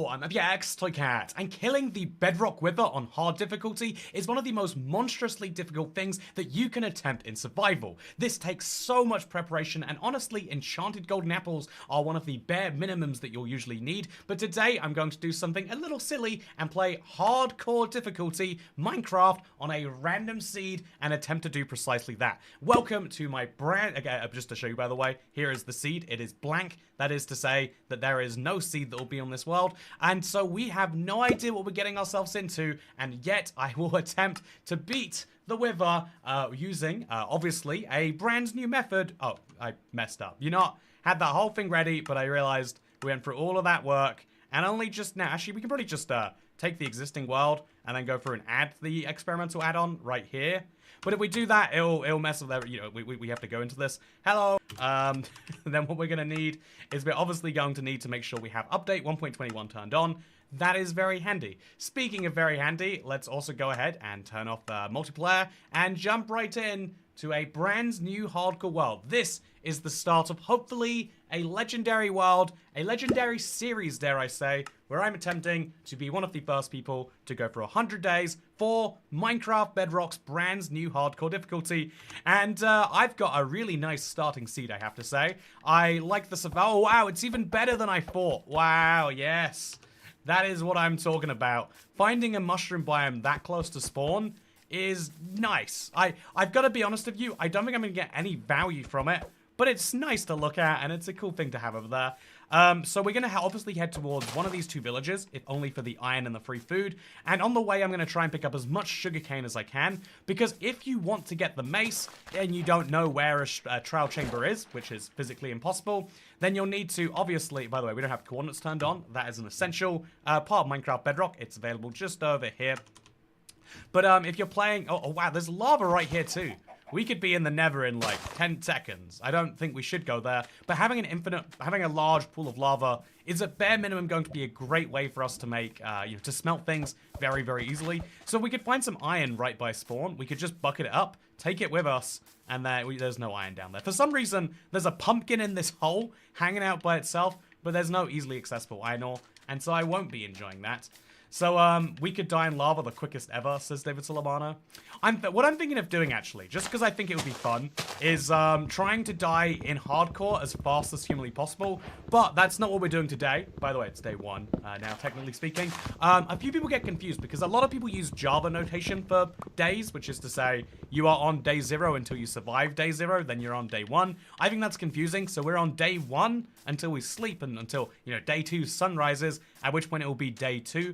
Hello, I'm ibxtoycat, and killing the Bedrock Wither on hard difficulty is one of the most monstrously difficult things that you can attempt in survival. This takes so much preparation, and honestly, enchanted golden apples are one of the bare minimums that you'll usually need, but today I'm going to do something a little silly and play hardcore difficulty Minecraft on a random seed and attempt to do precisely that. Welcome to my brand, okay, just to show you by the way, here is the seed, it is blank. That is to say that there is no seed that will be on this world, and so we have no idea what we're getting ourselves into, and yet I will attempt to beat the Wither using, obviously, a brand new method. Oh, I messed up. You know, had that whole thing ready, but I realized we went through all of that work, and only just now, actually, we can probably just take the existing world and then go through and add the experimental add-on right here. But if we do that, it'll mess with everything. You know, we have to go into this. Hello. Then what we're going to need is we're obviously going to need to make sure we have update 1.21 turned on. That is very handy. Speaking of very handy, let's also go ahead and turn off multiplayer and jump right in to a brand new hardcore world. This is the start of hopefully a legendary world, a legendary series, dare I say, where I'm attempting to be one of the first people to go for 100 days for Minecraft Bedrock's brand new hardcore difficulty. And I've got a really nice starting seed, I have to say. I like the survival. Oh, wow, it's even better than I thought. Wow, yes. That is what I'm talking about. Finding a mushroom biome that close to spawn is nice. I've got to be honest with you, I don't think I'm going to get any value from it, but it's nice to look at, and it's a cool thing to have over there. So we're going to obviously head towards one of these two villages, if only for the iron and the free food. And on the way, I'm going to try and pick up as much sugarcane as I can, because if you want to get the mace, and you don't know where a trial chamber is, which is physically impossible, then you'll need to, obviously, by the way, we don't have coordinates turned on. That is an essential part of Minecraft Bedrock. It's available just over here. But if you're playing, oh wow, there's lava right here too. We could be in the Nether in like 10 seconds. I don't think we should go there. But having a large pool of lava is at bare minimum going to be a great way for us to make, to smelt things very, very easily. So we could find some iron right by spawn. We could just bucket it up, take it with us, and there's no iron down there. For some reason, there's a pumpkin in this hole hanging out by itself, but there's no easily accessible iron ore, and so I won't be enjoying that. So, we could die in lava the quickest ever, says David Solomano. What I'm thinking of doing, actually, just because I think it would be fun, is trying to die in hardcore as fast as humanly possible. But that's not what we're doing today. By the way, it's day one, now, technically speaking. A few people get confused, because a lot of people use Java notation for days, which is to say, you are on day 0 until you survive day 0, then you're on day 1. I think that's confusing, so we're on day 1 until we sleep, and until, day 2 sun rises, at which point it will be day 2.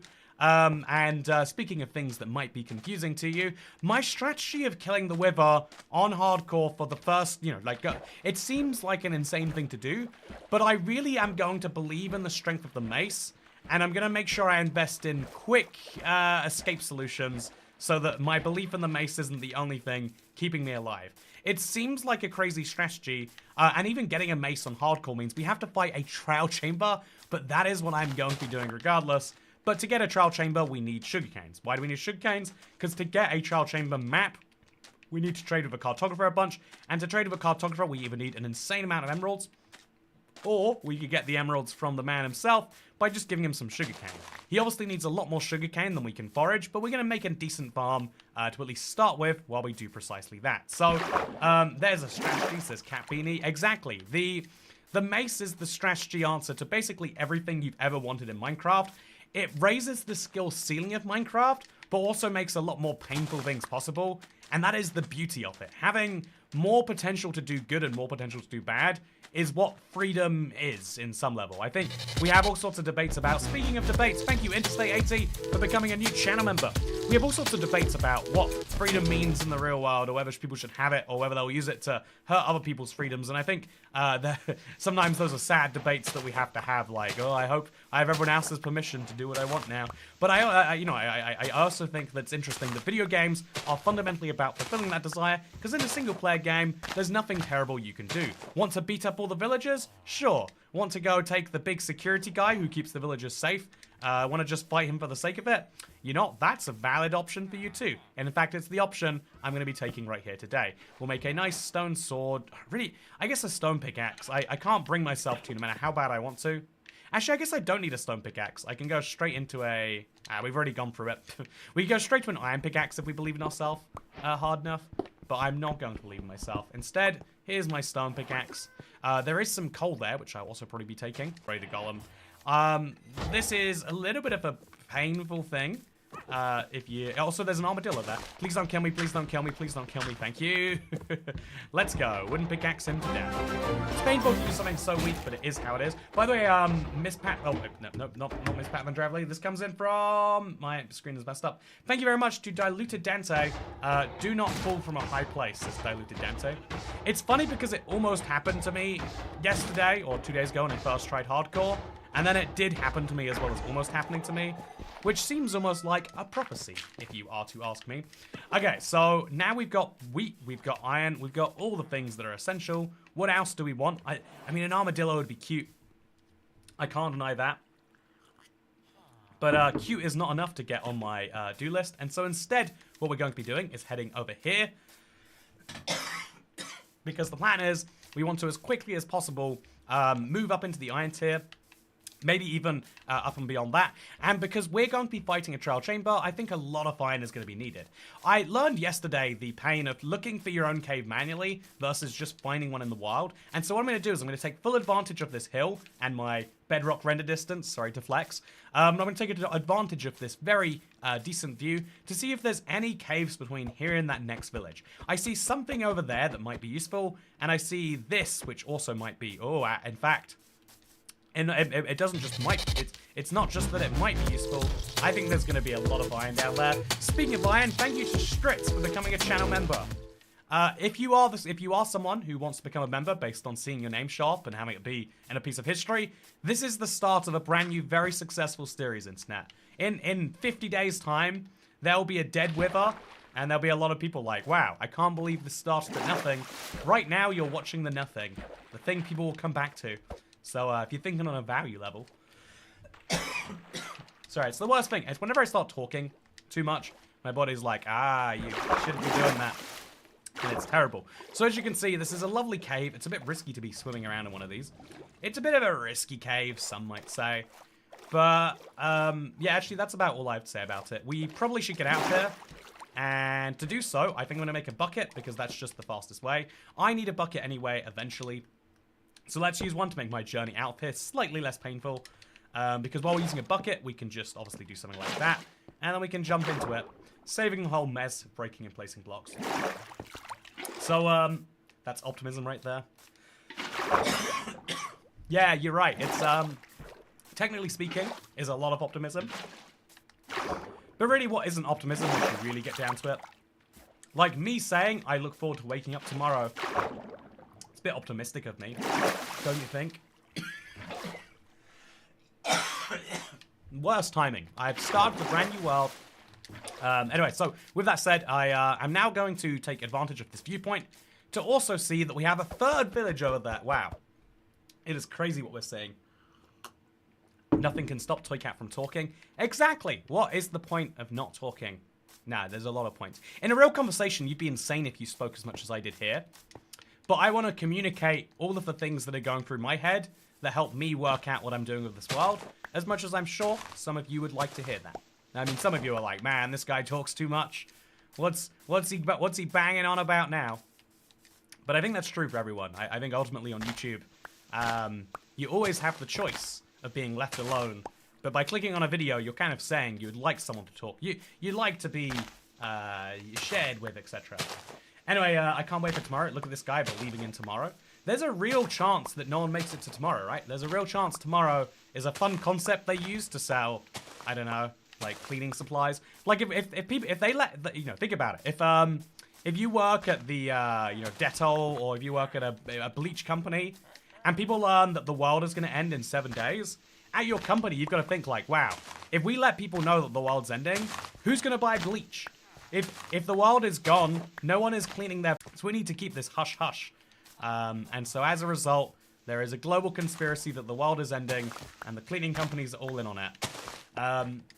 Speaking of things that might be confusing to you, my strategy of killing the Wither on hardcore for the first, it seems like an insane thing to do, but I really am going to believe in the strength of the mace, and I'm going to make sure I invest in quick escape solutions so that my belief in the mace isn't the only thing keeping me alive. It seems like a crazy strategy, and even getting a mace on hardcore means we have to fight a trial chamber, but that is what I'm going to be doing regardless. But to get a trial chamber, we need sugarcanes. Why do we need sugarcanes? Because to get a trial chamber map, we need to trade with a cartographer a bunch. And to trade with a cartographer, we either need an insane amount of emeralds, or we could get the emeralds from the man himself by just giving him some sugarcane. He obviously needs a lot more sugarcane than we can forage, but we're going to make a decent farm to at least start with while we do precisely that. So, there's a strategy, says Cat Beanie. Exactly. The mace is the strategy answer to basically everything you've ever wanted in Minecraft. It raises the skill ceiling of Minecraft, but also makes a lot more painful things possible, and that is the beauty of it. Having more potential to do good and more potential to do bad is what freedom is in some level. I think we have all sorts of debates about, speaking of debates, thank you Interstate 80 for becoming a new channel member. We have all sorts of debates about what freedom means in the real world, or whether people should have it, or whether they'll use it to hurt other people's freedoms. And I think sometimes those are sad debates that we have to have, like, oh, I hope I have everyone else's permission to do what I want now. But I also think that it's interesting that video games are fundamentally about fulfilling that desire, because in a single-player game, there's nothing terrible you can do. Want to beat up all the villagers? Sure. Want to go take the big security guy who keeps the villagers safe? Want to just fight him for the sake of it? That's a valid option for you too. And in fact, it's the option I'm going to be taking right here today. We'll make a nice stone sword. Really, I guess a stone pickaxe. I can't bring myself to, no matter how bad I want to. Actually, I guess I don't need a stone pickaxe. I can go straight into a... we've already gone through it. We can go straight to an iron pickaxe if we believe in ourselves hard enough. But I'm not going to believe in myself. Instead, here's my stone pickaxe. There is some coal there, which I'll also probably be taking. Ready to golem. This is a little bit of a painful thing. If you... Also, there's an armadillo there. Please don't kill me. Please don't kill me. Please don't kill me. Thank you. Let's go. Wooden pickaxe him to death. It's painful to do something so weak, but it is how it is. By the way, Miss Pat... Oh, no, not Miss Pat Van Dravely. This comes in from... My screen is messed up. Thank you very much to Diluted Dante. Do not fall from a high place, says Diluted Dante. It's funny because it almost happened to me yesterday, or 2 days ago when I first tried hardcore. And then it did happen to me as well as almost happening to me, which seems almost like a prophecy, if you are to ask me. Okay, so now we've got wheat, we've got iron, we've got all the things that are essential. What else do we want? I mean, an armadillo would be cute. I can't deny that. But cute is not enough to get on my do list. And so instead, what we're going to be doing is heading over here. Because the plan is, we want to, as quickly as possible, move up into the iron tier. Maybe even up and beyond that. And because we're going to be fighting a trial chamber, I think a lot of iron is going to be needed. I learned yesterday the pain of looking for your own cave manually versus just finding one in the wild. And so what I'm going to do is I'm going to take full advantage of this hill and my bedrock render distance. Sorry to flex. I'm going to take advantage of this very decent view to see if there's any caves between here and that next village. I see something over there that might be useful. And I see this, which also might be... Oh, in fact... And it doesn't just might, it's not just that it might be useful. I think there's going to be a lot of iron down there. Speaking of iron, thank you to Stritz for becoming a channel member. If you are someone who wants to become a member based on seeing your name show up and having it be in a piece of history, this is the start of a brand new, very successful series, Internet. In 50 days' time, there'll be a dead wither, and there'll be a lot of people like, wow, I can't believe this started at nothing. Right now, you're watching the nothing, the thing people will come back to. So if you're thinking on a value level... Sorry, it's the worst thing. It's whenever I start talking too much, my body's like, you shouldn't be doing that. And it's terrible. So as you can see, this is a lovely cave. It's a bit risky to be swimming around in one of these. It's a bit of a risky cave, some might say. But, yeah, actually, that's about all I have to say about it. We probably should get out there. And to do so, I think I'm going to make a bucket, because that's just the fastest way. I need a bucket anyway, eventually. So let's use one to make my journey out here slightly less painful. Because while we're using a bucket, we can just obviously do something like that. And then we can jump into it, saving the whole mess of breaking and placing blocks. So, that's optimism right there. Yeah, you're right. It's, technically speaking, is a lot of optimism. But really, what isn't optimism if you really get down to it? Like me saying, I look forward to waking up tomorrow. It's a bit optimistic of me, don't you think? Worst timing. I've started a brand new world. Anyway, so with that said, I'm now going to take advantage of this viewpoint to also see that we have a third village over there. Wow. It is crazy what we're seeing. Nothing can stop Toycat from talking. Exactly. What is the point of not talking? Nah, there's a lot of points. In a real conversation, you'd be insane if you spoke as much as I did here. But I want to communicate all of the things that are going through my head that help me work out what I'm doing with this world, as much as I'm sure some of you would like to hear that. I mean, some of you are like, man, this guy talks too much. What's he banging on about now? But I think that's true for everyone. I think ultimately on YouTube, you always have the choice of being left alone. But by clicking on a video, you're kind of saying you'd like someone to talk. You'd like to be shared with, etc. Anyway, I can't wait for tomorrow. Look at this guy believing in tomorrow. There's a real chance that no one makes it to tomorrow, right? There's a real chance tomorrow is a fun concept they use to sell, I don't know, like cleaning supplies. Like if they let, think about it. If you work at the, Dettol, or if you work at a bleach company, and people learn that the world is going to end in 7 days, at your company, you've got to think like, wow, if we let people know that the world's ending, who's going to buy bleach? If the world is gone, no one is cleaning their... So we need to keep this hush-hush. And so as a result, there is a global conspiracy that the world is ending, and the cleaning companies are all in on it.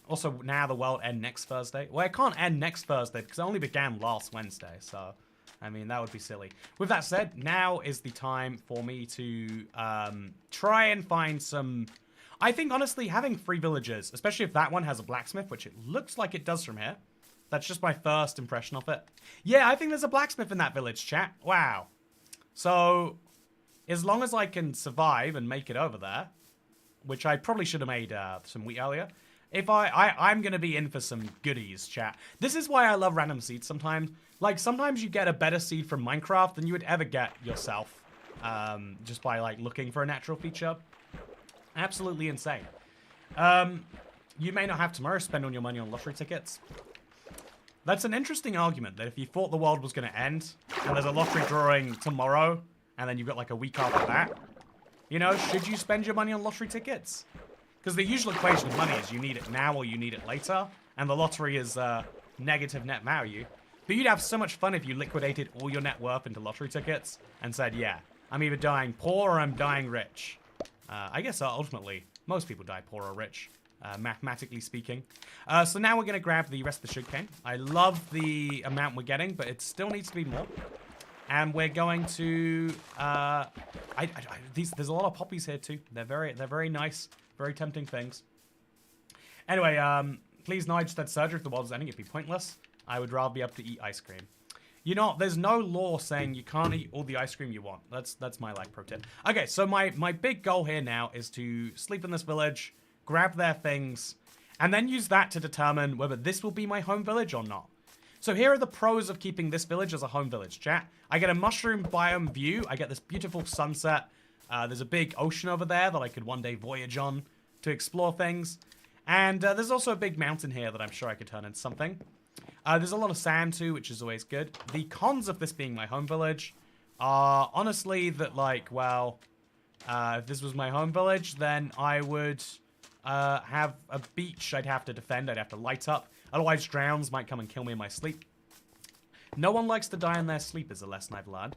Also, now the world end next Thursday. Well, it can't end next Thursday, because it only began last Wednesday, so... I mean, that would be silly. With that said, now is the time for me to try and find some... I think, honestly, having 3 villages, especially if that one has a blacksmith, which it looks like it does from here. That's just my first impression of it. Yeah, I think there's a blacksmith in that village, chat. Wow. So, as long as I can survive and make it over there, which I probably should have made some wheat earlier, if I'm going to be in for some goodies, chat. This is why I love random seeds sometimes. Like, sometimes you get a better seed from Minecraft than you would ever get yourself. Just by, like, looking for a natural feature. Absolutely insane. You may not have tomorrow to spend all your money on lottery tickets. That's an interesting argument, that if you thought the world was going to end, and there's a lottery drawing tomorrow, and then you've got like a week after that, you know, should you spend your money on lottery tickets? Because the usual equation of money is you need it now or you need it later, and the lottery is negative net value. But you'd have so much fun if you liquidated all your net worth into lottery tickets and said, yeah, I'm either dying poor or I'm dying rich. I guess ultimately, most people die poor or rich. Mathematically speaking. So now we're going to grab the rest of the sugarcane. I love the amount we're getting, but it still needs to be more. And we're going to... there's a lot of poppies here too. They're very nice, very tempting things. Anyway, please no, I just had surgery if the world was ending. It'd be pointless. I would rather be able to eat ice cream. You know, there's no law saying you can't eat all the ice cream you want. That's my like pro tip. Okay, so my big goal here now is to sleep in this village, grab their things, and then use that to determine whether this will be my home village or not. So here are the pros of keeping this village as a home village, chat. I get a mushroom biome view. I get this beautiful sunset. There's a big ocean over there that I could one day voyage on to explore things. And there's also a big mountain here that I'm sure I could turn into something. There's a lot of sand too, which is always good. The cons of this being my home village are honestly that, like, well, if this was my home village, then I would... have a beach I'd have to defend, I'd have to light up. Otherwise, drowns might come and kill me in my sleep. No one likes to die in their sleep is a lesson I've learned.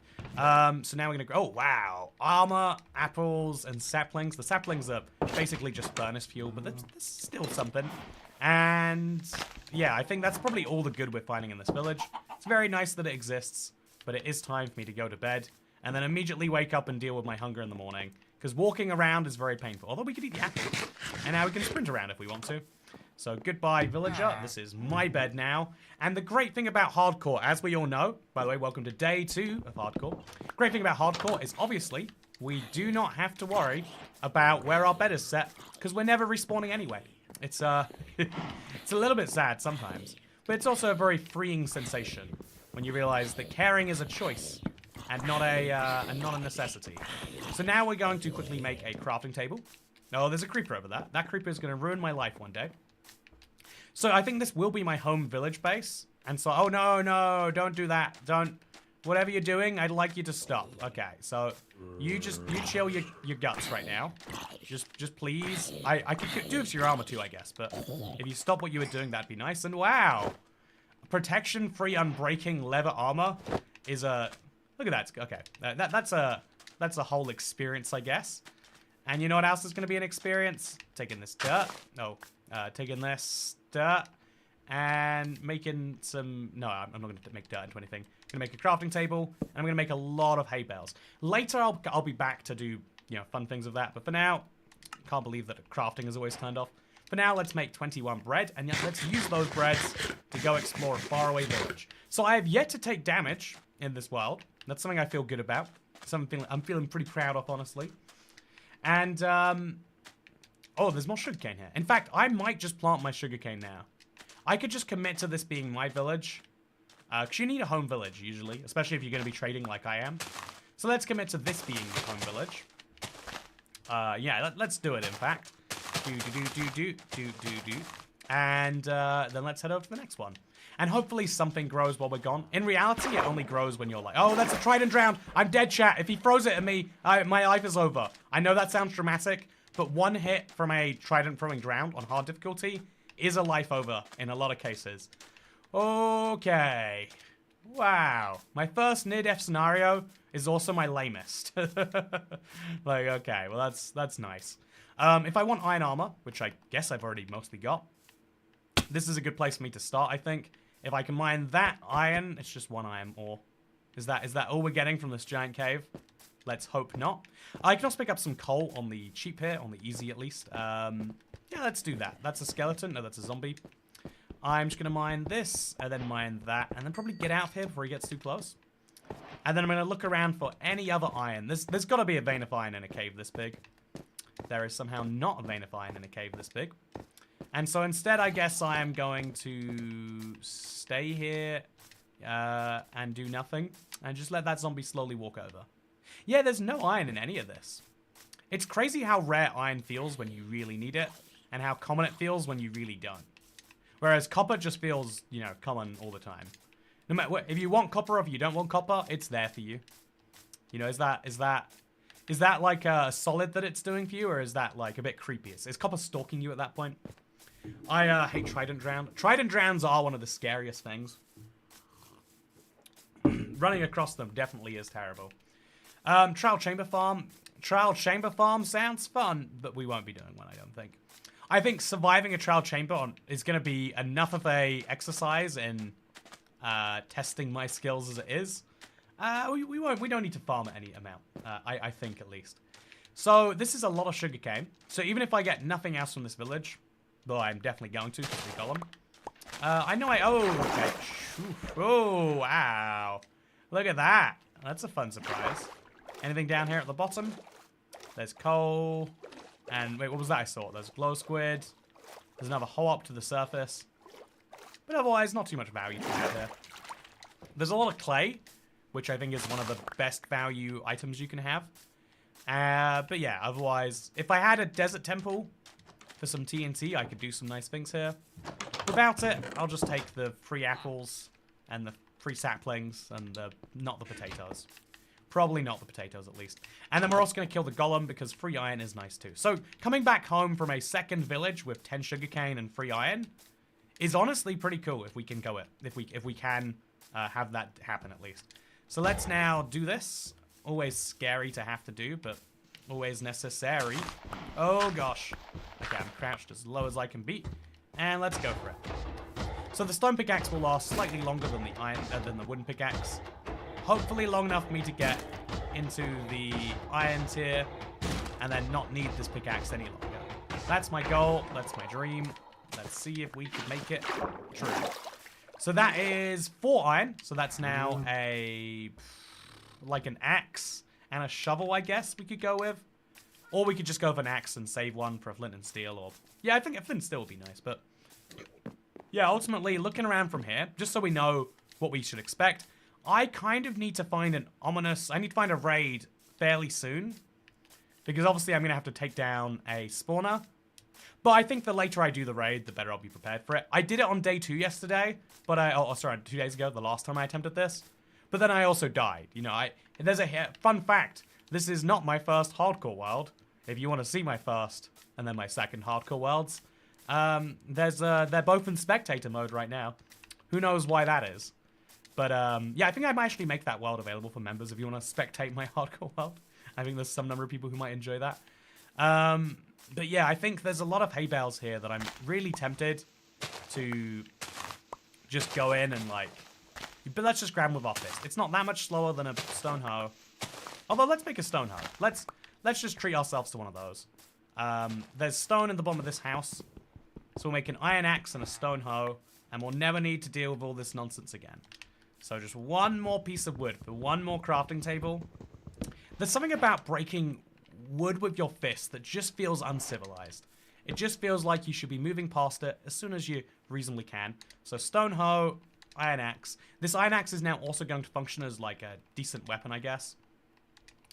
So now we're going to go... Oh, wow. Armor, apples, and saplings. The saplings are basically just furnace fuel, but that's still something. And yeah, I think that's probably all the good we're finding in this village. It's very nice that it exists, but it is time for me to go to bed and then immediately wake up and deal with my hunger in the morning. Because walking around is very painful. Although we could eat the apples. And now we can sprint around if we want to. So goodbye, villager. This is my bed now. And the great thing about hardcore, as we all know, by the way, welcome to day 2 of hardcore. Great thing about hardcore is obviously we do not have to worry about where our bed is set. Because we're never respawning anyway. It's it's a little bit sad sometimes. But it's also a very freeing sensation when you realize that caring is a choice. And not a necessity. So now we're going to quickly make a crafting table. Oh, there's a creeper over there. That creeper is going to ruin my life one day. So I think this will be my home village base. And so, oh no, don't do that. Don't, whatever you're doing, I'd like you to stop. Okay, so you chill your guts right now. Just please. I could do it to your armor too, I guess. But if you stop what you were doing, that'd be nice. And wow, protection-free unbreaking leather armor is a... Look at that. Okay, that's a whole experience, I guess. And you know what else is going to be an experience? Taking this dirt. No, taking this dirt and making some... No, I'm not going to make dirt into anything. I'm going to make a crafting table, and I'm going to make a lot of hay bales. Later, I'll be back to do, you know, fun things with that. But for now, can't believe that crafting is always turned off. For now, let's make 21 bread, and let's use those breads to go explore a faraway village. So I have yet to take damage in this world. That's something I feel good about. Something I'm feeling pretty proud of, honestly. And, oh, there's more sugarcane here. In fact, I might just plant my sugarcane now. I could just commit to this being my village. Because you need a home village, usually. Especially if you're going to be trading like I am. So let's commit to this being the home village. Yeah, let's do it, in fact. Do. And, then let's head over to the next one. And hopefully something grows while we're gone. In reality, it only grows when you're like, oh, that's a trident drowned. I'm dead, chat. If he throws it at me, my life is over. I know that sounds dramatic, but one hit from a trident throwing drowned on hard difficulty is a life over in a lot of cases. Okay. Wow. My first near-death scenario is also my lamest. Like, okay, well, that's nice. If I want iron armor, which I guess I've already mostly got, this is a good place for me to start, I think. If I can mine that iron, it's just one iron ore. Is that all we're getting from this giant cave? Let's hope not. I can also pick up some coal on the cheap here, on the easy at least. Yeah, let's do that. That's a skeleton. No, that's a zombie. I'm just going to mine this, and then mine that, and then probably get out of here before he gets too close. And then I'm going to look around for any other iron. There's got to be a vein of iron in a cave this big. There is somehow not a vein of iron in a cave this big. And so instead, I guess I am going to stay here and do nothing. And just let that zombie slowly walk over. Yeah, there's no iron in any of this. It's crazy how rare iron feels when you really need it. And how common it feels when you really don't. Whereas copper just feels, you know, common all the time. No matter what, if you want copper or if you don't want copper, it's there for you. You know, is that like a solid that it's doing for you, or is that like a bit creepy? Is copper stalking you at that point? I hate Trident Drown. Trident Drowns are one of the scariest things. Running across them definitely is terrible. Trial Chamber Farm. Trial Chamber Farm sounds fun, but we won't be doing one, I don't think. I think surviving a trial chamber is going to be enough of a exercise in testing my skills as it is. We don't need to farm at any amount. I think at least. So this is a lot of sugarcane. So even if I get nothing else from this village, though I'm definitely going to because we got them. Okay. Oh wow! Look at that. That's a fun surprise. Anything down here at the bottom? There's coal. And wait, what was that I saw? There's glow squid. There's another hole up to the surface. But otherwise, not too much value to have there. There's a lot of clay, which I think is one of the best value items you can have. But yeah, otherwise, if I had a desert temple for some TNT, I could do some nice things here. Without it, I'll just take the free apples and the free saplings and not the potatoes. Probably not the potatoes, at least. And then we're also going to kill the golem because free iron is nice too. So coming back home from a second village with 10 sugarcane and free iron is honestly pretty cool if we can go it. If we can have that happen at least. So let's now do this. Always scary to have to do, but always necessary. Oh gosh. Okay, I'm crouched as low as I can be, and let's go for it. So the stone pickaxe will last slightly longer than the iron than the wooden pickaxe. Hopefully long enough for me to get into the iron tier and then not need this pickaxe any longer. That's my goal. That's my dream. Let's see if we can make it true. So that is 4 iron. So that's now like an axe and a shovel, I guess we could go with. Or we could just go with an axe and save one for a flint and steel. Or yeah, I think a flint and steel would be nice. But yeah, ultimately, looking around from here, just so we know what we should expect, I kind of need to find I need to find a raid fairly soon. Because obviously I'm going to have to take down a spawner. But I think the later I do the raid, the better I'll be prepared for it. I did it on day 2 yesterday. But sorry, 2 days ago, the last time I attempted this. But then I also died. You know, there's a fun fact. This is not my first hardcore world. If you want to see my first and then my second hardcore worlds. They're both in spectator mode right now. Who knows why that is. But yeah, I think I might actually make that world available for members if you want to spectate my hardcore world. I think there's some number of people who might enjoy that. But yeah, I think there's a lot of hay bales here that I'm really tempted to just go in and like... But let's just grab them with our fist. It's not that much slower than a stone hoe. Although, let's make a stone hoe. Let's just treat ourselves to one of those. There's stone in the bottom of this house. So we'll make an iron axe and a stone hoe. And we'll never need to deal with all this nonsense again. So just one more piece of wood for one more crafting table. There's something about breaking wood with your fist that just feels uncivilized. It just feels like you should be moving past it as soon as you reasonably can. So stone hoe, iron axe. This iron axe is now also going to function as like a decent weapon, I guess.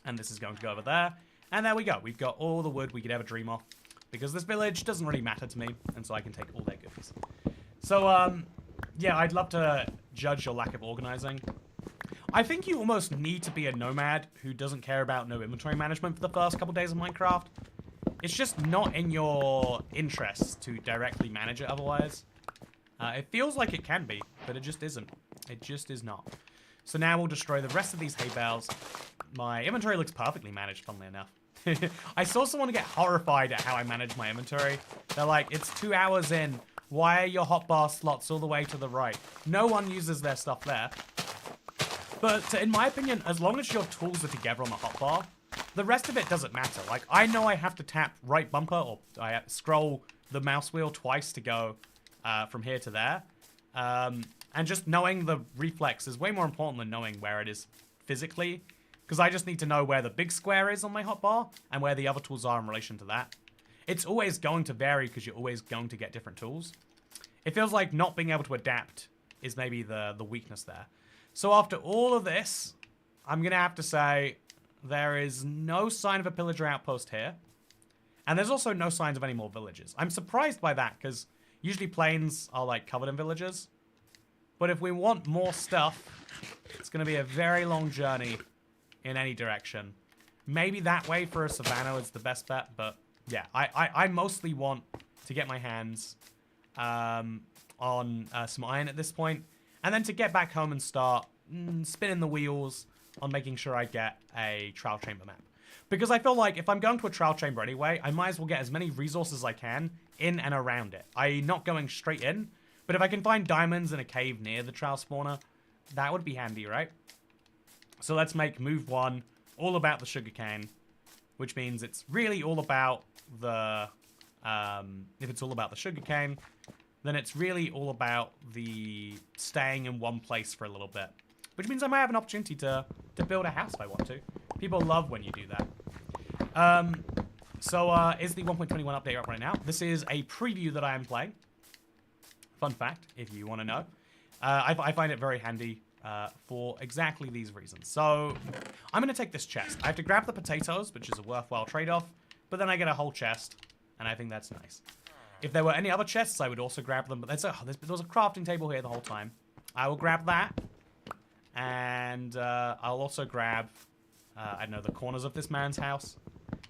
And this is going to go over there. And there we go. We've got all the wood we could ever dream of. Because this village doesn't really matter to me. And so I can take all their goodies. So, yeah, I'd love to judge your lack of organizing. I think you almost need to be a nomad who doesn't care about no inventory management for the first couple days of Minecraft. It's just not in your interests to directly manage it otherwise. It feels like it can be, but it just isn't. It just is not. So now we'll destroy the rest of these hay bales. My inventory looks perfectly managed, funnily enough. I saw someone get horrified at how I manage my inventory. They're like, it's 2 hours in. Why are your hotbar slots all the way to the right? No one uses their stuff there. But in my opinion, as long as your tools are together on the hotbar, the rest of it doesn't matter. Like, I know I have to tap right bumper, or I have to scroll the mouse wheel twice to go from here to there. And just knowing the reflex is way more important than knowing where it is physically. Because I just need to know where the big square is on my hotbar and where the other tools are in relation to that. It's always going to vary because you're always going to get different tools. It feels like not being able to adapt is maybe the weakness there. So after all of this, I'm going to have to say there is no sign of a pillager outpost here. And there's also no signs of any more villages. I'm surprised by that because usually plains are like covered in villages. But if we want more stuff, it's going to be a very long journey in any direction. Maybe that way for a savannah is the best bet, but yeah, I mostly want to get my hands on some iron at this point, and then to get back home and start spinning the wheels on making sure I get a trial chamber map. Because I feel like if I'm going to a trial chamber anyway, I might as well get as many resources as I can in and around it. I'm not going straight in, but if I can find diamonds in a cave near the trial spawner, that would be handy, right? So let's make move 1 all about the sugarcane, which means it's really all about the, if it's all about the sugarcane, then it's really all about the staying in one place for a little bit. Which means I might have an opportunity to build a house if I want to. People love when you do that. So is the 1.21 update up right now? This is a preview that I am playing. Fun fact, if you want to know. I find it very handy for exactly these reasons. So I'm going to take this chest. I have to grab the potatoes, which is a worthwhile trade-off, but then I get a whole chest, and I think that's nice. If there were any other chests, I would also grab them, but there was a crafting table here the whole time. I will grab that, and I'll also grab, I don't know, the corners of this man's house.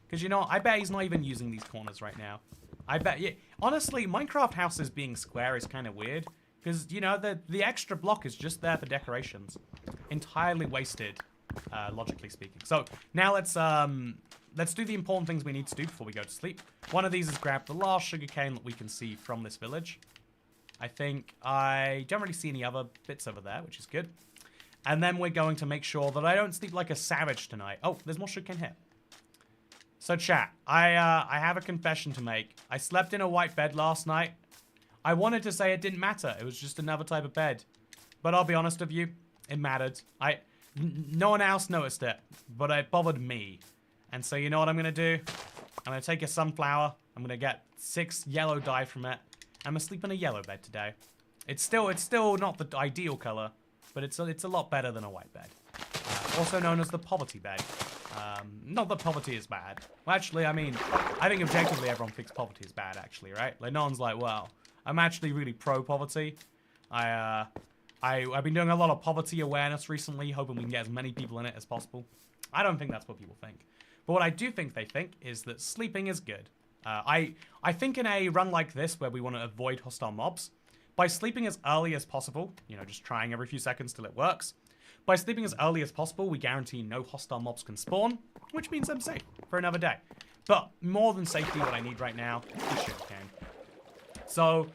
Because, you know, I bet he's not even using these corners right now. I bet, yeah. Honestly, Minecraft houses being square is kind of weird. Because, you know, the extra block is just there for decorations. Entirely wasted, logically speaking. So, now let's do the important things we need to do before we go to sleep. One of these is grab the last sugarcane that we can see from this village. I think I don't really see any other bits over there, which is good. And then we're going to make sure that I don't sleep like a savage tonight. Oh, there's more sugarcane here. So, chat, I have a confession to make. I slept in a white bed last night. I wanted to say it didn't matter. It was just another type of bed. But I'll be honest with you, it mattered. No one else noticed it, but it bothered me. And so you know what I'm going to do? I'm going to take a sunflower. I'm going to get 6 yellow dye from it. I'm going to sleep in a yellow bed today. It's still not the ideal color, but it's a lot better than a white bed. Also known as the poverty bed. Not that poverty is bad. Well, actually, I mean, I think objectively everyone thinks poverty is bad, actually, right? Like, no one's like, well, I'm actually really pro-poverty. I've been doing a lot of poverty awareness recently, hoping we can get as many people in it as possible. I don't think that's what people think. But what I do think they think is that sleeping is good. I think in a run like this, where we want to avoid hostile mobs, by sleeping as early as possible, you know, just trying every few seconds till it works, by sleeping as early as possible, we guarantee no hostile mobs can spawn, which means I'm safe for another day. But more than safety, what I need right now is sugarcane. So,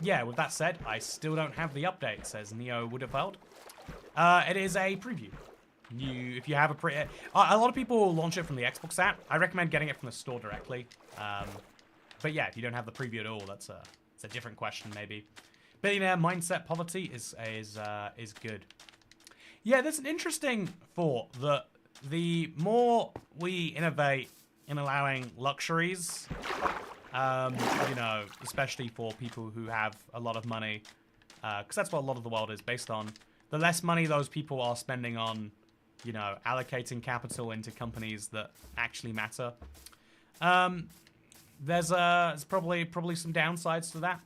yeah, with that said, I still don't have the update, says Neo Woodefeld. It is a preview. If you have a lot of people launch it from the Xbox app. I recommend getting it from the store directly. But yeah, if you don't have the preview at all, it's a different question maybe. Billionaire mindset poverty is good. Yeah, there's an interesting thought that the more we innovate in allowing luxuries, you know, especially for people who have a lot of money, because that's what a lot of the world is based on, the less money those people are spending on, you know, allocating capital into companies that actually matter. There's probably some downsides to that,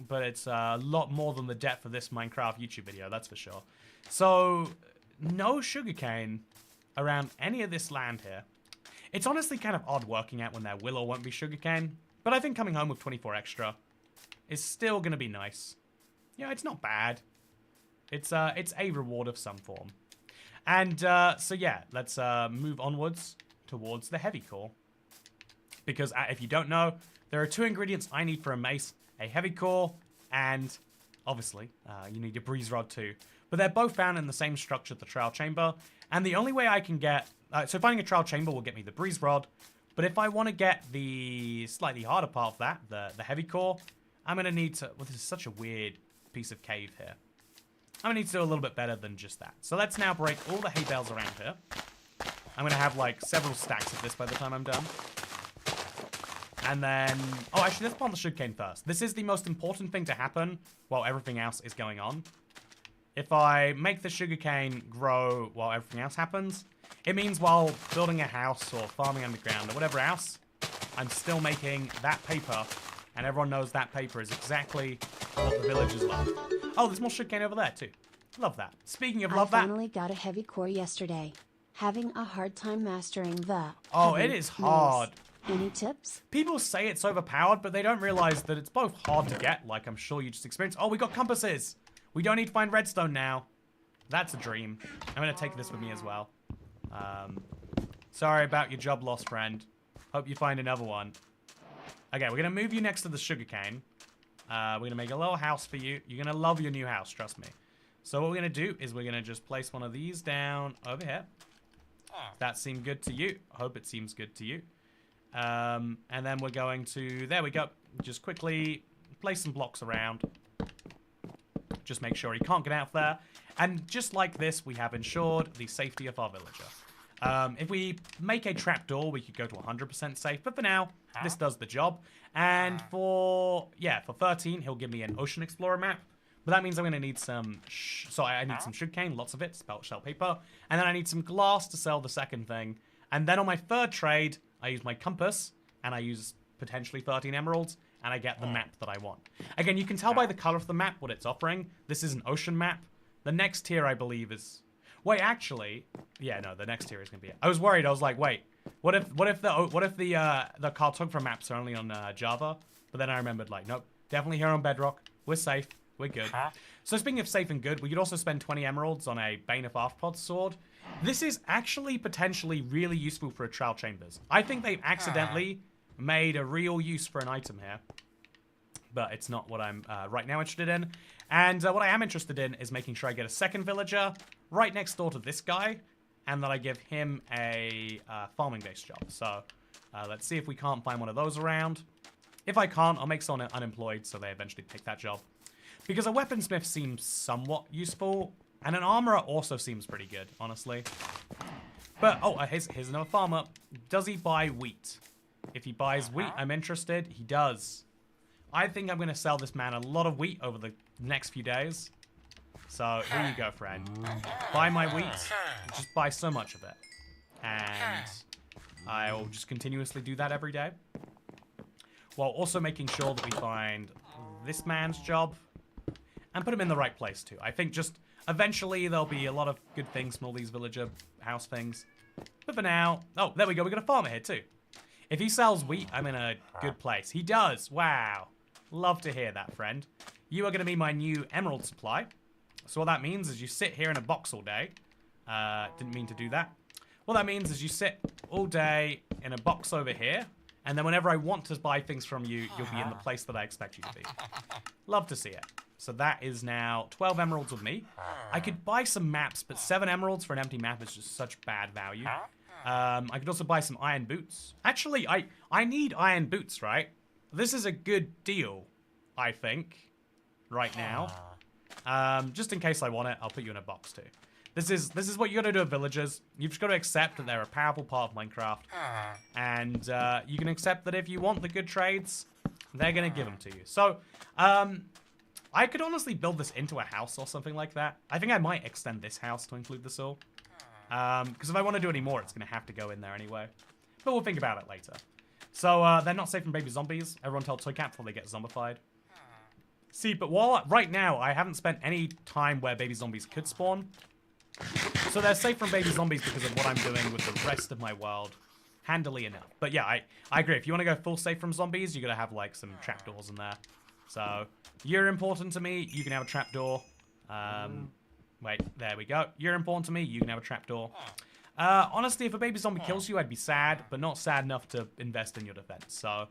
but it's a lot more than the depth of this Minecraft YouTube video, that's for sure. So, no sugarcane around any of this land here. It's honestly kind of odd working out when there will or won't be sugarcane, but I think coming home with 24 extra is still going to be nice. You know, it's not bad. It's a reward of some form. And so yeah, let's move onwards towards the heavy core. Because if you don't know, there are 2 ingredients I need for a mace: a heavy core and obviously. You need your breeze rod too. But they're both found in the same structure, the trial chamber. And the only way I can get... so finding a trial chamber will get me the breeze rod. But if I want to get the slightly harder part of that, the heavy core, I'm going to need to... Well, this is such a weird piece of cave here. I'm going to need to do a little bit better than just that. So let's now break all the hay bales around here. I'm going to have like several stacks of this by the time I'm done. And then... Oh, actually, let's plant the sugarcane first. This is the most important thing to happen while everything else is going on. If I make the sugarcane grow while everything else happens, it means while building a house or farming underground or whatever else, I'm still making that paper, and everyone knows that paper is exactly what the villagers love. Oh, there's more sugarcane over there too. Love that. Speaking of love that... I finally got a heavy core yesterday. Having a hard time mastering the... Oh, it is hard. Any tips? People say it's overpowered, but they don't realize that it's both hard to get, like I'm sure you just experienced. Oh, we got compasses. We don't need to find redstone now. That's a dream. I'm going to take this with me as well. Sorry about your job loss, friend. Hope you find another one. Okay, we're going to move you next to the sugarcane. We're going to make a little house for you. You're going to love your new house, trust me. So what we're going to do is we're going to just place one of these down over here. That seemed good to you. I hope it seems good to you. And then we're going to... There we go. Just quickly place some blocks around. Just make sure he can't get out there. And just like this, we have ensured the safety of our villager. If we make a trapdoor, we could go to 100% safe. But for now, this does the job. And for 13, he'll give me an Ocean Explorer map. But that means I'm going to need some... I need some sugarcane, lots of it, shell paper. And then I need some glass to sell the second thing. And then on my third trade, I use my compass. And I use potentially 13 emeralds. And I get the map that I want. Again, you can tell by the color of the map what it's offering. This is an ocean map. The next tier, I believe, is... Wait, actually... Yeah, no, the next tier is going to be it. I was worried. I was like, wait. What if the cartographer maps are only on Java? But then I remembered, like, nope. Definitely here on Bedrock. We're safe. We're good. So speaking of safe and good, we could also spend 20 emeralds on a Bane of Arthropods sword. This is actually potentially really useful for a trial chambers. I think they've accidentally... made a real use for an item here, but it's not what I'm right now interested in. And what I am interested in is making sure I get a second villager right next door to this guy, and that I give him a farming-based job. So let's see if we can't find one of those around. If I can't, I'll make someone unemployed so they eventually pick that job. Because a weaponsmith seems somewhat useful, and an armorer also seems pretty good, honestly. But, oh, here's another farmer. Does he buy wheat? If he buys wheat, I'm interested. He does. I think I'm going to sell this man a lot of wheat over the next few days. So, here you go, friend. Buy my wheat. Just buy so much of it. And I will just continuously do that every day. While also making sure that we find this man's job. And put him in the right place, too. I think just eventually there'll be a lot of good things from all these villager house things. But for now... Oh, there we go. We've got a farmer here, too. If he sells wheat, I'm in a good place. He does. Wow. Love to hear that, friend. You are going to be my new emerald supply. So what that means is you sit here in a box all day. Didn't mean to do that. What that means is you sit all day in a box over here. And then whenever I want to buy things from you, you'll be in the place that I expect you to be. Love to see it. So that is now 12 emeralds with me. I could buy some maps, but 7 emeralds for an empty map is just such bad value. I could also buy some iron boots. Actually, I need iron boots, right? This is a good deal, I think, right now. Just in case I want it, I'll put you in a box too. This is what you gotta do at villagers. You've just gotta accept that they're a powerful part of Minecraft. And you can accept that if you want the good trades, they're gonna give them to you. So, I could honestly build this into a house or something like that. I think I might extend this house to include this all. Because if I want to do any more, it's going to have to go in there anyway. But we'll think about it later. So, they're not safe from baby zombies. Everyone tell Toycat before they get zombified. See, but right now, I haven't spent any time where baby zombies could spawn. So they're safe from baby zombies because of what I'm doing with the rest of my world. Handily enough. But yeah, I agree. If you want to go full safe from zombies, you got to have, like, some trapdoors in there. So, you're important to me. You can have a trapdoor. Wait, there we go. You're important to me. You can have a trapdoor. Honestly, if a baby zombie kills you, I'd be sad, but not sad enough to invest in your defense. So,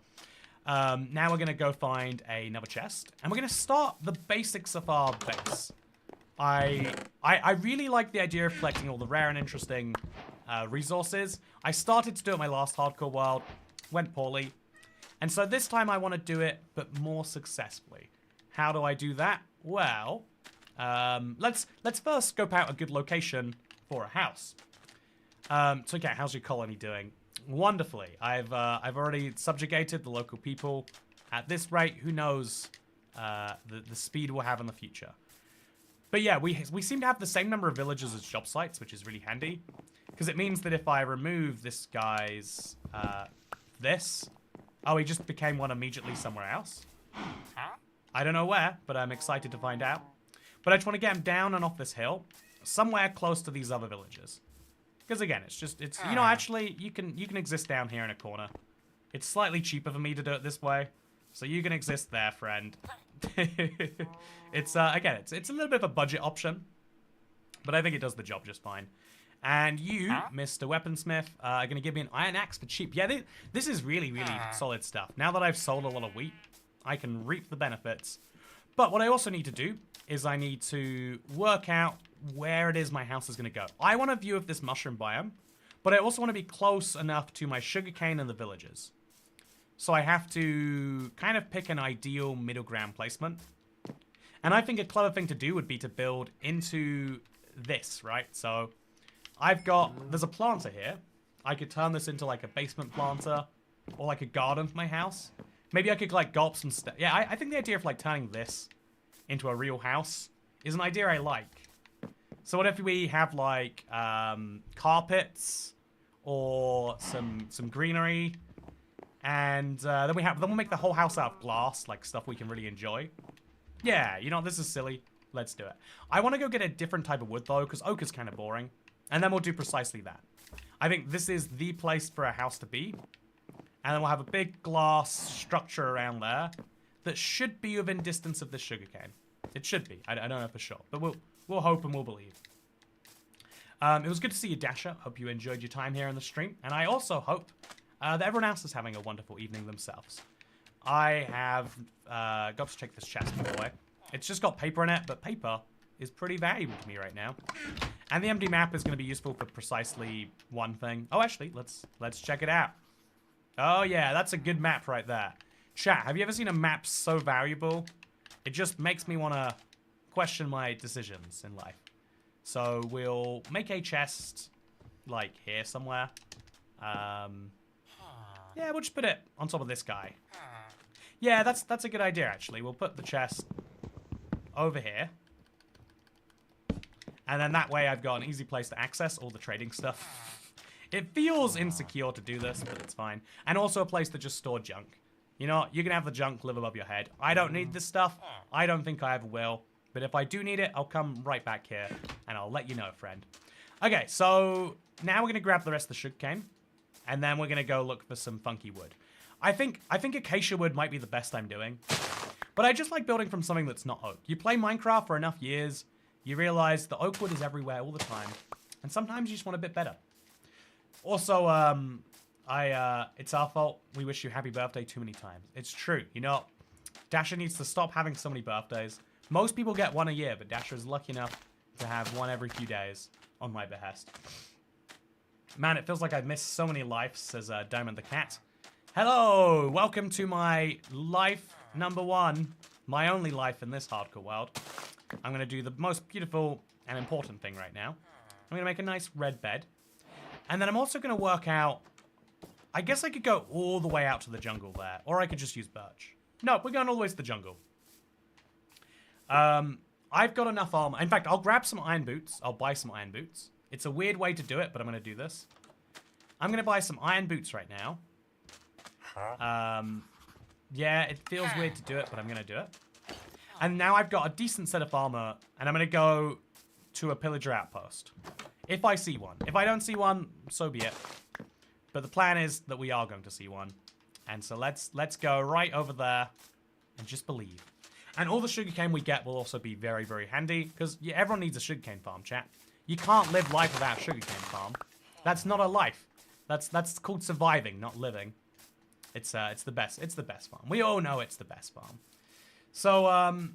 Now we're going to go find another chest. And we're going to start the basics of our base. I really like the idea of collecting all the rare and interesting resources. I started to do it my last hardcore world. Went poorly. And so this time I want to do it, but more successfully. How do I do that? Well, let's first scope out a good location for a house. So okay, how's your colony doing? Wonderfully. I've already subjugated the local people. At this rate, who knows the speed we'll have in the future. But yeah, we seem to have the same number of villages as job sites, which is really handy. Because it means that if I remove this guy's, oh, he just became one immediately somewhere else. I don't know where, but I'm excited to find out. But I just want to get him down and off this hill, somewhere close to these other villages. Because again, you know, actually, you can exist down here in a corner. It's slightly cheaper for me to do it this way. So you can exist there, friend. It's again, it's a little bit of a budget option, but I think it does the job just fine. And you, Mr. Weaponsmith, are going to give me an iron axe for cheap. Yeah, this is really, really solid stuff. Now that I've sold a lot of wheat, I can reap the benefits. But what I also need to do is I need to work out where it is my house is going to go. I want a view of this mushroom biome, but I also want to be close enough to my sugarcane and the villages. So I have to kind of pick an ideal middle ground placement. And I think a clever thing to do would be to build into this, right? So there's a planter here. I could turn this into like a basement planter or like a garden for my house. Maybe I could like go up some stuff. Yeah, I think the idea of like turning this into a real house is an idea I like. So what if we have like carpets or some greenery, and then we'll make the whole house out of glass, like stuff we can really enjoy. Yeah, you know, this is silly. Let's do it. I want to go get a different type of wood though, because oak is kind of boring. And then we'll do precisely that. I think this is the place for a house to be. And then we'll have a big glass structure around there that should be within distance of the sugarcane. It should be. I don't know for sure. But we'll hope and we'll believe. It was good to see you, Dasher. Hope you enjoyed your time here in the stream. And I also hope that everyone else is having a wonderful evening themselves. I have got to check this chest, by the way. It's just got paper in it, but paper is pretty valuable to me right now. And the empty map is going to be useful for precisely one thing. Oh, actually, let's check it out. Oh, yeah, that's a good map right there. Chat, have you ever seen a map so valuable? It just makes me want to question my decisions in life. So we'll make a chest, like, here somewhere. Yeah, we'll just put it on top of this guy. Yeah, that's a good idea, actually. We'll put the chest over here. And then that way I've got an easy place to access all the trading stuff. It feels insecure to do this, but it's fine. And also a place to just store junk. You know, you can have the junk live above your head. I don't need this stuff. I don't think I ever will. But if I do need it, I'll come right back here. And I'll let you know, friend. Okay, so now we're going to grab the rest of the sugarcane. And then we're going to go look for some funky wood. I think acacia wood might be the best I'm doing. But I just like building from something that's not oak. You play Minecraft for enough years, you realize the oak wood is everywhere all the time. And sometimes you just want a bit better. Also, it's our fault. We wish you happy birthday too many times. It's true. You know, Dasher needs to stop having so many birthdays. Most people get one a year, but Dasher is lucky enough to have one every few days on my behest. Man, it feels like I've missed so many lives, says Diamond the Cat. Hello! Welcome to my life number one. My only life in this hardcore world. I'm going to do the most beautiful and important thing right now. I'm going to make a nice red bed. And then I'm also going to work out... I guess I could go all the way out to the jungle there. Or I could just use birch. No, we're going all the way to the jungle. I've got enough armor. In fact, I'll grab some iron boots. I'll buy some iron boots. It's a weird way to do it, but I'm going to do this. I'm going to buy some iron boots right now. Yeah, it feels weird to do it, but I'm going to do it. And now I've got a decent set of armor, and I'm going to go to a pillager outpost. If I see one. If I don't see one, so be it. But the plan is that we are going to see one. And so let's go right over there and just believe. And all the sugarcane we get will also be very, very handy, because yeah, everyone needs a sugarcane farm, chat. You can't live life without a sugarcane farm. That's not a life. That's called surviving, not living. It's the best. It's the best farm. We all know it's the best farm. So,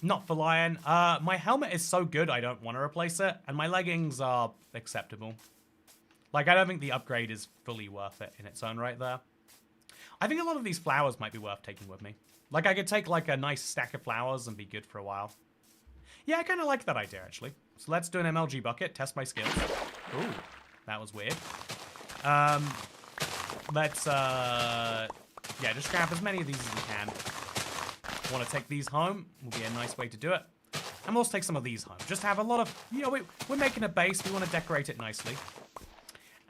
not for Lion. My helmet is so good I don't want to replace it, and my leggings are acceptable. Like, I don't think the upgrade is fully worth it in its own right there. I think a lot of these flowers might be worth taking with me. Like, I could take, like, a nice stack of flowers and be good for a while. Yeah, I kind of like that idea, actually. So let's do an MLG bucket, test my skills. Ooh, that was weird. Let's, yeah, just grab as many of these as we can. Want to take these home, will be a nice way to do it. And we'll also take some of these home. Just have a lot of, you know, we're making a base, we want to decorate it nicely.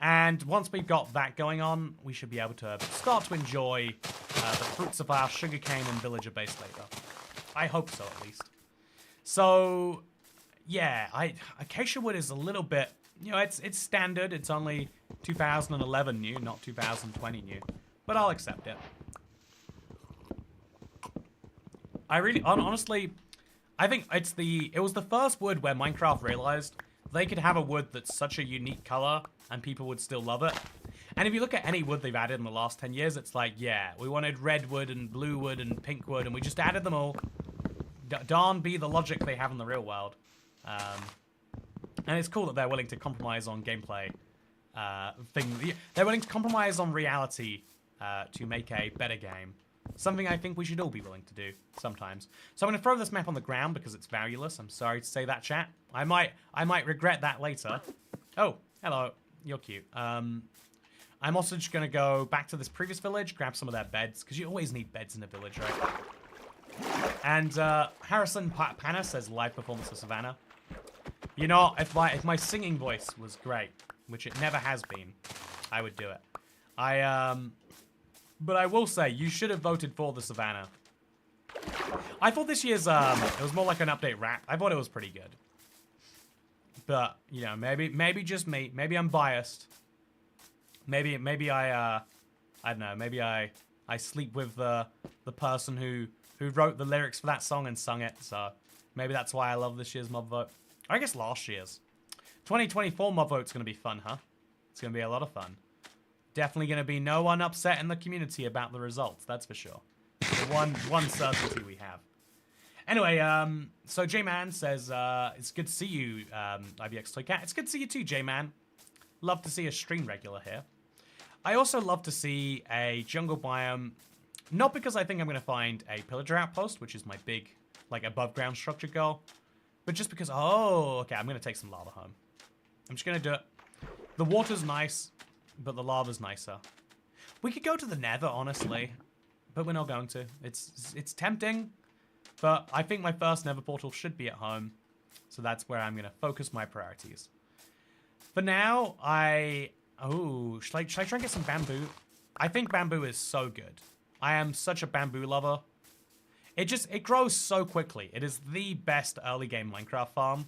And once we've got that going on, we should be able to start to enjoy the fruits of our sugarcane and villager base later. I hope so, at least. So, yeah, acacia wood is a little bit, you know, it's standard. It's only 2011 new, not 2020 new. But I'll accept it. I really, honestly, I think it was the first wood where Minecraft realized they could have a wood that's such a unique color and people would still love it. And if you look at any wood they've added in the last 10 years, it's like, yeah, we wanted red wood and blue wood and pink wood, and we just added them all. Darn be the logic they have in the real world. And it's cool that they're willing to compromise on gameplay They're willing to compromise on reality to make a better game. Something I think we should all be willing to do sometimes. So I'm going to throw this map on the ground because it's valueless. I'm sorry to say that, chat. I might regret that later. Oh, hello. You're cute. I'm also just going to go back to this previous village, grab some of their beds, because you always need beds in a village, right? And Harrison Panna says live performance of Savannah. You know, if my singing voice was great, which it never has been, I would do it. But I will say, you should have voted for the Savannah. I thought this year's, it was more like an update rap. I thought it was pretty good. But, you know, maybe just me. Maybe I'm biased. Maybe I don't know, maybe I sleep with the person who wrote the lyrics for that song and sung it. So maybe that's why I love this year's mob vote. I guess last year's. 2024 mob vote's going to be fun, huh? It's going to be a lot of fun. Definitely going to be no one upset in the community about the results, that's for sure. One certainty we have. Anyway, so J-Man says, it's good to see you, ibxtoycat. It's good to see you too, J-Man. Love to see a stream regular here. I also love to see a jungle biome, not because I think I'm going to find a pillager outpost, which is my big, like, above ground structure goal, but just because, oh, okay, I'm going to take some lava home. I'm just going to do it. The water's nice, but the lava's nicer. We could go to the nether, honestly, but we're not going to. It's tempting, but I think my first nether portal should be at home, so that's where I'm going to focus my priorities. For now, should I try and get some bamboo? I think bamboo is so good. I am such a bamboo lover. It grows so quickly. It is the best early game Minecraft farm.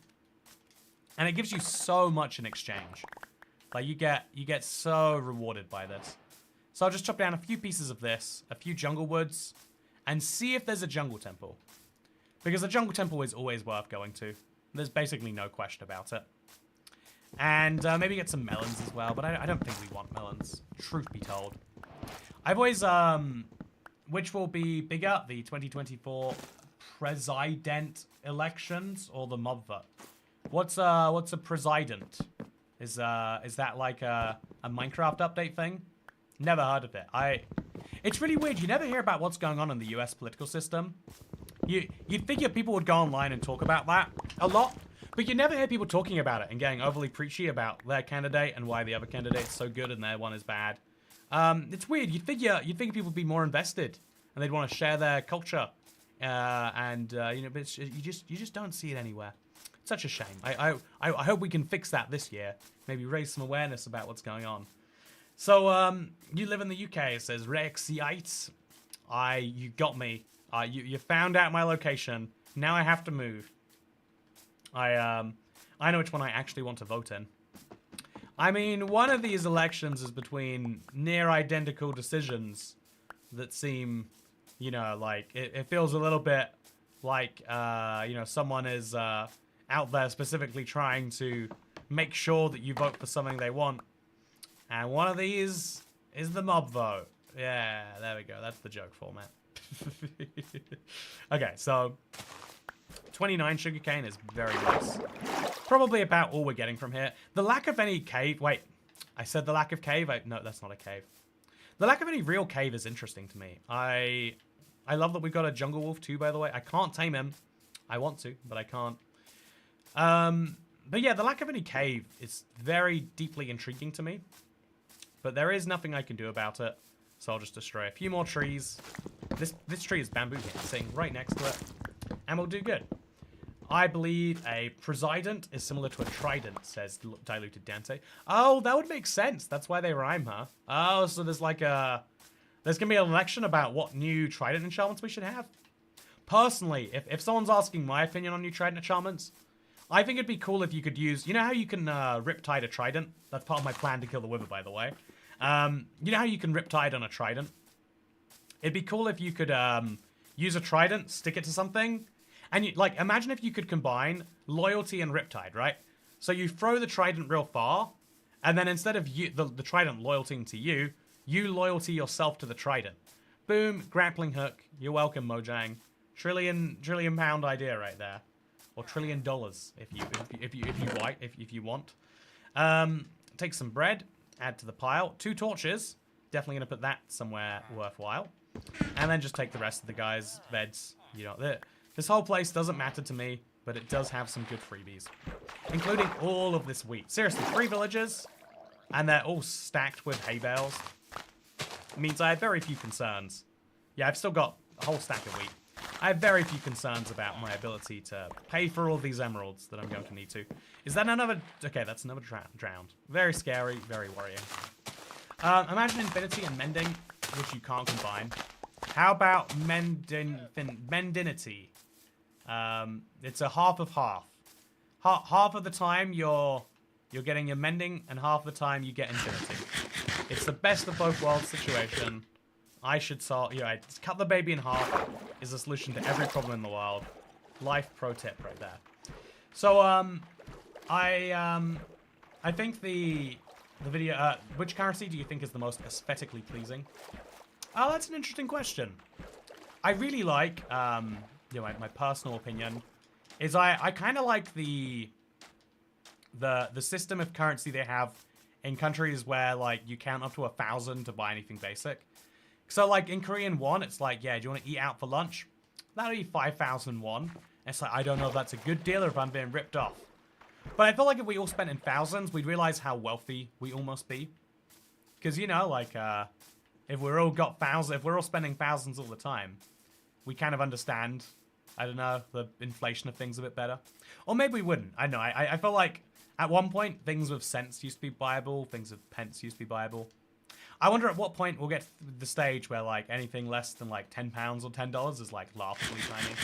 And it gives you so much in exchange. Like, you get so rewarded by this. So I'll just chop down a few pieces of this, a few jungle woods, and see if there's a jungle temple. Because a jungle temple is always worth going to. There's basically no question about it. And maybe get some melons as well, but I don't think we want melons, truth be told. I've always, which will be bigger, the 2024 president elections or the mob vote? What's a president? Is that like a Minecraft update thing? Never heard of it. It's really weird. You never hear about what's going on in the US political system. You'd figure people would go online and talk about that a lot, but you never hear people talking about it and getting overly preachy about their candidate and why the other candidate's so good and their one is bad. It's weird. You'd figure people would be more invested and they'd want to share their culture, you know, but you just don't see it anywhere. It's such a shame. I hope we can fix that this year. Maybe raise some awareness about what's going on. So you live in the UK. It says Rexiite. You got me. You found out my location. Now I have to move. I know which one I actually want to vote in. I mean, one of these elections is between near identical decisions that seem, you know, like, it feels a little bit like, you know, someone is out there specifically trying to make sure that you vote for something they want. And one of these is the mob vote. Yeah, there we go. That's the joke format. Okay, so 29 sugarcane is very nice. Probably about all we're getting from here. The lack of any cave... Wait, I said the lack of cave? No, that's not a cave. The lack of any real cave is interesting to me. I love that we've got a jungle wolf too, by the way. I can't tame him. I want to, but I can't. But yeah, the lack of any cave is very deeply intriguing to me. But there is nothing I can do about it. So I'll just destroy a few more trees. This tree is bamboo here, sitting right next to it. And we'll do good. I believe a President is similar to a trident, says Diluted Dante. Oh, that would make sense. That's why they rhyme, huh? Oh, so there's like a... There's going to be an election about what new trident enchantments we should have. Personally, if someone's asking my opinion on new trident enchantments, I think it'd be cool if you could use... You know how you can riptide a trident? That's part of my plan to kill the wither, by the way. You know how you can riptide on a trident? It'd be cool if you could use a trident, stick it to something... And you, like, imagine if you could combine loyalty and riptide, right? So you throw the trident real far, and then instead of you, the trident loyaltying to you, you loyalty yourself to the trident. Boom, grappling hook. You're welcome, Mojang. Trillion pound idea right there, or $1 trillion if you want. Take some bread, add to the pile. 2 torches. Definitely gonna put that somewhere worthwhile, and then just take the rest of the guys' beds. You know, this whole place doesn't matter to me, but it does have some good freebies, including all of this wheat. Seriously, 3 villagers, and they're all stacked with hay bales. It means I have very few concerns. Yeah, I've still got a whole stack of wheat. I have very few concerns about my ability to pay for all these emeralds that I'm going to need to. Is that another... Okay, that's another drowned. Very scary, very worrying. Imagine infinity and mending, which you can't combine. How about mendinity? It's a half of half. Half of the time you're getting your mending, and half the time you get infinity. It's the best of both worlds situation. I should solve. Yeah, cut the baby in half is the solution to every problem in the world. Life pro tip right there. So I think the video. Which currency do you think is the most aesthetically pleasing? Oh, that's an interesting question. I really like. You know, my personal opinion is I kind of like the system of currency they have in countries where like you count up to 1,000 to buy anything basic. So like in Korean won, it's like, yeah, do you want to eat out for lunch? That'll be 5,000 won. It's like, I don't know if that's a good deal or if I'm being ripped off. But I feel like if we all spent in thousands, we'd realize how wealthy we all must be. Because, you know, like if we're all spending thousands all the time, we kind of understand, I don't know, the inflation of things a bit better. Or maybe we wouldn't. I don't know. I feel like at one point, things with cents used to be buyable. Things with pence used to be buyable. I wonder at what point we'll get to the stage where, like, anything less than, like, £10 or $10 is, like, laughably tiny.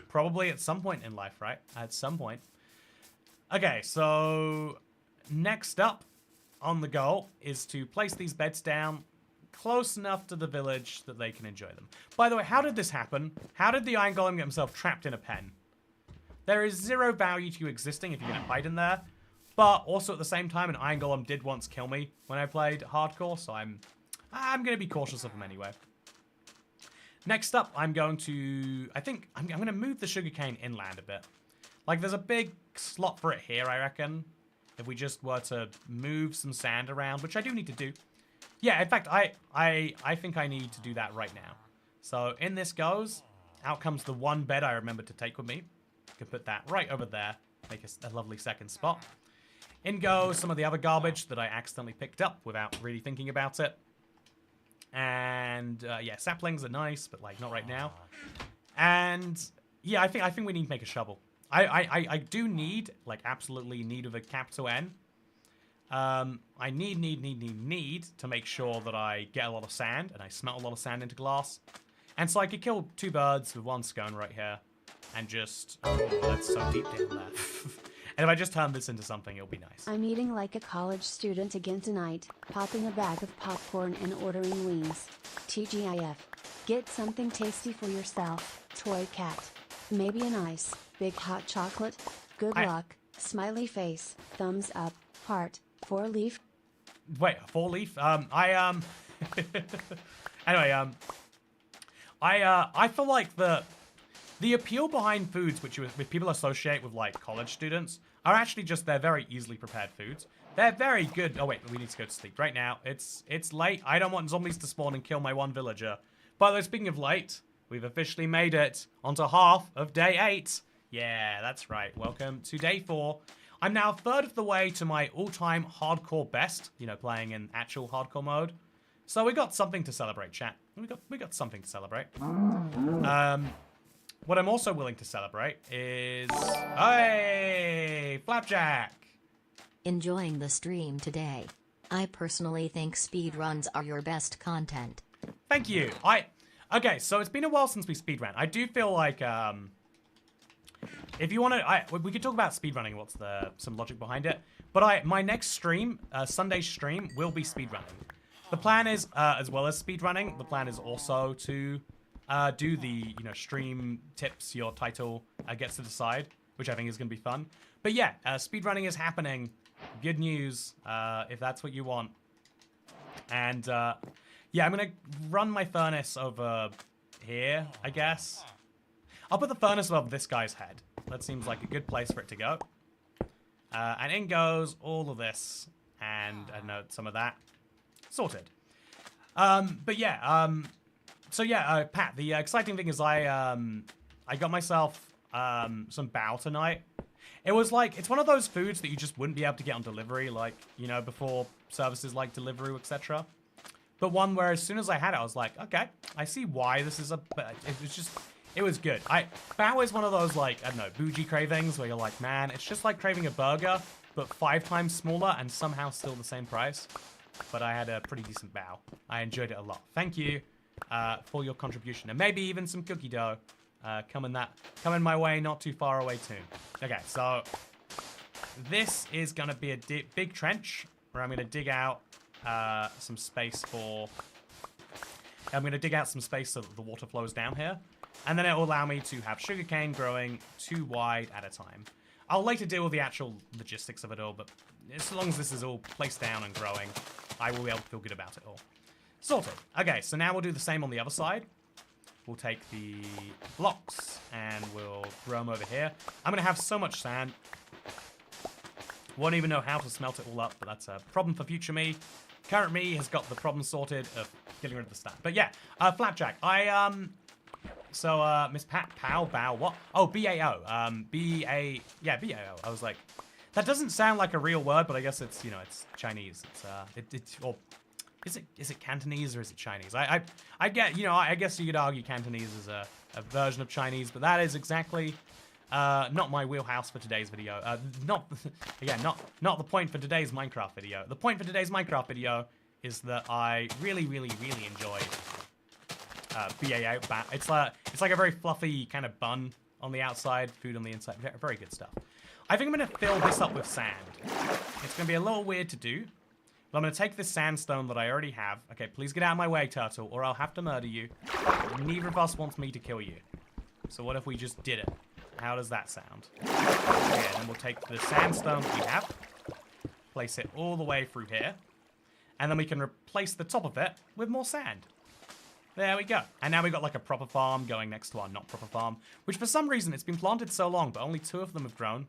Probably at some point in life, right? At some point. Okay, so next up on the goal is to place these beds down close enough to the village that they can enjoy them. By the way, how did this happen? How did the Iron Golem get himself trapped in a pen? There is 0 value to you existing if you're going to hide in there. But also at the same time, an Iron Golem did once kill me when I played hardcore, so I'm going to be cautious of him anyway. Next up, I'm going to... I think I'm going to move the sugarcane inland a bit. Like, there's a big slot for it here, I reckon. If we just were to move some sand around, which I do need to do. Yeah, in fact, I think I need to do that right now. So in this goes. Out comes the one bed I remembered to take with me. I can put that right over there. Make a lovely second spot. In goes some of the other garbage that I accidentally picked up without really thinking about it. And yeah, saplings are nice, but like not right now. And yeah, I think we need to make a shovel. I do need, like, absolutely need with a capital N. I need to make sure that I get a lot of sand, and I smelt a lot of sand into glass. And so I could kill 2 birds with 1 stone right here. And just... Oh, that's so deep down there. And if I just turn this into something, it'll be nice. I'm eating like a college student again tonight, popping a bag of popcorn and ordering wings. TGIF. Get something tasty for yourself, Toy Cat. Maybe an ice, big hot chocolate. Good luck, smiley face, thumbs up, heart, 4-leaf. Wait, 4-leaf? Anyway, I feel like the appeal behind foods which people associate with like college students are actually just they're very easily prepared foods. They're very good. Oh wait, we need to go to sleep right now. It's late. I don't want zombies to spawn and kill my one villager. By the way, speaking of late, we've officially made it onto half of day 8. Yeah, that's right. Welcome to day 4. I'm now a third of the way to my all-time hardcore best. You know, playing in actual hardcore mode. So we got something to celebrate, chat. We got something to celebrate. What I'm also willing to celebrate is... Hey! Flapjack! Enjoying the stream today. I personally think speedruns are your best content. Thank you. Okay, so it's been a while since we speedran. I do feel like, if you want to... we could talk about speedrunning, what's some logic behind it. But my next stream, Sunday stream, will be speedrunning. The plan is, as well as speedrunning, the plan is also to... do the, stream tips your title gets to decide, which I think is going to be fun. But yeah, speedrunning is happening. Good news, if that's what you want. And, yeah, I'm going to run my furnace over here, I guess. I'll put the furnace above this guy's head. That seems like a good place for it to go. And in goes all of this. And, I don't know, some of that. Sorted. But yeah, so yeah, Pat, the exciting thing is I got myself some bao tonight. It was like, it's one of those foods that you just wouldn't be able to get on delivery, like, before services like Deliveroo, etc. But one where as soon as I had it, I was like, okay, I see why this is it was good. Bao is one of those, like, I don't know, bougie cravings where you're like, man, it's just like craving a burger, but 5 times smaller and somehow still the same price. But I had a pretty decent bao. I enjoyed it a lot. Thank you. For your contribution, and maybe even some cookie dough coming my way not too far away too. Okay, so this is gonna be a big trench where I'm gonna dig out some space for. I'm gonna dig out some space so that the water flows down here, and then it will allow me to have sugarcane growing 2 wide at a time. I'll later deal with the actual logistics of it all, but as long as this is all placed down and growing, I will be able to feel good about it all. Sorted. Okay, so now we'll do the same on the other side. We'll take the blocks and we'll throw them over here. I'm going to have so much sand. Won't even know how to smelt it all up, but that's a problem for future me. Current me has got the problem sorted of getting rid of the sand. But yeah, Flapjack, so, Miss Pat, Pow, Bow, what? Oh, B-A-O. B-A, yeah, B-A-O. I was like, that doesn't sound like a real word, but I guess it's, it's Chinese. It's, or... Is it Cantonese or is it Chinese? I get, I guess you could argue Cantonese is a version of Chinese, but that is exactly not my wheelhouse for today's video. Not the point for today's Minecraft video. The point for today's Minecraft video is that I really, really, really enjoyed BAO. It's like a very fluffy kind of bun on the outside, food on the inside. Very good stuff. I think I'm going to fill this up with sand. It's going to be a little weird to do. But I'm going to take this sandstone that I already have. Okay, please get out of my way, turtle, or I'll have to murder you. Neither of us wants me to kill you. So what if we just did it? How does that sound? Okay, then we'll take the sandstone we have, place it all the way through here, and then we can replace the top of it with more sand. There we go. And now we've got like a proper farm going next to our not proper farm, which for some reason it's been planted so long, but only 2 of them have grown.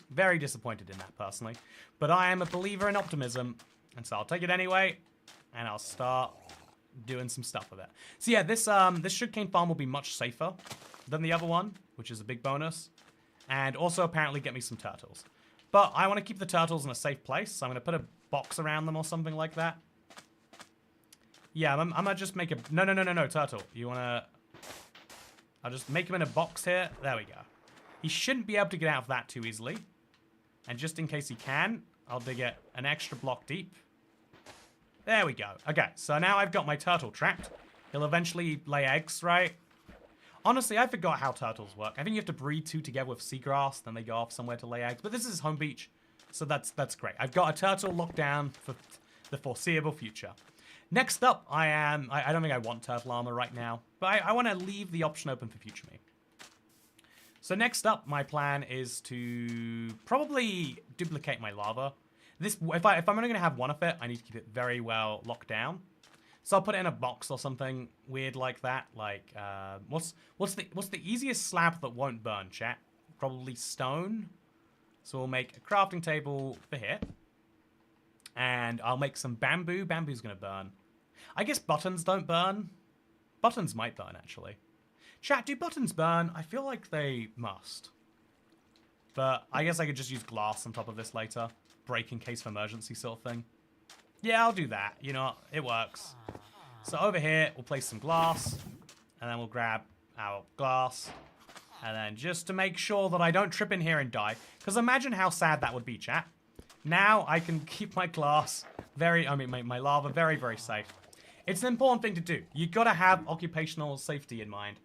Very disappointed in that, personally. But I am a believer in optimism. And so I'll take it anyway, and I'll start doing some stuff with it. So yeah, this sugarcane farm will be much safer than the other one, which is a big bonus. And also apparently get me some turtles. But I want to keep the turtles in a safe place, so I'm going to put a box around them or something like that. Yeah, I'm going to just make a... No, turtle. You want to... I'll just make him in a box here. There we go. He shouldn't be able to get out of that too easily. And just in case he can... I'll dig it an extra block deep. There we go. Okay, so now I've got my turtle trapped. He'll eventually lay eggs, right? Honestly, I forgot how turtles work. I think you have to breed 2 together with seagrass, then they go off somewhere to lay eggs. But this is home beach, so that's great. I've got a turtle locked down for the foreseeable future. Next up, I don't think I want turtle armor right now, but I want to leave the option open for future me. So next up, my plan is to probably duplicate my lava. If I'm only going to have one of it, I need to keep it very well locked down. So I'll put it in a box or something weird like that. Like, what's the easiest slab that won't burn, chat? Probably stone. So we'll make a crafting table for here. And I'll make some bamboo. Bamboo's gonna burn. I guess buttons don't burn. Buttons might burn, actually. Chat, do buttons burn? I feel like they must. But I guess I could just use glass on top of this later. Break in case of emergency sort of thing. Yeah, I'll do that. You know, it works. So over here, we'll place some glass. And then we'll grab our glass. And then just to make sure that I don't trip in here and die. Because imagine how sad that would be, chat. Now I can keep my glass my lava very, very safe. It's an important thing to do. You gotta have occupational safety in mind.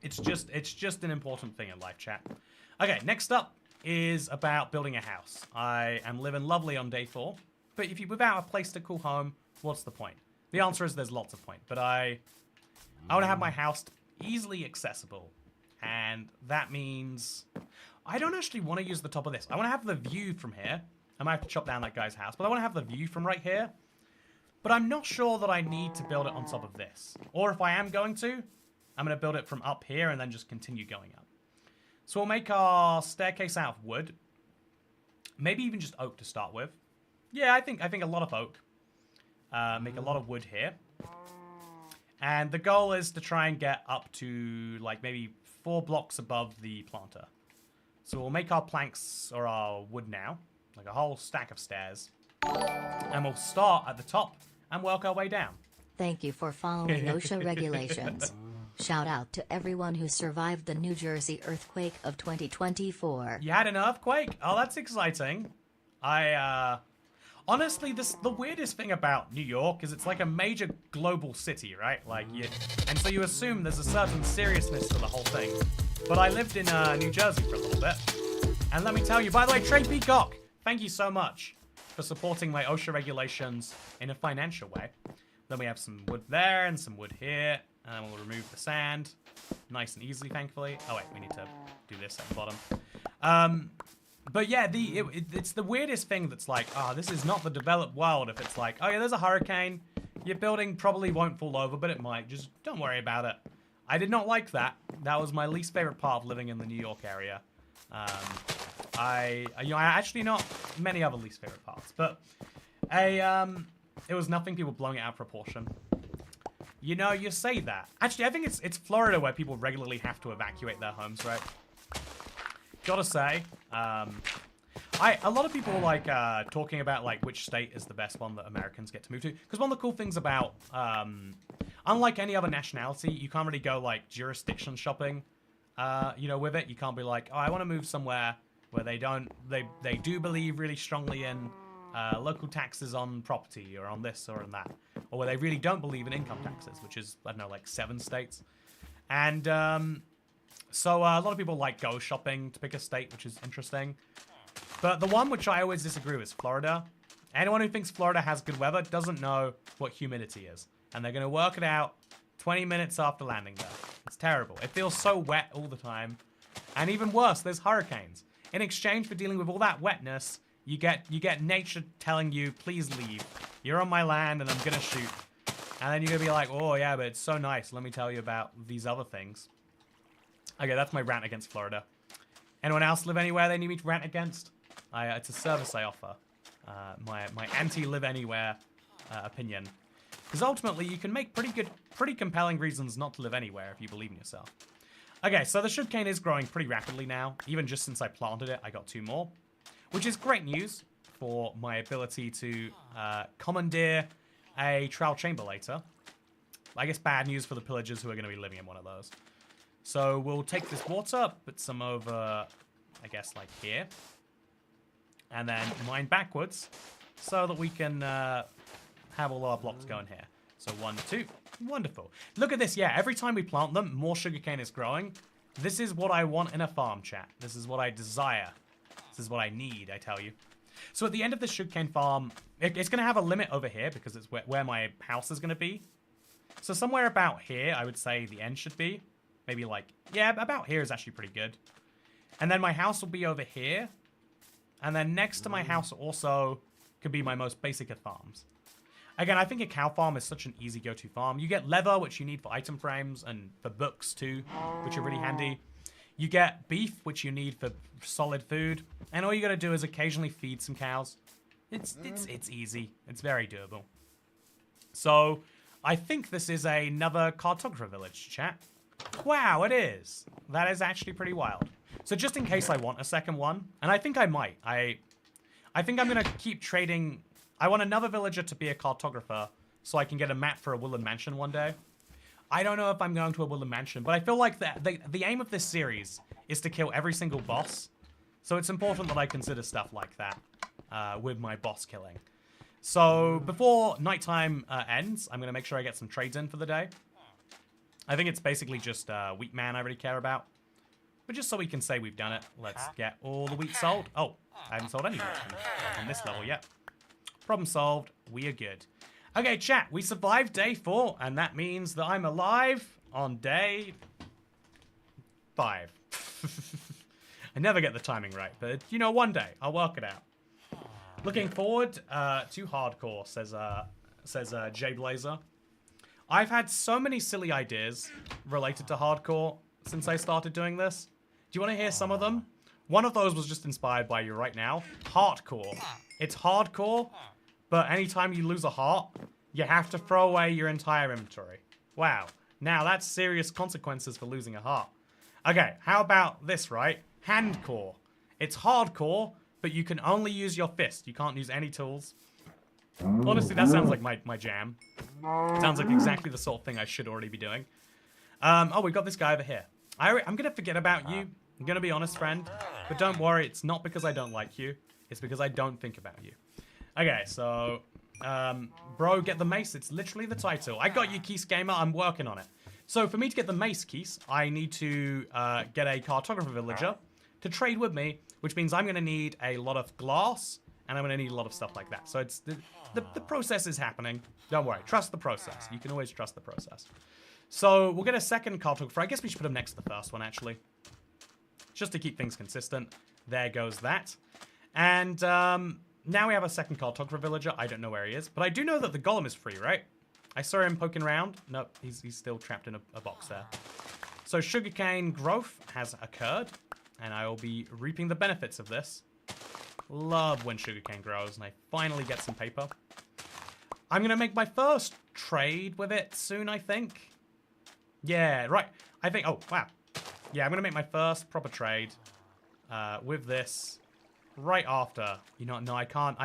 It's just an important thing in life, chat. Okay, next up is about building a house. I am living lovely on day 4, but if you without a place to call home, what's the point? The answer is there's lots of point, but I want to have my house easily accessible, and that means I don't actually want to use the top of this. I want to have the view from here. I might have to chop down that guy's house, but I want to have the view from right here. But I'm not sure that I need to build it on top of this. Or if I am going to, I'm going to build it from up here and then just continue going up. So we'll make our staircase out of wood. Maybe even just oak to start with. Yeah, I think a lot of oak. Make a lot of wood here. And the goal is to try and get up to like maybe 4 blocks above the planter. So we'll make our planks or our wood now. Like a whole stack of stairs. And we'll start at the top and work our way down. Thank you for following OSHA regulations. Shout out to everyone who survived the New Jersey earthquake of 2024. You had an earthquake? Oh, that's exciting. Honestly, the weirdest thing about New York is it's like a major global city, right? And so you assume there's a certain seriousness to the whole thing. But I lived in New Jersey for a little bit. And let me tell you, by the way, Trey Peacock, thank you so much for supporting my OSHA regulations in a financial way. Then we have some wood there and some wood here. And then we'll remove the sand. Nice and easily, thankfully. Oh, wait, we need to do this at the bottom. But yeah, it's the weirdest thing that's like, this is not the developed world. If it's like, oh yeah, there's a hurricane. Your building probably won't fall over, but it might. Just don't worry about it. I did not like that. That was my least favorite part of living in the New York area. I actually not many other least favorite parts, but it was nothing people blowing it out of proportion. You know, you say that. Actually, I think it's Florida where people regularly have to evacuate their homes, right? Gotta say, a lot of people like talking about like which state is the best one that Americans get to move to. Because one of the cool things about, unlike any other nationality, you can't really go like jurisdiction shopping, with it. You can't be like, oh, I want to move somewhere where they do believe really strongly in local taxes on property or on this or on that. Or where they really don't believe in income taxes, which is, I don't know, like 7 states. And so a lot of people like go shopping to pick a state, which is interesting. But the one which I always disagree with is Florida. Anyone who thinks Florida has good weather doesn't know what humidity is. And they're going to work it out 20 minutes after landing there. It's terrible. It feels so wet all the time. And even worse, there's hurricanes. In exchange for dealing with all that wetness, you get nature telling you, please leave. You're on my land and I'm going to shoot. And then you're going to be like, oh yeah, but it's so nice. Let me tell you about these other things. Okay, that's my rant against Florida. Anyone else live anywhere they need me to rant against? It's a service I offer. My anti-live anywhere opinion. Because ultimately, you can make pretty compelling reasons not to live anywhere if you believe in yourself. Okay, so the sugarcane is growing pretty rapidly now. Even just since I planted it, I got 2 more. Which is great news for my ability to commandeer a trowel chamber later. I guess bad news for the pillagers who are going to be living in one of those. So we'll take this water, put some over, I guess, like here. And then mine backwards so that we can have all our blocks going here. So 1, 2. Wonderful. Look at this. Yeah, every time we plant them, more sugarcane is growing. This is what I want in a farm, chat. This is what I desire. This is what I need, I tell you. So at the end of the sugarcane farm, it's going to have a limit over here because it's where my house is going to be. So somewhere about here, I would say the end should be. Maybe like, yeah, about here is actually pretty good. And then my house will be over here. And then next to my house also could be my most basic of farms. Again, I think a cow farm is such an easy go-to farm. You get leather, which you need for item frames and for books too, which are really handy. You get beef, which you need for solid food. And all you gotta do is occasionally feed some cows. It's easy. It's very doable. So, I think this is another cartographer village, chat. Wow, it is. That is actually pretty wild. So just in case I want a second one, and I think I might. I think I'm gonna keep trading. I want another villager to be a cartographer so I can get a map for a woodland mansion one day. I don't know if I'm going to a woodland mansion, but I feel like the aim of this series is to kill every single boss. So it's important that I consider stuff like that with my boss killing. So before nighttime ends, I'm going to make sure I get some trades in for the day. I think it's basically just wheat man I really care about. But just so we can say we've done it, let's get all the wheat sold. Oh, I haven't sold any wheat on this level yet. Problem solved. We are good. Okay, chat, we survived day 4, and that means that I'm alive on day 5. I never get the timing right, but, you know, one day, I'll work it out. Looking forward to hardcore, says Jay Blazer. I've had so many silly ideas related to hardcore since I started doing this. Do you want to hear some of them? One of those was just inspired by you right now. Heartcore. It's hardcore, but anytime you lose a heart, you have to throw away your entire inventory. Wow. Now that's serious consequences for losing a heart. Okay, how about this, right? Handcore. It's hardcore, but you can only use your fist. You can't use any tools. Honestly, that sounds like my jam. Sounds like exactly the sort of thing I should already be doing. Oh, we got this guy over here. I'm going to forget about you. I'm going to be honest, friend. But don't worry, it's not because I don't like you. It's because I don't think about you. Okay, so... bro, get the mace. It's literally the title. I got you, Keys Gamer. I'm working on it. So for me to get the mace, Keys, I need to get a cartographer villager to trade with me, which means I'm going to need a lot of glass, and I'm going to need a lot of stuff like that. So it's the process is happening. Don't worry. Trust the process. You can always trust the process. So we'll get a second cartographer. I guess we should put him next to the first one, actually. Just to keep things consistent. There goes that. And now we have a second cartographer villager. I don't know where he is. But I do know that the golem is free, right? I saw him poking around. Nope, he's still trapped in a box there. So sugarcane growth has occurred. And I will be reaping the benefits of this. Love when sugarcane grows and I finally get some paper. I'm going to make my first trade with it soon, I think. Yeah, right. I think... Oh, wow. Yeah, I'm going to make my first proper trade with this right after. You know, no, I can't.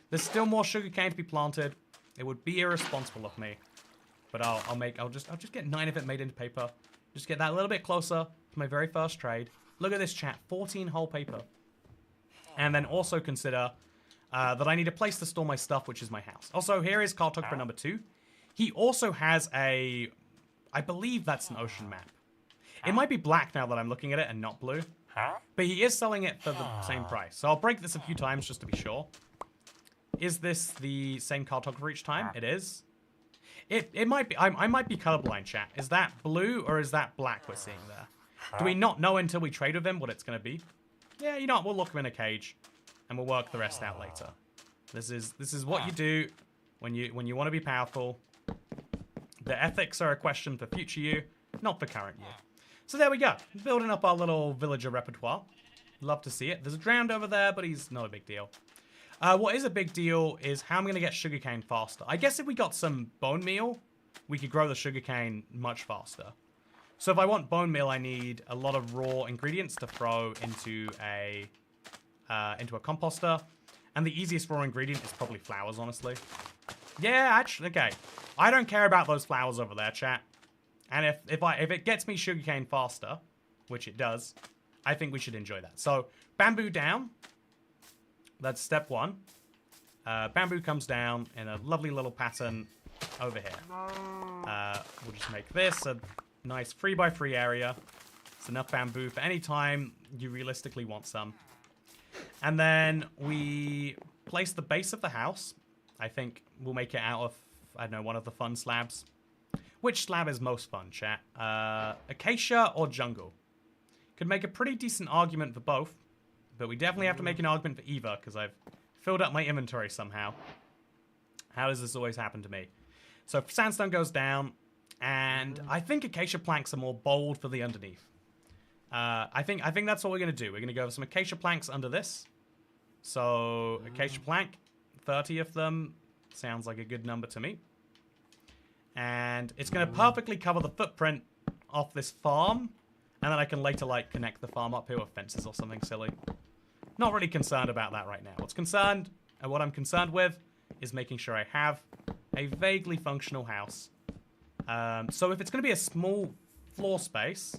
There's still more sugarcane to be planted. It would be irresponsible of me. But I'll just get 9 of it made into paper. Just get that a little bit closer to my very first trade. Look at this, chat. 14 whole paper. And then also consider that I need a place to store my stuff, which is my house. Also, here is cartographer number 2. He also has a... I believe that's an ocean map. It might be black now that I'm looking at it and not blue. But he is selling it for the same price. So I'll break this a few times just to be sure. Is this the same cartographer each time? It is. It might be... I might be colorblind, chat. Is that blue or is that black we're seeing there? Do we not know until we trade with him what it's going to be? Yeah, you know what? We'll lock him in a cage. And we'll work the rest out later. This is what you do when you want to be powerful. The ethics are a question for future you, not for current you. So there we go. Building up our little villager repertoire. Love to see it. There's a drowned over there, but he's not a big deal. What is a big deal is how I'm going to get sugarcane faster. I guess if we got some bone meal, we could grow the sugarcane much faster. So if I want bone meal, I need a lot of raw ingredients to throw into a composter. And the easiest raw ingredient is probably flowers, honestly. Yeah, actually, okay. I don't care about those flowers over there, chat. And if it gets me sugarcane faster, which it does, I think we should enjoy that. So, bamboo down. That's step 1. Bamboo comes down in a lovely little pattern over here. We'll just make this a nice 3x3 area. It's enough bamboo for any time you realistically want some. And then we place the base of the house. I think we'll make it out of, I don't know, one of the fun slabs. Which slab is most fun, chat? Acacia or jungle? Could make a pretty decent argument for both. But we definitely have to make an argument for either, because I've filled up my inventory somehow. How does this always happen to me? So sandstone goes down, and I think acacia planks are more bold for the underneath. I think that's what we're going to do. We're going to go with some acacia planks under this. So acacia plank, 30 of them. Sounds like a good number to me. And it's going to perfectly cover the footprint off this farm. And then I can later, like, connect the farm up here with fences or something silly. Not really concerned about that right now. What I'm concerned with is making sure I have a vaguely functional house. So if it's going to be a small floor space...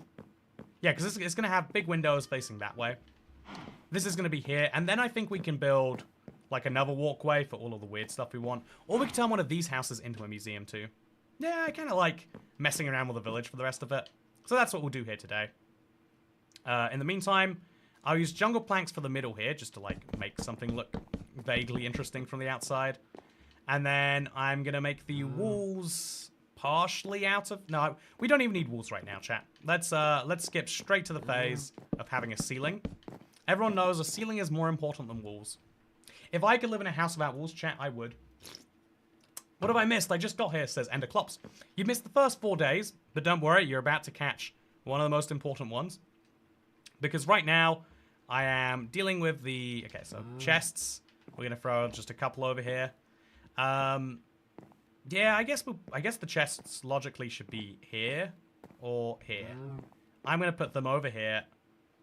Yeah, because it's going to have big windows facing that way. This is going to be here. And then I think we can build, like, another walkway for all of the weird stuff we want. Or we can turn one of these houses into a museum, too. Yeah, I kind of like messing around with the village for the rest of it. So that's what we'll do here today. In the meantime, I'll use jungle planks for the middle here, just to, like, make something look vaguely interesting from the outside. And then I'm going to make the walls partially out of... No, we don't even need walls right now, chat. Let's skip straight to the phase of having a ceiling. Everyone knows a ceiling is more important than walls. If I could live in a house without walls, chat, I would. What have I missed? I just got here, says Enderclops. You missed the first 4 days, but don't worry, you're about to catch one of the most important ones. Because right now, I am dealing with the... Okay, so chests. We're going to throw just a couple over here. Yeah, I guess the chests logically should be here or here. I'm going to put them over here.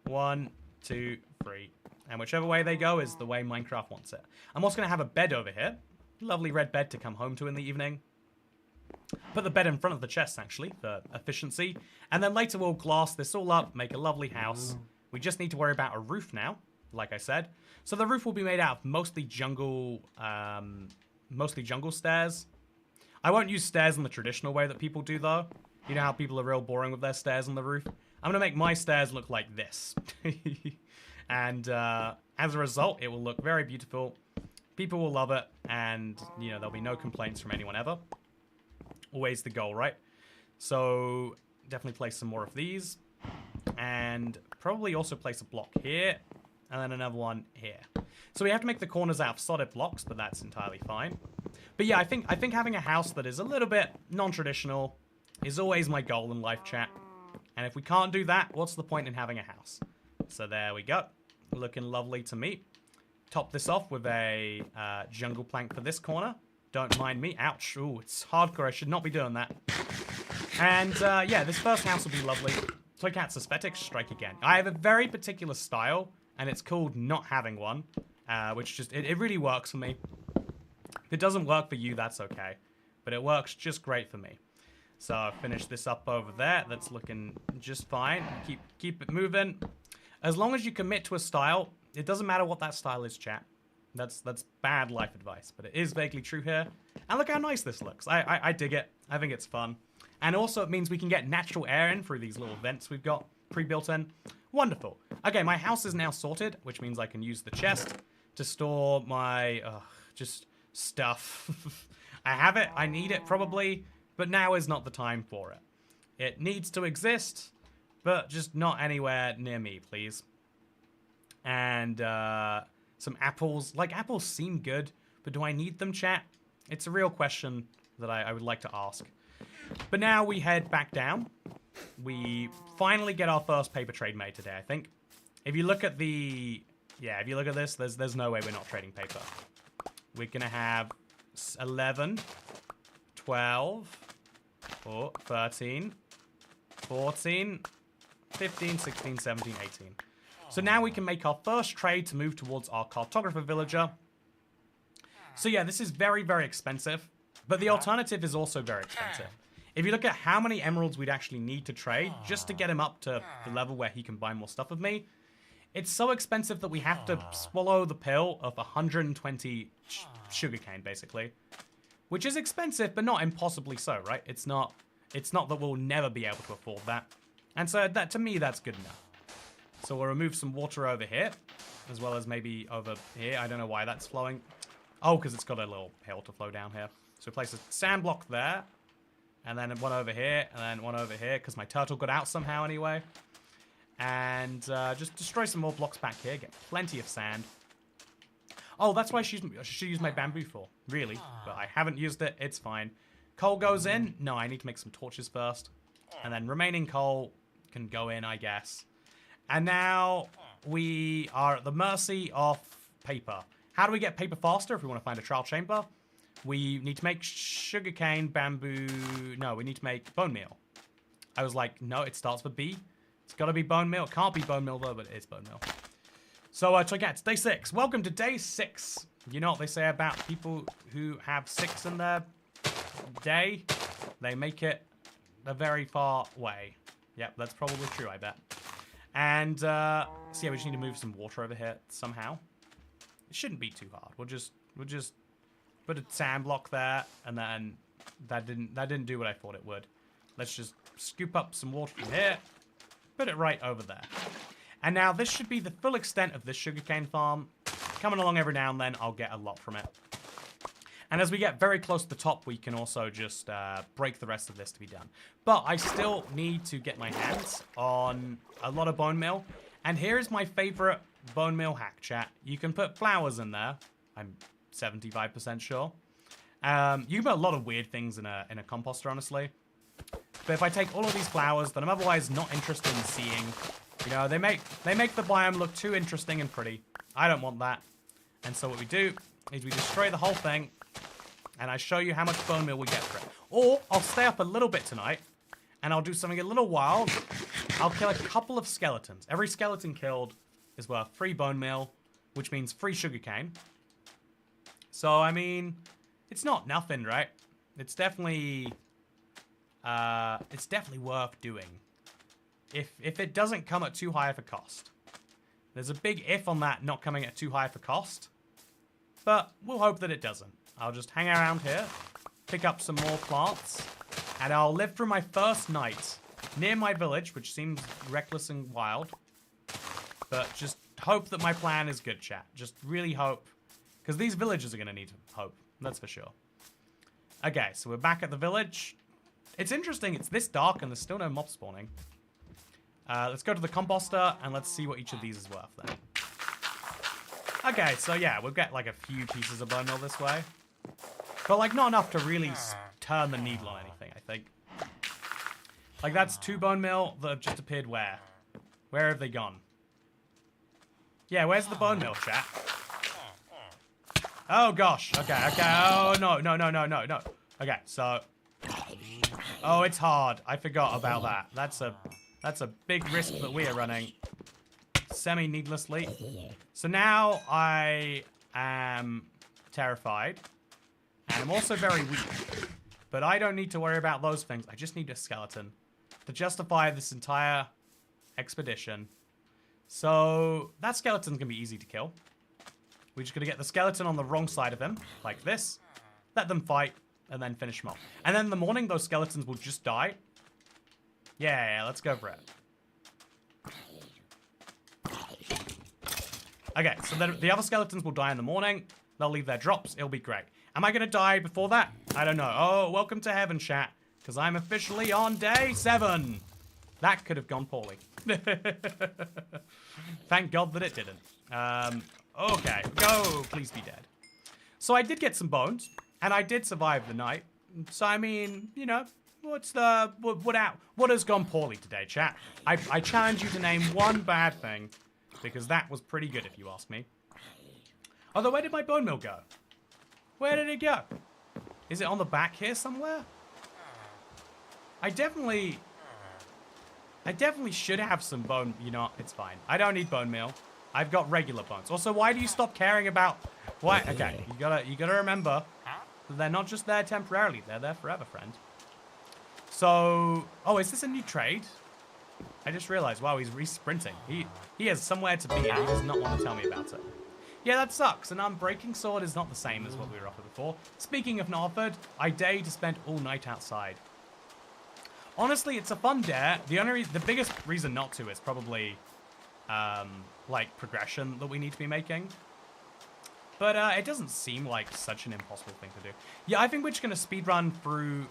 1, 2, 3. And whichever way they go is the way Minecraft wants it. I'm also going to have a bed over here. Lovely red bed to come home to in the evening. Put the bed in front of the chests, actually, for efficiency. And then later we'll glass this all up, make a lovely house. We just need to worry about a roof now, like I said. So the roof will be made out of mostly jungle stairs. I won't use stairs in the traditional way that people do, though. You know how people are real boring with their stairs on the roof? I'm going to make my stairs look like this. And as a result, it will look very beautiful. People will love it, and, you know, there'll be no complaints from anyone ever. Always the goal, right? So, definitely place some more of these. And probably also place a block here, and then another one here. So we have to make the corners out of solid blocks, but that's entirely fine. But yeah, I think having a house that is a little bit non-traditional is always my goal in life, chat. And if we can't do that, what's the point in having a house? So there we go. Looking lovely to me. Top this off with a jungle plank for this corner. Don't mind me. Ouch. Ooh, it's hardcore. I should not be doing that. And yeah, this first house will be lovely. Toycat's aesthetics, strike again. I have a very particular style, and it's called not having one, which just, it really works for me. If it doesn't work for you, that's okay. But it works just great for me. So I'll finish this up over there. That's looking just fine. Keep it moving. As long as you commit to a style, it doesn't matter what that style is, chat. That's bad life advice, but it is vaguely true here. And look how nice this looks. I dig it. I think it's fun. And also it means we can get natural air in through these little vents we've got pre-built in. Wonderful. Okay, my house is now sorted, which means I can use the chest to store my, just stuff. I have it, I need it probably, but now is not the time for it. It needs to exist, but just not anywhere near me, please. And some apples. Like, apples seem good, but do I need them, chat? It's a real question that I would like to ask. But now we head back down. We finally get our first paper trade made today, I think. If you look at the... Yeah, if you look at this, there's no way we're not trading paper. We're going to have 11, 12, 13, 14, 15, 16, 17, 18. So now we can make our first trade to move towards our cartographer villager. So yeah, this is very, very expensive. But the alternative is also very expensive. If you look at how many emeralds we'd actually need to trade just to get him up to the level where he can buy more stuff with me, it's so expensive that we have to swallow the pill of 120 sugarcane, basically. Which is expensive, but not impossibly so, right? It's not that we'll never be able to afford that. And so that, to me, that's good enough. So we'll remove some water over here, as well as maybe over here. I don't know why that's flowing. Oh, because it's got a little hill to flow down here. So place a sand block there, and then one over here, and then one over here, because my turtle got out somehow anyway. And just destroy some more blocks back here, get plenty of sand. Oh, that's why she used my bamboo for. Really? But I haven't used it. It's fine. Coal goes in. No, I need to make some torches first. And then remaining coal can go in, I guess. And now we are at the mercy of paper. How do we get paper faster if we want to find a trial chamber? We need to make sugarcane, bamboo... No, we need to make bone meal. I was like, no, it starts with B. It's got to be bone meal. It can't be bone meal, though, but it is bone meal. So, Toycat, day 6. Welcome to day 6. You know what they say about people who have 6 in their day? They make it a very far way. Yep, that's probably true, I bet. And, so yeah, we just need to move some water over here somehow. It shouldn't be too hard. We'll just put a sand block there, and then that didn't do what I thought it would. Let's just scoop up some water from here, put it right over there. And now this should be the full extent of this sugarcane farm. Coming along every now and then, I'll get a lot from it. And as we get very close to the top, we can also just break the rest of this to be done. But I still need to get my hands on a lot of bone meal. And here's my favorite bone meal hack, chat. You can put flowers in there. I'm 75% sure. You can put a lot of weird things in a composter, honestly. But if I take all of these flowers that I'm otherwise not interested in seeing, you know, they make the biome look too interesting and pretty. I don't want that. And so what we do is we destroy the whole thing, and I show you how much bone meal we get for it. Or I'll stay up a little bit tonight, and I'll do something a little wild. I'll kill a couple of skeletons. Every skeleton killed is worth 3 bone meal, which means 3 sugarcane. So, I mean, it's not nothing, right? It's definitely worth doing. If it doesn't come at too high of a cost. There's a big if on that not coming at too high of a cost. But we'll hope that it doesn't. I'll just hang around here, pick up some more plants, and I'll live through my first night near my village, which seems reckless and wild. But just hope that my plan is good, chat. Just really hope. Because these villagers are going to need hope. That's for sure. Okay, so we're back at the village. It's interesting. It's this dark and there's still no mob spawning. Let's go to the composter and let's see what each of these is worth then. Okay, so yeah, we'll get like a few pieces of bone meal this way. But like not enough to really turn the needle on anything, I think. Like that's 2 bone meal that have just appeared where? Where have they gone? Yeah, where's the bone meal, chat? Oh gosh, okay, oh no. Okay, so... Oh, it's hard. I forgot about that. That's a big risk that we are running. Semi-needlessly. So now I am terrified. And I'm also very weak. But I don't need to worry about those things. I just need a skeleton to justify this entire expedition. So that skeleton's going to be easy to kill. We're just going to get the skeleton on the wrong side of him. Like this. Let them fight. And then finish them off. And then in the morning, those skeletons will just die. Yeah, let's go for it. Okay, so the other skeletons will die in the morning. They'll leave their drops. It'll be great. Am I going to die before that? I don't know. Oh, welcome to heaven, chat. Because I'm officially on day 7. That could have gone poorly. Thank God that it didn't. Okay, go. Please be dead. So I did get some bones. And I did survive the night. So, I mean, you know, what has gone poorly today, chat? I challenge you to name one bad thing. Because that was pretty good, if you ask me. Although, where did my bone meal go? Where did it go? Is it on the back here somewhere? I definitely should have some bone... You know, it's fine. I don't need bone meal. I've got regular bones. Also, why do you stop caring about... Why? Okay, you gotta remember... They're not just there temporarily. They're there forever, friend. So... Oh, is this a new trade? I just realized, wow, he's re-sprinting. He has somewhere to be and he does not want to tell me about it. Yeah, that sucks. An unbreaking sword is not the same as what we were offered before. Speaking of not offered, I dare to spend all night outside. Honestly, it's a fun dare. The biggest reason not to is probably, like, progression that we need to be making. But it doesn't seem like such an impossible thing to do. Yeah, I think we're just going to speedrun through...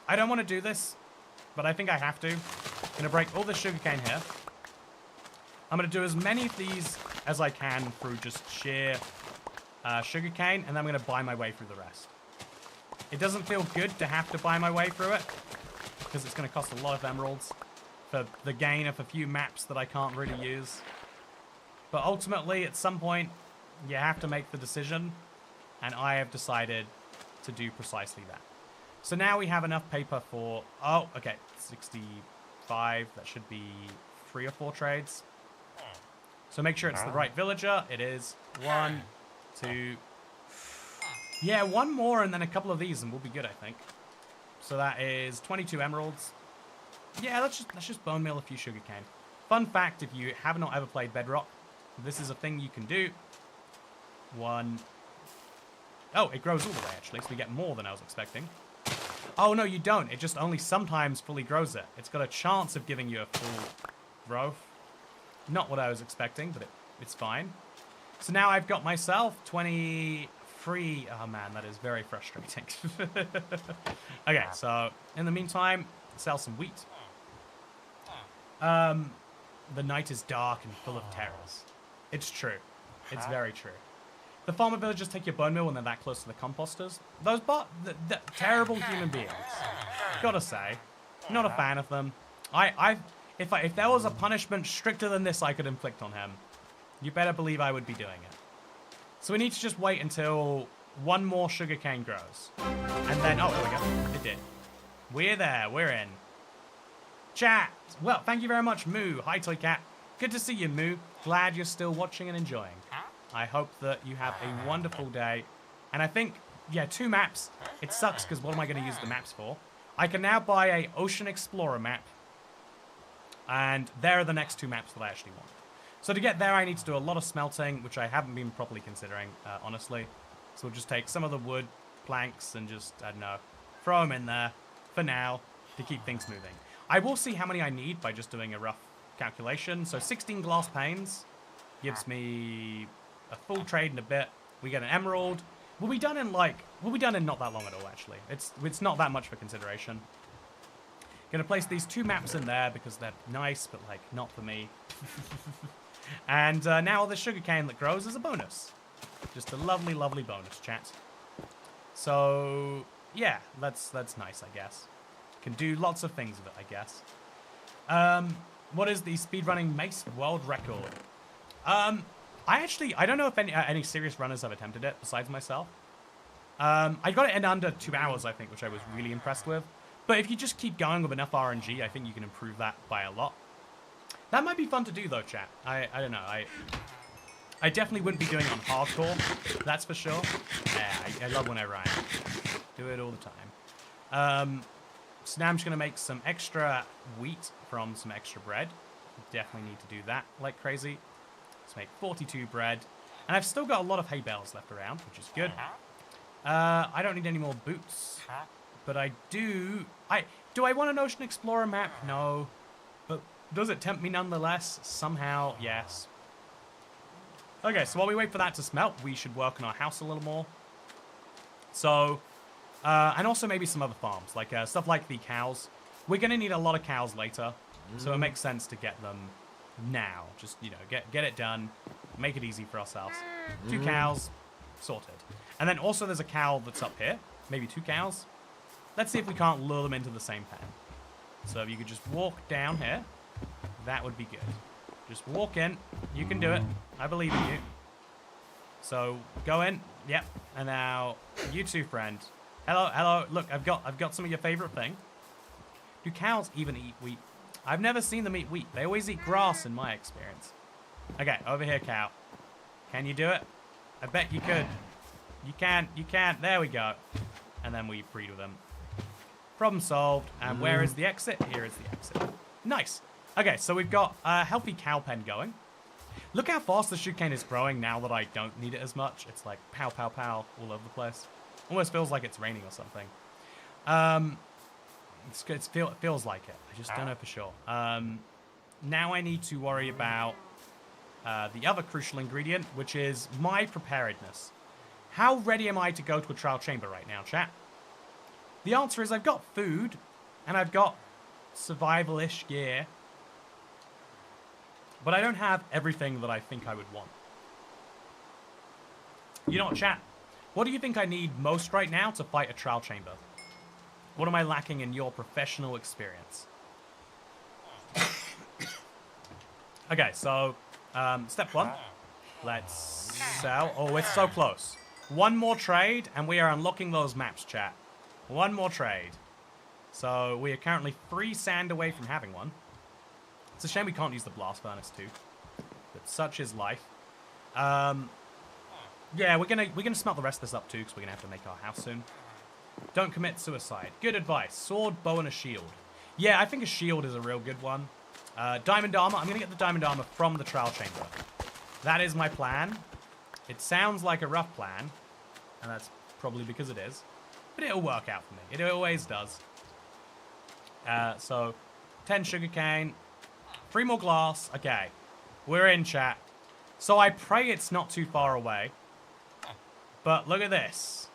I don't want to do this, but I think I have to. I'm going to break all the sugarcane here. I'm going to do as many of these as I can through just sheer sugarcane, and then I'm going to buy my way through the rest. It doesn't feel good to have to buy my way through it, because it's going to cost a lot of emeralds for the gain of a few maps that I can't really use. But ultimately, at some point, you have to make the decision, and I have decided to do precisely that. So now we have enough paper for... Oh, okay, 65. That should be 3 or 4 trades. So make sure it's the right villager. It is. 1, 2... Yeah, 1 more and then a couple of these and we'll be good, I think. So that is 22 emeralds. Yeah, let's just bone meal a few sugarcane. Fun fact, if you have not ever played Bedrock, this is a thing you can do. 1... Oh, it grows all the way, actually, so we get more than I was expecting. Oh, no, you don't. It just only sometimes fully grows it. It's got a chance of giving you a full growth. Not what I was expecting, but it's fine. So now I've got myself 23... Oh, man, that is very frustrating. Okay, so in the meantime, sell some wheat. The night is dark and full of terrors. It's true. It's very true. The farmer villagers take your bone meal when they're that close to the composters. Those the terrible human beings. Gotta say, not a fan of them. If there was a punishment stricter than this I could inflict on him, you better believe I would be doing it. So we need to just wait until 1 more sugarcane grows. And then, oh, there we go. It did. We're there. We're in. Chat. Well, thank you very much, Moo. Hi, Toycat. Good to see you, Moo. Glad you're still watching and enjoying. I hope that you have a wonderful day. And I think, yeah, 2 maps. It sucks because what am I going to use the maps for? I can now buy a Ocean Explorer map. And there are the next 2 maps that I actually want. So to get there, I need to do a lot of smelting, which I haven't been properly considering, honestly. So we'll just take some of the wood planks and just, I don't know, throw them in there for now to keep things moving. I will see how many I need by just doing a rough calculation. So 16 glass panes gives me a full trade in a bit. We get an emerald. We'll be done in not that long at all, actually. It's not that much for consideration. Gonna place these 2 maps in there because they're nice, but like not for me. And now the sugarcane that grows is a bonus. Just a lovely, lovely bonus, chat. So yeah, that's nice, I guess. Can do lots of things with it, I guess. What is the speedrunning Mace world record? I don't know if any serious runners have attempted it besides myself. I got it in under 2 hours, I think, which I was really impressed with. But if you just keep going with enough RNG, I think you can improve that by a lot. That might be fun to do, though, chat. I don't know. I definitely wouldn't be doing it on hardcore, that's for sure. Yeah, I love when I rhyme. Do it all the time. So now I'm just going to make some extra wheat from some extra bread. Definitely need to do that like crazy. Let's make 42 bread. And I've still got a lot of hay bales left around, which is good. I don't need any more boots. But I do... Do I want an Ocean Explorer map? No. But does it tempt me nonetheless? Somehow, yes. Okay, so while we wait for that to smelt, we should work on our house a little more. So... and also maybe some other farms, like stuff like the cows. We're going to need a lot of cows later, so it makes sense to get them now. Just, you know, get it done, make it easy for ourselves. 2 cows, sorted. And then also there's a cow that's up here, maybe 2 cows. Let's see if we can't lure them into the same pen. So if you could just walk down here, that would be good. Just walk in, you can do it, I believe in you. So go in, yep, and now you too, friend. Hello, hello. Look, I've got some of your favorite thing. Do cows even eat wheat? I've never seen them eat wheat. They always eat grass in my experience. Okay, over here, cow. Can you do it? I bet you could. You can. There we go. And then we breed with them. Problem solved. And where is the exit? Here is the exit. Nice. Okay, so we've got a healthy cow pen going. Look how fast the sugarcane is growing now that I don't need it as much. It's like pow, pow, pow all over the place. Almost feels like it's raining or something. It feels like it. I just don't know for sure. Now I need to worry about the other crucial ingredient, which is my preparedness. How ready am I to go to a trial chamber right now, chat? The answer is I've got food, and I've got survival-ish gear. But I don't have everything that I think I would want. You know what, chat? What do you think I need most right now to fight a trial chamber? What am I lacking in your professional experience? Okay, so step one. Let's sell. Oh, it's so close. One more trade, and we are unlocking those maps, chat. One more trade. So we are currently 3 sand away from having one. It's a shame we can't use the blast furnace too. But such is life. Yeah, we're gonna smelt the rest of this up too, because we're gonna have to make our house soon. Don't commit suicide. Good advice. Sword, bow, and a shield. Yeah, I think a shield is a real good one. Diamond armor. I'm gonna get the diamond armor from the trial chamber. That is my plan. It sounds like a rough plan, and that's probably because it is. But it'll work out for me. It always does. So, 10 sugarcane, 3 more glass. Okay, we're in, chat. So I pray it's not too far away. But look at this.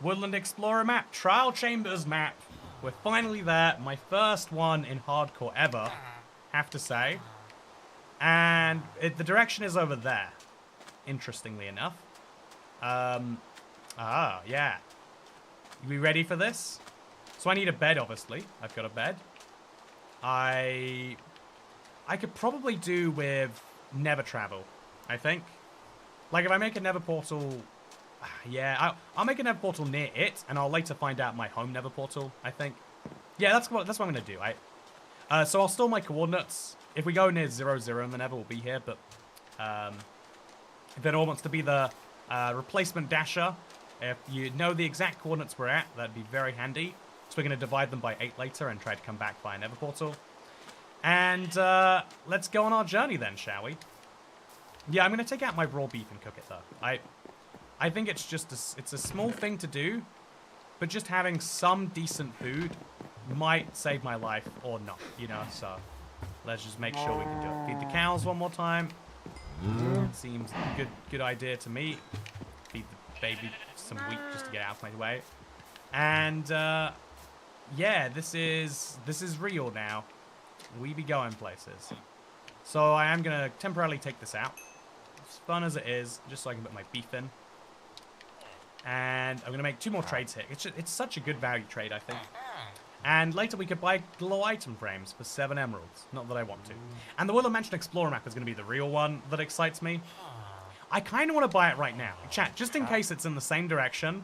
Woodland Explorer map, Trial Chambers map. We're finally there. My first one in hardcore ever, have to say. And the direction is over there, interestingly enough. Yeah. We ready for this? So I need a bed, obviously. I've got a bed. I could probably do with Never Travel, I think. Like, if I make a Nether portal... Yeah, I'll make a Nether portal near it, and I'll later find out my home Nether portal, I think. Yeah, that's what I'm going to do. So I'll store my coordinates. If we go near 0, 0 in the Nether, we'll be here, but... if anyone wants to be the replacement dasher, if you know the exact coordinates we're at, that'd be very handy. So we're going to divide them by 8 later and try to come back by Nether portal. And let's go on our journey then, shall we? Yeah, I'm going to take out my raw beef and cook it, though. I think it's just it's a small thing to do, but just having some decent food might save my life or not, you know? So let's just make sure we can do it. Feed the cows one more time. Seems a good idea to me. Feed the baby some wheat just to get out of my way. And yeah, this is real now. We be going places. So I am gonna temporarily take this out, as fun as it is, just so I can put my beef in. And I'm gonna make 2 more trades here. It's such a good value trade, I think. And later we could buy glow item frames for 7 emeralds. Not that I want to. And the Willow Mansion Explorer map is gonna be the real one that excites me. I kind of want to buy it right now. Chat, just in case it's in the same direction,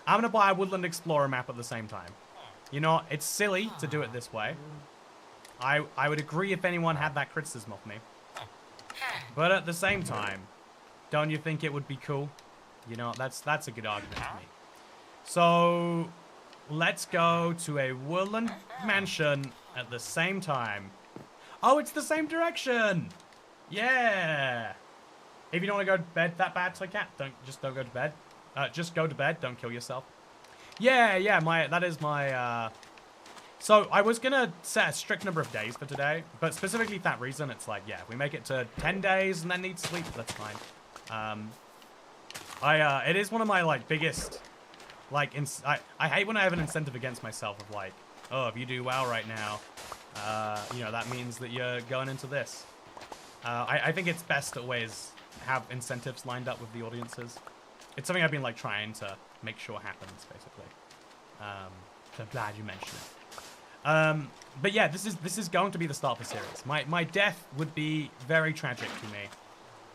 I'm gonna buy a Woodland Explorer map at the same time. You know, it's silly to do it this way. I would agree if anyone had that criticism of me. But at the same time, don't you think it would be cool? You know, that's a good argument to me. So, let's go to a Woodland Mansion at the same time. Oh, it's the same direction! Yeah! If you don't want to go to bed that bad, Toycat, don't go to bed. Just go to bed, don't kill yourself. Yeah, that is my, So, I was gonna set a strict number of days for today, but specifically for that reason, it's like, yeah, if we make it to 10 days and then need sleep, that's fine. It is one of my, like, biggest, like, I hate when I have an incentive against myself of, like, oh, if you do well right now, you know, that means that you're going into this. I think it's best to always have incentives lined up with the audiences. It's something I've been, like, trying to make sure happens, basically. So I'm glad you mentioned it. But yeah, this is going to be the start of the series. My death would be very tragic to me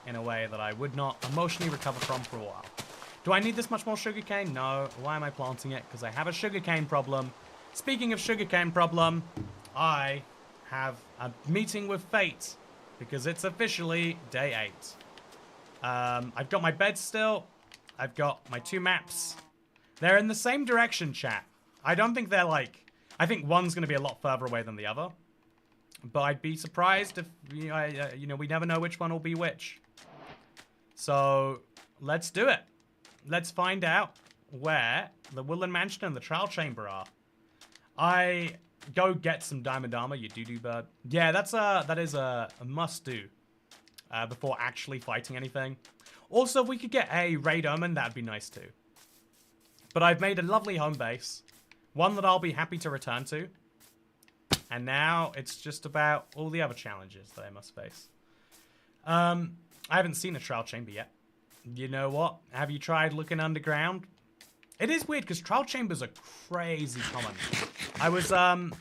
in a way that I would not emotionally recover from for a while. Do I need this much more sugarcane? No. Why am I planting it? Because I have a sugarcane problem. Speaking of sugarcane problem, I have a meeting with fate because it's officially day 8. I've got my bed still. I've got my 2 maps. They're in the same direction, chat. I don't think they're like... I think one's going to be a lot further away than the other. But I'd be surprised if, you know, we never know which one will be which. So, let's do it. Let's find out where the Woodland Mansion and the Trial Chamber are. I go get some diamond armor, you doo-doo bird. Yeah, that is a must-do before actually fighting anything. Also, if we could get a raid omen, that'd be nice too. But I've made a lovely home base. One that I'll be happy to return to. And now it's just about all the other challenges that I must face. I haven't seen a trial chamber yet. You know what? Have you tried looking underground? It is weird because trial chambers are crazy common. I was I'm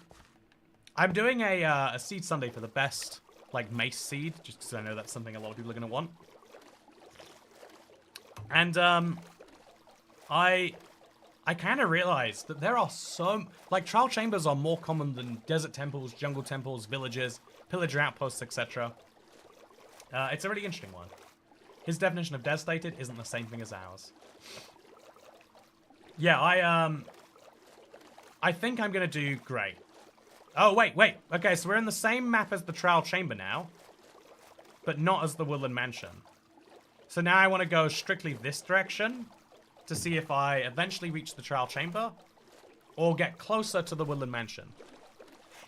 doing a seed Sunday for the best like Mace seed, just because I know that's something a lot of people are gonna want. And I kind of realized that there are like trial chambers are more common than desert temples, jungle temples, villages, pillager outposts, etc. It's a really interesting one. His definition of devastated isn't the same thing as ours. Yeah, I think I'm gonna do great. Oh, wait. Okay, so we're in the same map as the trial chamber now, but not as the woodland mansion. So now I want to go strictly this direction to see if I eventually reach the trial chamber or get closer to the woodland mansion.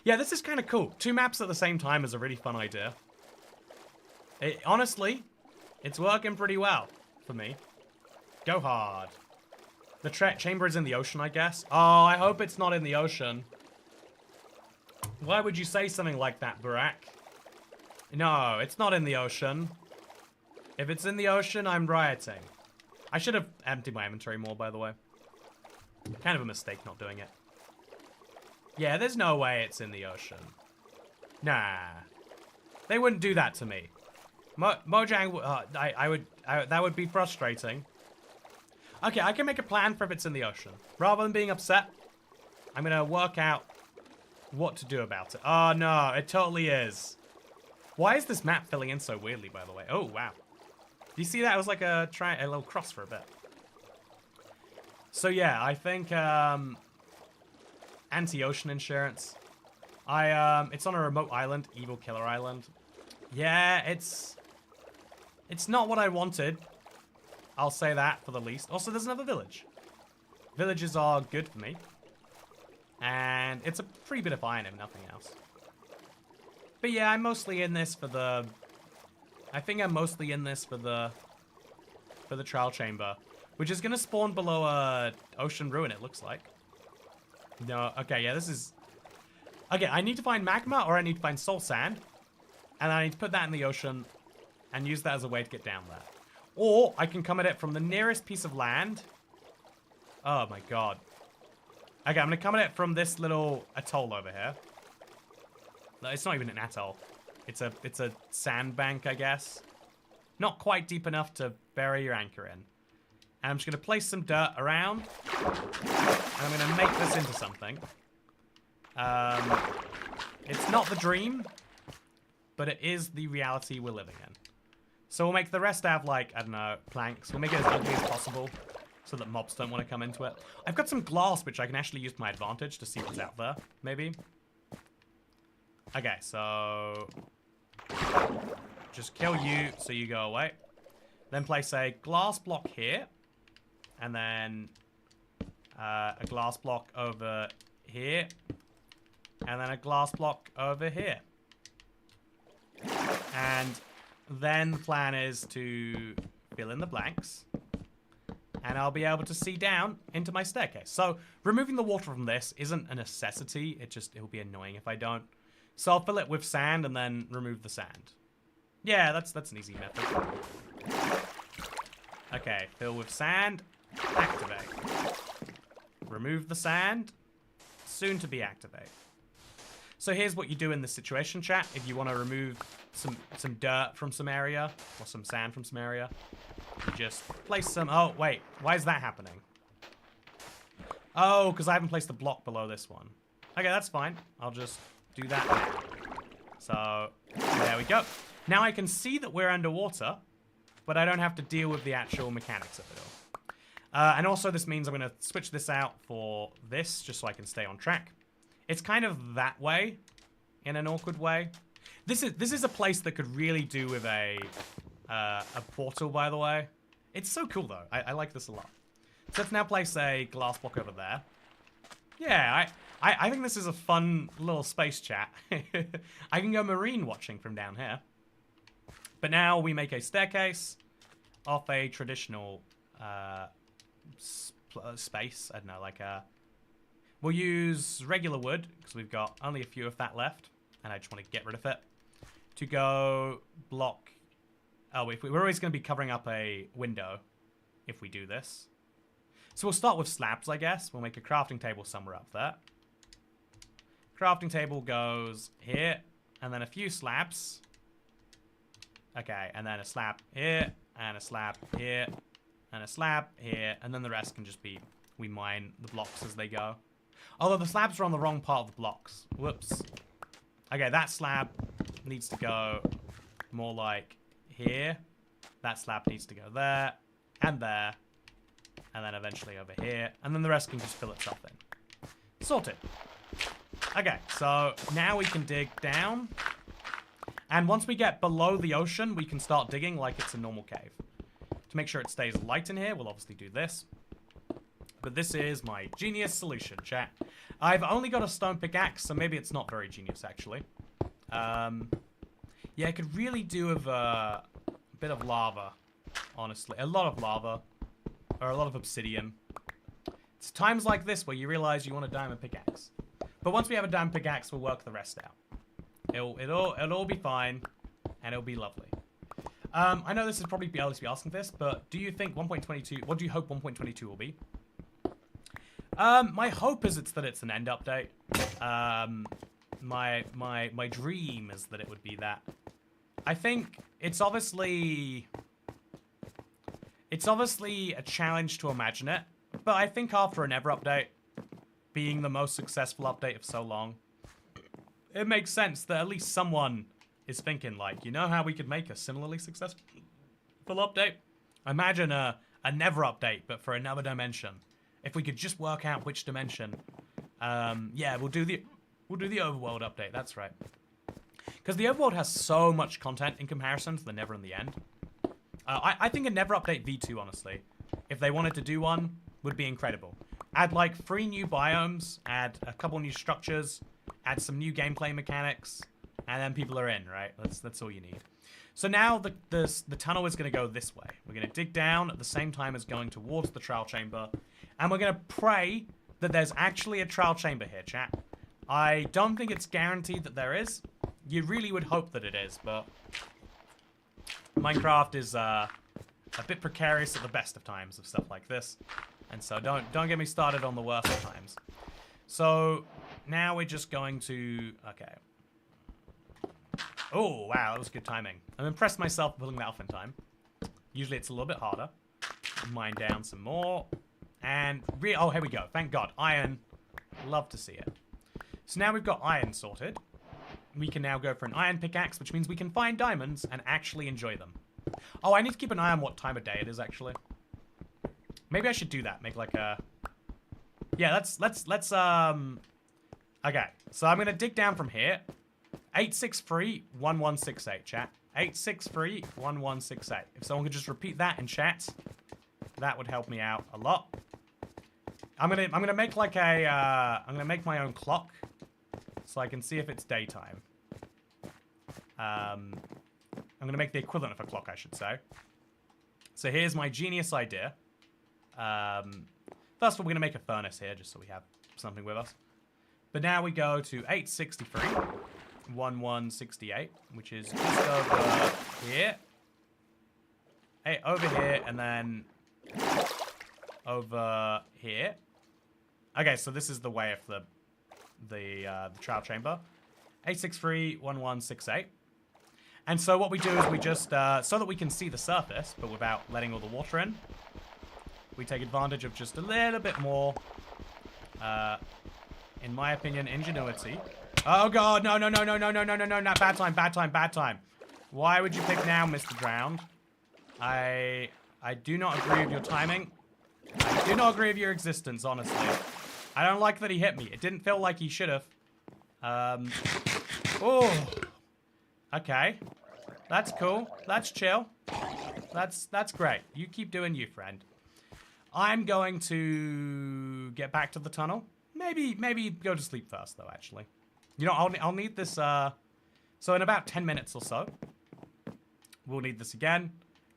Yeah, this is kind of cool. 2 maps at the same time is a really fun idea. Honestly, it's working pretty well for me. Go hard. The chamber is in the ocean, I guess. Oh, I hope it's not in the ocean. Why would you say something like that, Bedrock? No, it's not in the ocean. If it's in the ocean, I'm rioting. I should have emptied my inventory more, by the way. Kind of a mistake not doing it. Yeah, there's no way it's in the ocean. Nah. They wouldn't do that to me. Mojang, that would be frustrating. Okay, I can make a plan for if it's in the ocean. Rather than being upset, I'm going to work out what to do about it. Oh, no, it totally is. Why is this map filling in so weirdly, by the way? Oh, wow. Do you see that? It was like a little cross for a bit. So, yeah, I think anti-ocean insurance. It's on a remote island, Evil Killer Island. Yeah, it's not what I wanted. I'll say that for the least. Also, there's another village. Villages are good for me. And it's a free bit of iron if nothing else. But yeah, I'm mostly in this for the... I think I'm mostly in this for the trial chamber. Which is going to spawn below a ocean ruin, it looks like. No, okay, yeah, this is... Okay, I need to find magma or I need to find soul sand. And I need to put that in the ocean and use that as a way to get down there. Or I can come at it from the nearest piece of land. Oh my god. Okay, I'm going to come at it from this little atoll over here. No, it's not even an atoll. It's a sandbank, I guess. Not quite deep enough to bury your anchor in. And I'm just going to place some dirt around. And I'm going to make this into something. It's not the dream, but it is the reality we're living in. So we'll make the rest out of, like, I don't know, planks. We'll make it as ugly as possible so that mobs don't want to come into it. I've got some glass, which I can actually use to my advantage to see what's out there, maybe. Okay, so... just kill you so you go away. Then place a glass block here. And then a glass block over here. And then a glass block over here. And then the plan is to fill in the blanks. And I'll be able to see down into my staircase. So removing the water from this isn't a necessity. It will be annoying if I don't. So I'll fill it with sand and then remove the sand. Yeah, that's an easy method. Okay, fill with sand. Activate. Remove the sand. Soon to be activate. So here's what you do in this situation, chat. If you want to remove some dirt from some area, or some sand from some area, you just place some... Oh, wait. Why is that happening? Oh, because I haven't placed the block below this one. Okay, that's fine. I'll just do that now. So, there we go. Now I can see that we're underwater, but I don't have to deal with the actual mechanics of it all. And also this means I'm going to switch this out for this, just so I can stay on track. It's kind of that way, in an awkward way. This is a place that could really do with a portal, by the way. It's so cool, though. I like this a lot. So let's now place a glass block over there. Yeah, I think this is a fun little space chat. I can go marine watching from down here. But now we make a staircase off a traditional space. I don't know, like a... We'll use regular wood, because we've got only a few of that left. And I just want to get rid of it. To go block Oh, we're always going to be covering up a window if we do this. So we'll start with slabs, I guess. We'll make a crafting table somewhere up there. Crafting table goes here, and then a few slabs. Okay, and then a slab here, and a slab here, and a slab here, and then the rest can just be, we mine the blocks as they go. Although the slabs are on the wrong part of the blocks. Whoops. Okay, that slab needs to go more like here. That slab needs to go there, and then eventually over here, and then the rest can just fill itself in. Sorted. Okay, so now we can dig down, and once we get below the ocean, we can start digging like it's a normal cave. To make sure it stays light in here, we'll obviously do this. But this is my genius solution, chat. I've only got a stone pickaxe, so maybe it's not very genius, actually. Yeah, I could really do with a bit of lava, honestly. A lot of lava. Or a lot of obsidian. It's times like this where you realize you want a diamond pickaxe. But once we have a diamond pickaxe, we'll work the rest out. It'll all be fine, and it'll be lovely. I know this is probably early to be asking this, but do you think 1.22... What do you hope 1.22 will be? My hope is that it's an end update. My dream is that it would be that. I think it's obviously a challenge to imagine it, but I think after an Ever update, being the most successful update of so long, it makes sense that at least someone is thinking, like, you know how we could make a similarly successful update? Imagine a Never update, but for another dimension. If we could just work out which dimension, yeah, we'll do the Overworld update. That's right, because the Overworld has so much content in comparison to the Never and the End. I think a Never update V2, honestly, if they wanted to do one, would be incredible. Add like 3 new biomes, add a couple new structures, add some new gameplay mechanics, and then people are in, right? That's all you need. So now the tunnel is going to go this way. We're going to dig down at the same time as going towards the trial chamber, and we're going to pray that there's actually a trial chamber here, chat. I don't think it's guaranteed that there is. You really would hope that it is, but Minecraft is a bit precarious at the best of times of stuff like this, and so don't get me started on the worst of times. So now we're just going to Oh wow, that was good timing. I'm impressed myself pulling that off in time. Usually it's a little bit harder. Mine down some more, and oh, here we go. Thank God, iron. Love to see it. So now we've got iron sorted. We can now go for an iron pickaxe, which means we can find diamonds and actually enjoy them. Oh, I need to keep an eye on what time of day it is, actually. Maybe I should do that. Make like a... Yeah, let's okay, so I'm gonna dig down from here. 863-1168, chat. 863-1168. If someone could just repeat that in chat, that would help me out a lot. I'm gonna make like a I'm gonna make my own clock, so I can see if it's daytime. I'm going to make the equivalent of a clock, I should say. So here's my genius idea. First of all, we're going to make a furnace here, just so we have something with us. But now we go to 863-1168, which is just over here. Hey, over here, and then over here. Okay, so this is the way of the trial chamber. 863-1168. And so what we do is we just, so that we can see the surface, but without letting all the water in, we take advantage of just a little bit more, in my opinion, ingenuity. Oh God, no, bad time. Why would you pick now, Mr. Drowned? I do not agree with your timing. I do not agree with your existence, honestly. I don't like that he hit me. It didn't feel like he should have. Oh. Okay. That's cool. That's chill. That's great. You keep doing you, friend. I'm going to get back to the tunnel. Maybe go to sleep first, though, actually. You know, I'll need this, so in about 10 minutes or so, we'll need this again.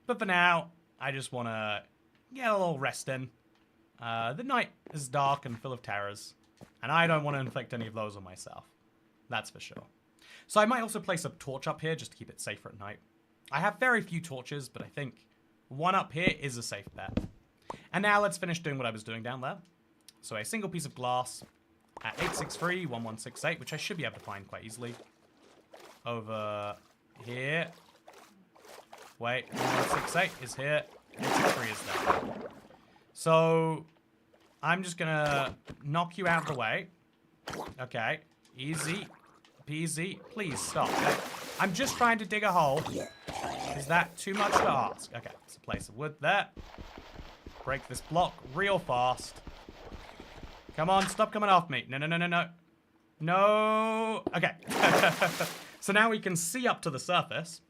But for now, I just want to get a little rest in. The night is dark and full of terrors, and I don't want to inflict any of those on myself. That's for sure. So I might also place a torch up here just to keep it safer at night. I have very few torches, but I think one up here is a safe bet. And now let's finish doing what I was doing down there. So a single piece of glass at 863-1168, which I should be able to find quite easily. Over here. Wait, 1168 is here. 863 is there. So I'm just gonna knock you out of the way. Okay, easy peasy. Please stop. Okay. I'm just trying to dig a hole. Is that too much to ask? Okay, there's a place of wood there. Break this block real fast. Come on, stop coming off me. No, no, no, no, no. No. Okay. So now we can see up to the surface.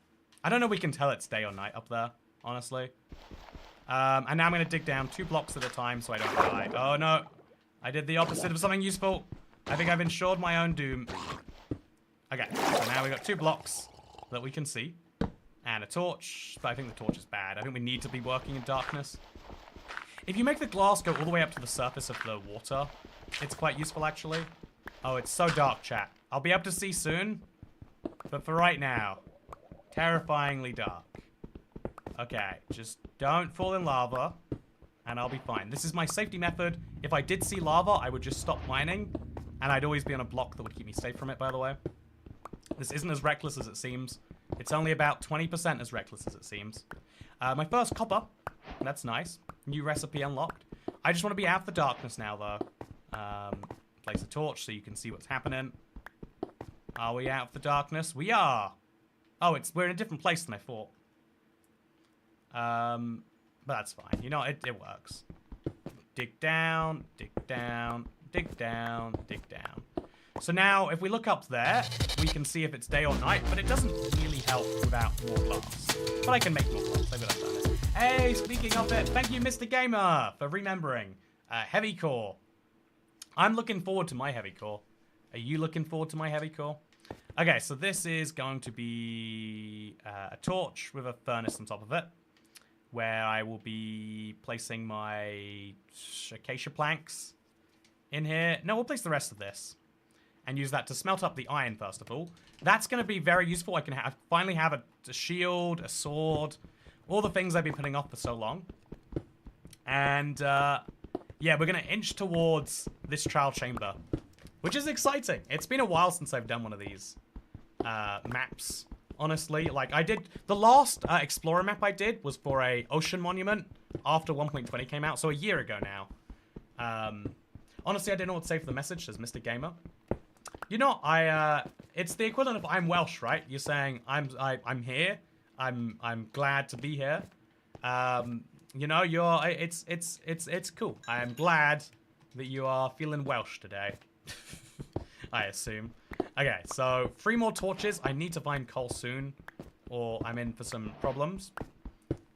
I don't know if we can tell it's day or night up there, honestly. And now I'm going to dig down 2 blocks at a time so I don't die. Oh, no. I did the opposite of something useful. I think I've ensured my own doom. Okay, so now we've got 2 blocks that we can see. And a torch, but I think the torch is bad. I think we need to be working in darkness. If you make the glass go all the way up to the surface of the water, it's quite useful, actually. Oh, it's so dark, chat. I'll be able to see soon. But for right now, terrifyingly dark. Okay, just don't fall in lava, and I'll be fine. This is my safety method. If I did see lava, I would just stop mining, and I'd always be on a block that would keep me safe from it, by the way. This isn't as reckless as it seems. It's only about 20% as reckless as it seems. My first copper. That's nice. New recipe unlocked. I just want to be out of the darkness now, though. Place a torch so you can see what's happening. Are we out of the darkness? We are. Oh, we're in a different place than I thought. But that's fine. You know, it works. Dig down, dig down, dig down, dig down. So now, if we look up there, we can see if it's day or night, but it doesn't really help without more glass. But I can make more glass. Maybe I've done it. Hey, speaking of it, thank you, Mr. Gamer, for remembering. Heavy core. I'm looking forward to my heavy core. Are you looking forward to my heavy core? Okay, so this is going to be a torch with a furnace on top of it, where I will be placing my acacia planks in here. No, we'll place the rest of this and use that to smelt up the iron, first of all. That's going to be very useful. I can finally have a shield, a sword, all the things I've been putting off for so long. And, yeah, we're going to inch towards this trial chamber, which is exciting. It's been a while since I've done one of these maps, honestly. Like, I did... The last Explorer map I did was for a ocean monument after 1.20 came out, so a year ago now. Honestly, I didn't know what to say for the message, says Mr. Gamer. You know, it's the equivalent of I'm Welsh, right? You're saying I'm here. I'm glad to be here. You know, it's cool. I am glad that you are feeling Welsh today. I assume. Okay, so 3 more torches. I need to find coal soon, or I'm in for some problems.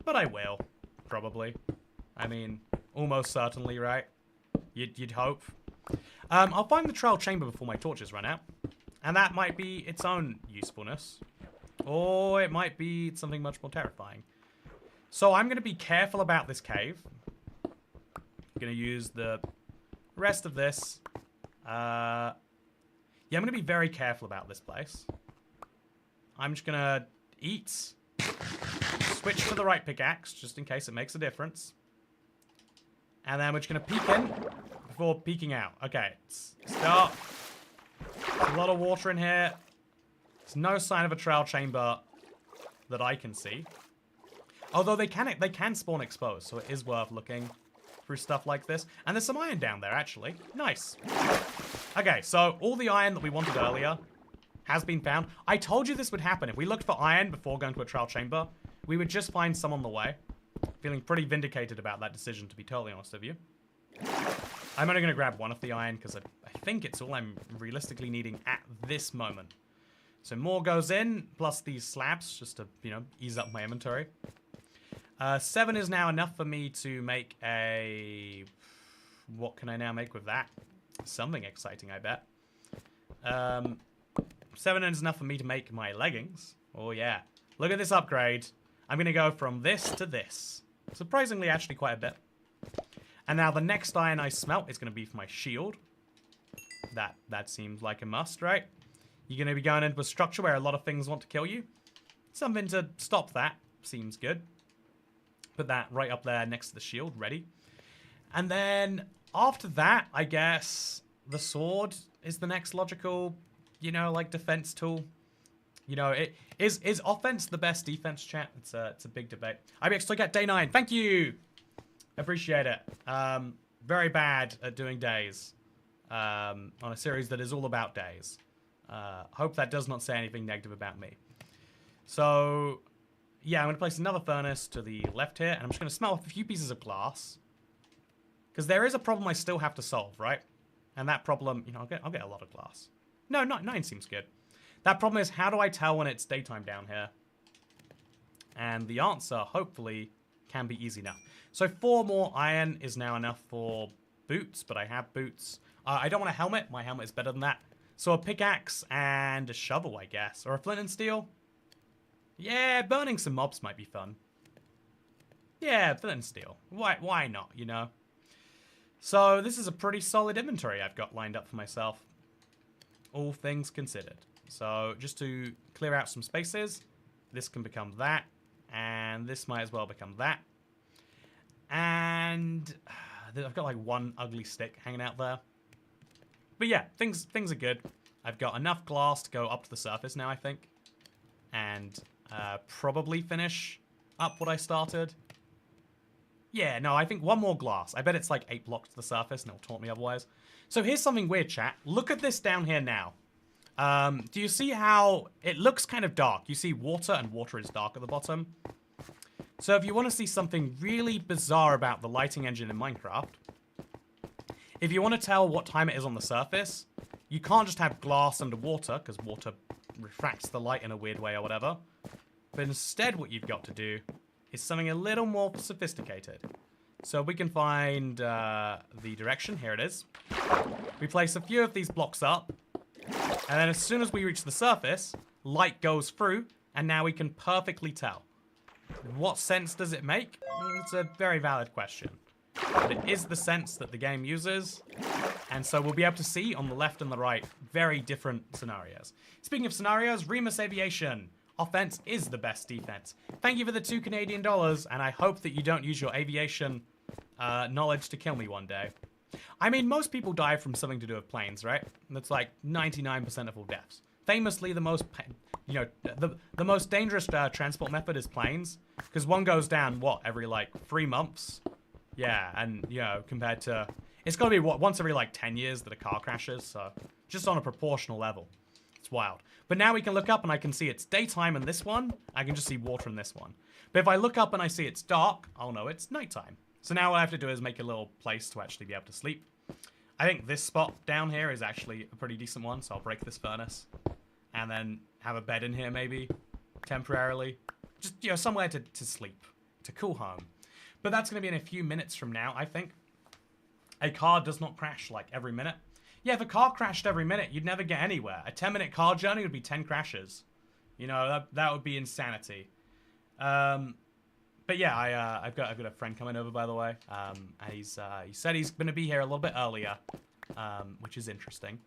But I will, probably. I mean, almost certainly, right? You'd hope. I'll find the trial chamber before my torches run out. And that might be its own usefulness. Or it might be something much more terrifying. So I'm going to be careful about this cave. I'm going to use the rest of this. Yeah, I'm going to be very careful about this place. I'm just going to eat. Switch to the right pickaxe, just in case it makes a difference. And then we're just going to peek in before peeking out. Okay, start. There's a lot of water in here. There's no sign of a trial chamber that I can see. Although they can spawn exposed, so it is worth looking through stuff like this. And there's some iron down there, actually. Nice. Okay, so all the iron that we wanted earlier has been found. I told you this would happen. If we looked for iron before going to a trial chamber, we would just find some on the way. Feeling pretty vindicated about that decision, to be totally honest with you. I'm only going to grab one of the iron because I think it's all I'm realistically needing at this moment. So more goes in, plus these slabs, just to, you know, ease up my inventory. 7 is now enough for me to make a... What can I now make with that? Something exciting, I bet. 7 is enough for me to make my leggings. Oh, yeah. Look at this upgrade. I'm going to go from this to this. Surprisingly, actually, quite a bit. And now the next iron I smelt is going to be for my shield. That seems like a must, right? You're going to be going into a structure where a lot of things want to kill you. something to stop that. Seems good. Put that right up there next to the shield, ready. And then after that, I guess the sword is the next logical, you know, like defense tool. You know, is offense the best defense, chat? It's a big debate. ibxtoycat day 9. Thank you. Appreciate it. Very bad at doing days on a series that is all about days. Hope that does not say anything negative about me. So, yeah, I'm going to place another furnace to the left here, and I'm just going to smell a few pieces of glass. Because there is a problem I still have to solve, right? And that problem, you know, I'll get a lot of glass. No, 9 seems good. That problem is, how do I tell when it's daytime down here? And the answer, hopefully, can be easy enough. So 4 more iron is now enough for boots, but I have boots. I don't want a helmet. My helmet is better than that. So a pickaxe and a shovel, I guess. Or a flint and steel. Yeah, burning some mobs might be fun. Yeah, flint and steel. Why not, you know? So this is a pretty solid inventory I've got lined up for myself. All things considered. So just to clear out some spaces, this can become that. And this might as well become that. And I've got like one ugly stick hanging out there. But yeah, things are good. I've got enough glass to go up to the surface now, I think. And probably finish up what I started. Yeah, no, I think one more glass. I bet it's like 8 blocks to the surface, and it'll taunt me otherwise. So here's something weird, chat. Look at this down here now. Do you see how it looks kind of dark? You see water, and water is dark at the bottom. So if you want to see something really bizarre about the lighting engine in Minecraft, if you want to tell what time it is on the surface, you can't just have glass underwater, because water refracts the light in a weird way or whatever. But instead what you've got to do is something a little more sophisticated. So we can find the direction. Here it is. We place a few of these blocks up, and then as soon as we reach the surface, light goes through, and now we can perfectly tell. What sense does it make? It's a very valid question. But it is the sense that the game uses, and so we'll be able to see on the left and the right very different scenarios. Speaking of scenarios, Remus Aviation. Offense is the best defense. Thank you for the $2 Canadian, and I hope that you don't use your aviation knowledge to kill me one day. I mean, most people die from something to do with planes, right? That's like 99% of all deaths. Famously, the most, the most dangerous transport method is planes, because one goes down, what, every like 3 months? Yeah, and, you know, compared to, it's got to be, what, once every like 10 years that a car crashes, so just on a proportional level. It's wild. But now we can look up and I can see it's daytime in this one. I can just see water in this one. But if I look up and I see it's dark, I'll know it's nighttime. So now what I have to do is make a little place to actually be able to sleep. I think this spot down here is actually a pretty decent one, so I'll break this furnace. And then have a bed in here maybe, temporarily. Just, you know, somewhere to sleep, to cool home. But that's going to be in a few minutes from now, I think. A car does not crash like every minute. Yeah, if a car crashed every minute, you'd never get anywhere. A 10-minute car journey would be 10 crashes. You know, that would be insanity. But yeah, I've got a friend coming over, by the way. And he said he's going to be here a little bit earlier, which is interesting.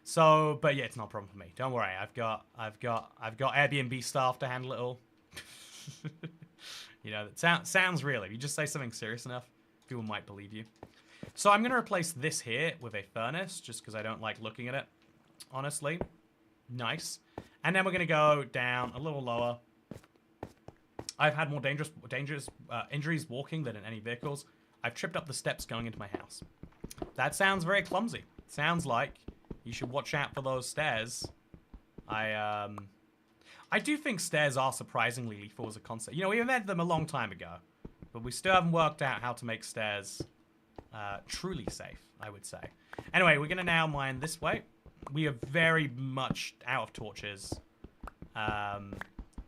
So, but yeah, it's not a problem for me. Don't worry. I've got Airbnb staff to handle it all. You know, that sounds real. If you just say something serious enough, people might believe you. So I'm going to replace this here with a furnace, just because I don't like looking at it, honestly. Nice. And then we're going to go down a little lower. I've had more dangerous injuries walking than in any vehicles. I've tripped up the steps going into my house. That sounds very clumsy. Sounds like you should watch out for those stairs. I do think stairs are surprisingly lethal as a concept. You know, we invented them a long time ago, but we still haven't worked out how to make stairs truly safe, I would say. Anyway, we're going to now mine this way. We are very much out of torches.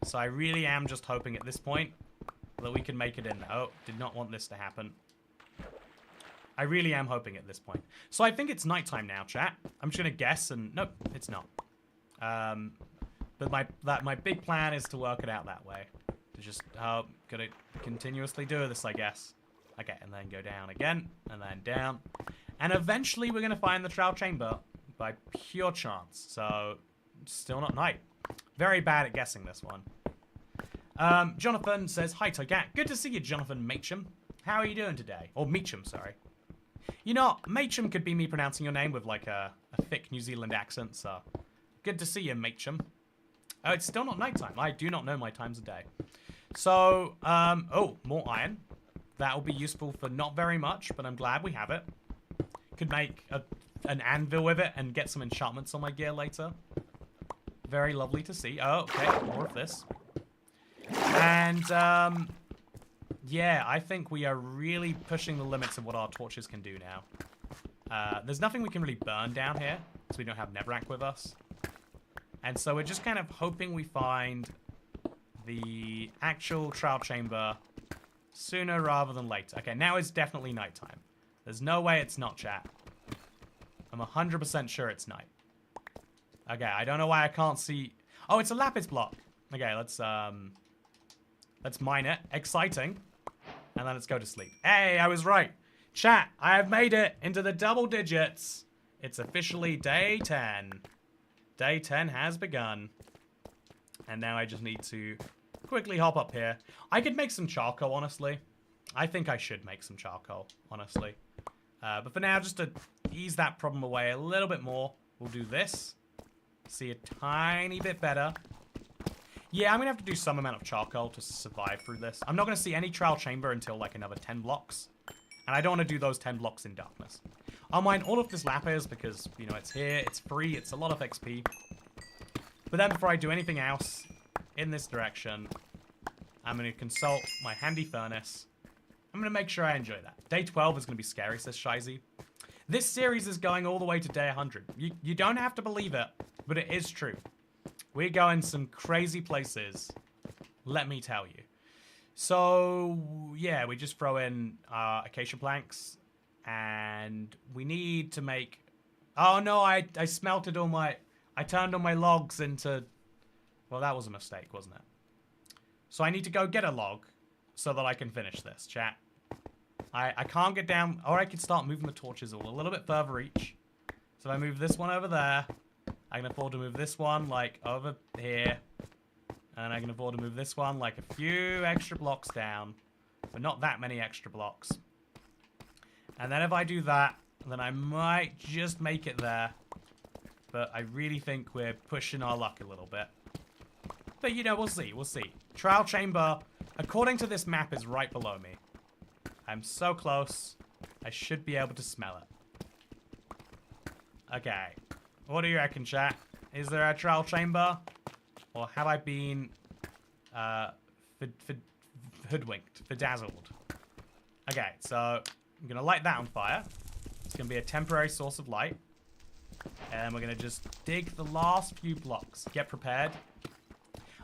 So I really am just hoping at this point that we can make it in. Oh, did not want this to happen. I really am hoping at this point. So I think it's nighttime now, chat. I'm just going to guess, and nope, it's not. But my big plan is to work it out that way. To just, gotta continuously do this, I guess. Okay, and then go down again, and then down. And eventually we're going to find the trial chamber by pure chance. So, still not night. Very bad at guessing this one. Jonathan says, hi, Toycat. Good to see you, Jonathan Macham. How are you doing today? Or Meacham, sorry. You know, Macham could be me pronouncing your name with, like, a thick New Zealand accent, so... Good to see you, Macham. Oh, it's still not nighttime. I do not know my times of day. So, oh, more iron. That will be useful for not very much, but I'm glad we have it. Could make an anvil with it and get some enchantments on my gear later. Very lovely to see. Oh, okay, more of this. And, yeah, I think we are really pushing the limits of what our torches can do now. There's nothing we can really burn down here, so we don't have Bedrock with us. And so we're just kind of hoping we find the actual trial chamber sooner rather than later. Okay, now it's definitely nighttime. There's no way it's not, chat. I'm 100% sure it's night. Okay, I don't know why I can't see... Oh, it's a lapis block. Okay, let's mine it. Exciting. And then let's go to sleep. Hey, I was right. Chat, I have made it into the double digits. It's officially day 10. Day 10 has begun. And now I just need to quickly hop up here. I could make some charcoal, honestly. I think I should make some charcoal, honestly. But for now, just to ease that problem away a little bit more, we'll do this. See a tiny bit better. Yeah, I'm going to have to do some amount of charcoal to survive through this. I'm not going to see any trial chamber until like another 10 blocks. And I don't want to do those 10 blocks in darkness. I'll mine all of this lapis because, you know, it's here, it's free, it's a lot of XP. But then before I do anything else in this direction, I'm going to consult my handy furnace. I'm going to make sure I enjoy that. Day 12 is going to be scary, says Shizy. This series is going all the way to day 100. You don't have to believe it, but it is true. We're going some crazy places, let me tell you. So, yeah, we just throw in acacia planks, and we need to make... Oh, no, I smelted all my... I turned all my logs into... Well, that was a mistake, wasn't it? So I need to go get a log so that I can finish this, chat. I can't get down... Or I could start moving the torches all a little bit further each. So if I move this one over there... I can afford to move this one, like, over here. And I can afford to move this one, like, a few extra blocks down. But not that many extra blocks. And then if I do that, then I might just make it there. But I really think we're pushing our luck a little bit. But, you know, we'll see, we'll see. Trial chamber, according to this map, is right below me. I'm so close. I should be able to smell it. Okay. What do you reckon, chat? Is there a trial chamber? Or have I been hoodwinked, bedazzled? Okay, so I'm going to light that on fire. It's going to be a temporary source of light. And we're going to just dig the last few blocks. Get prepared.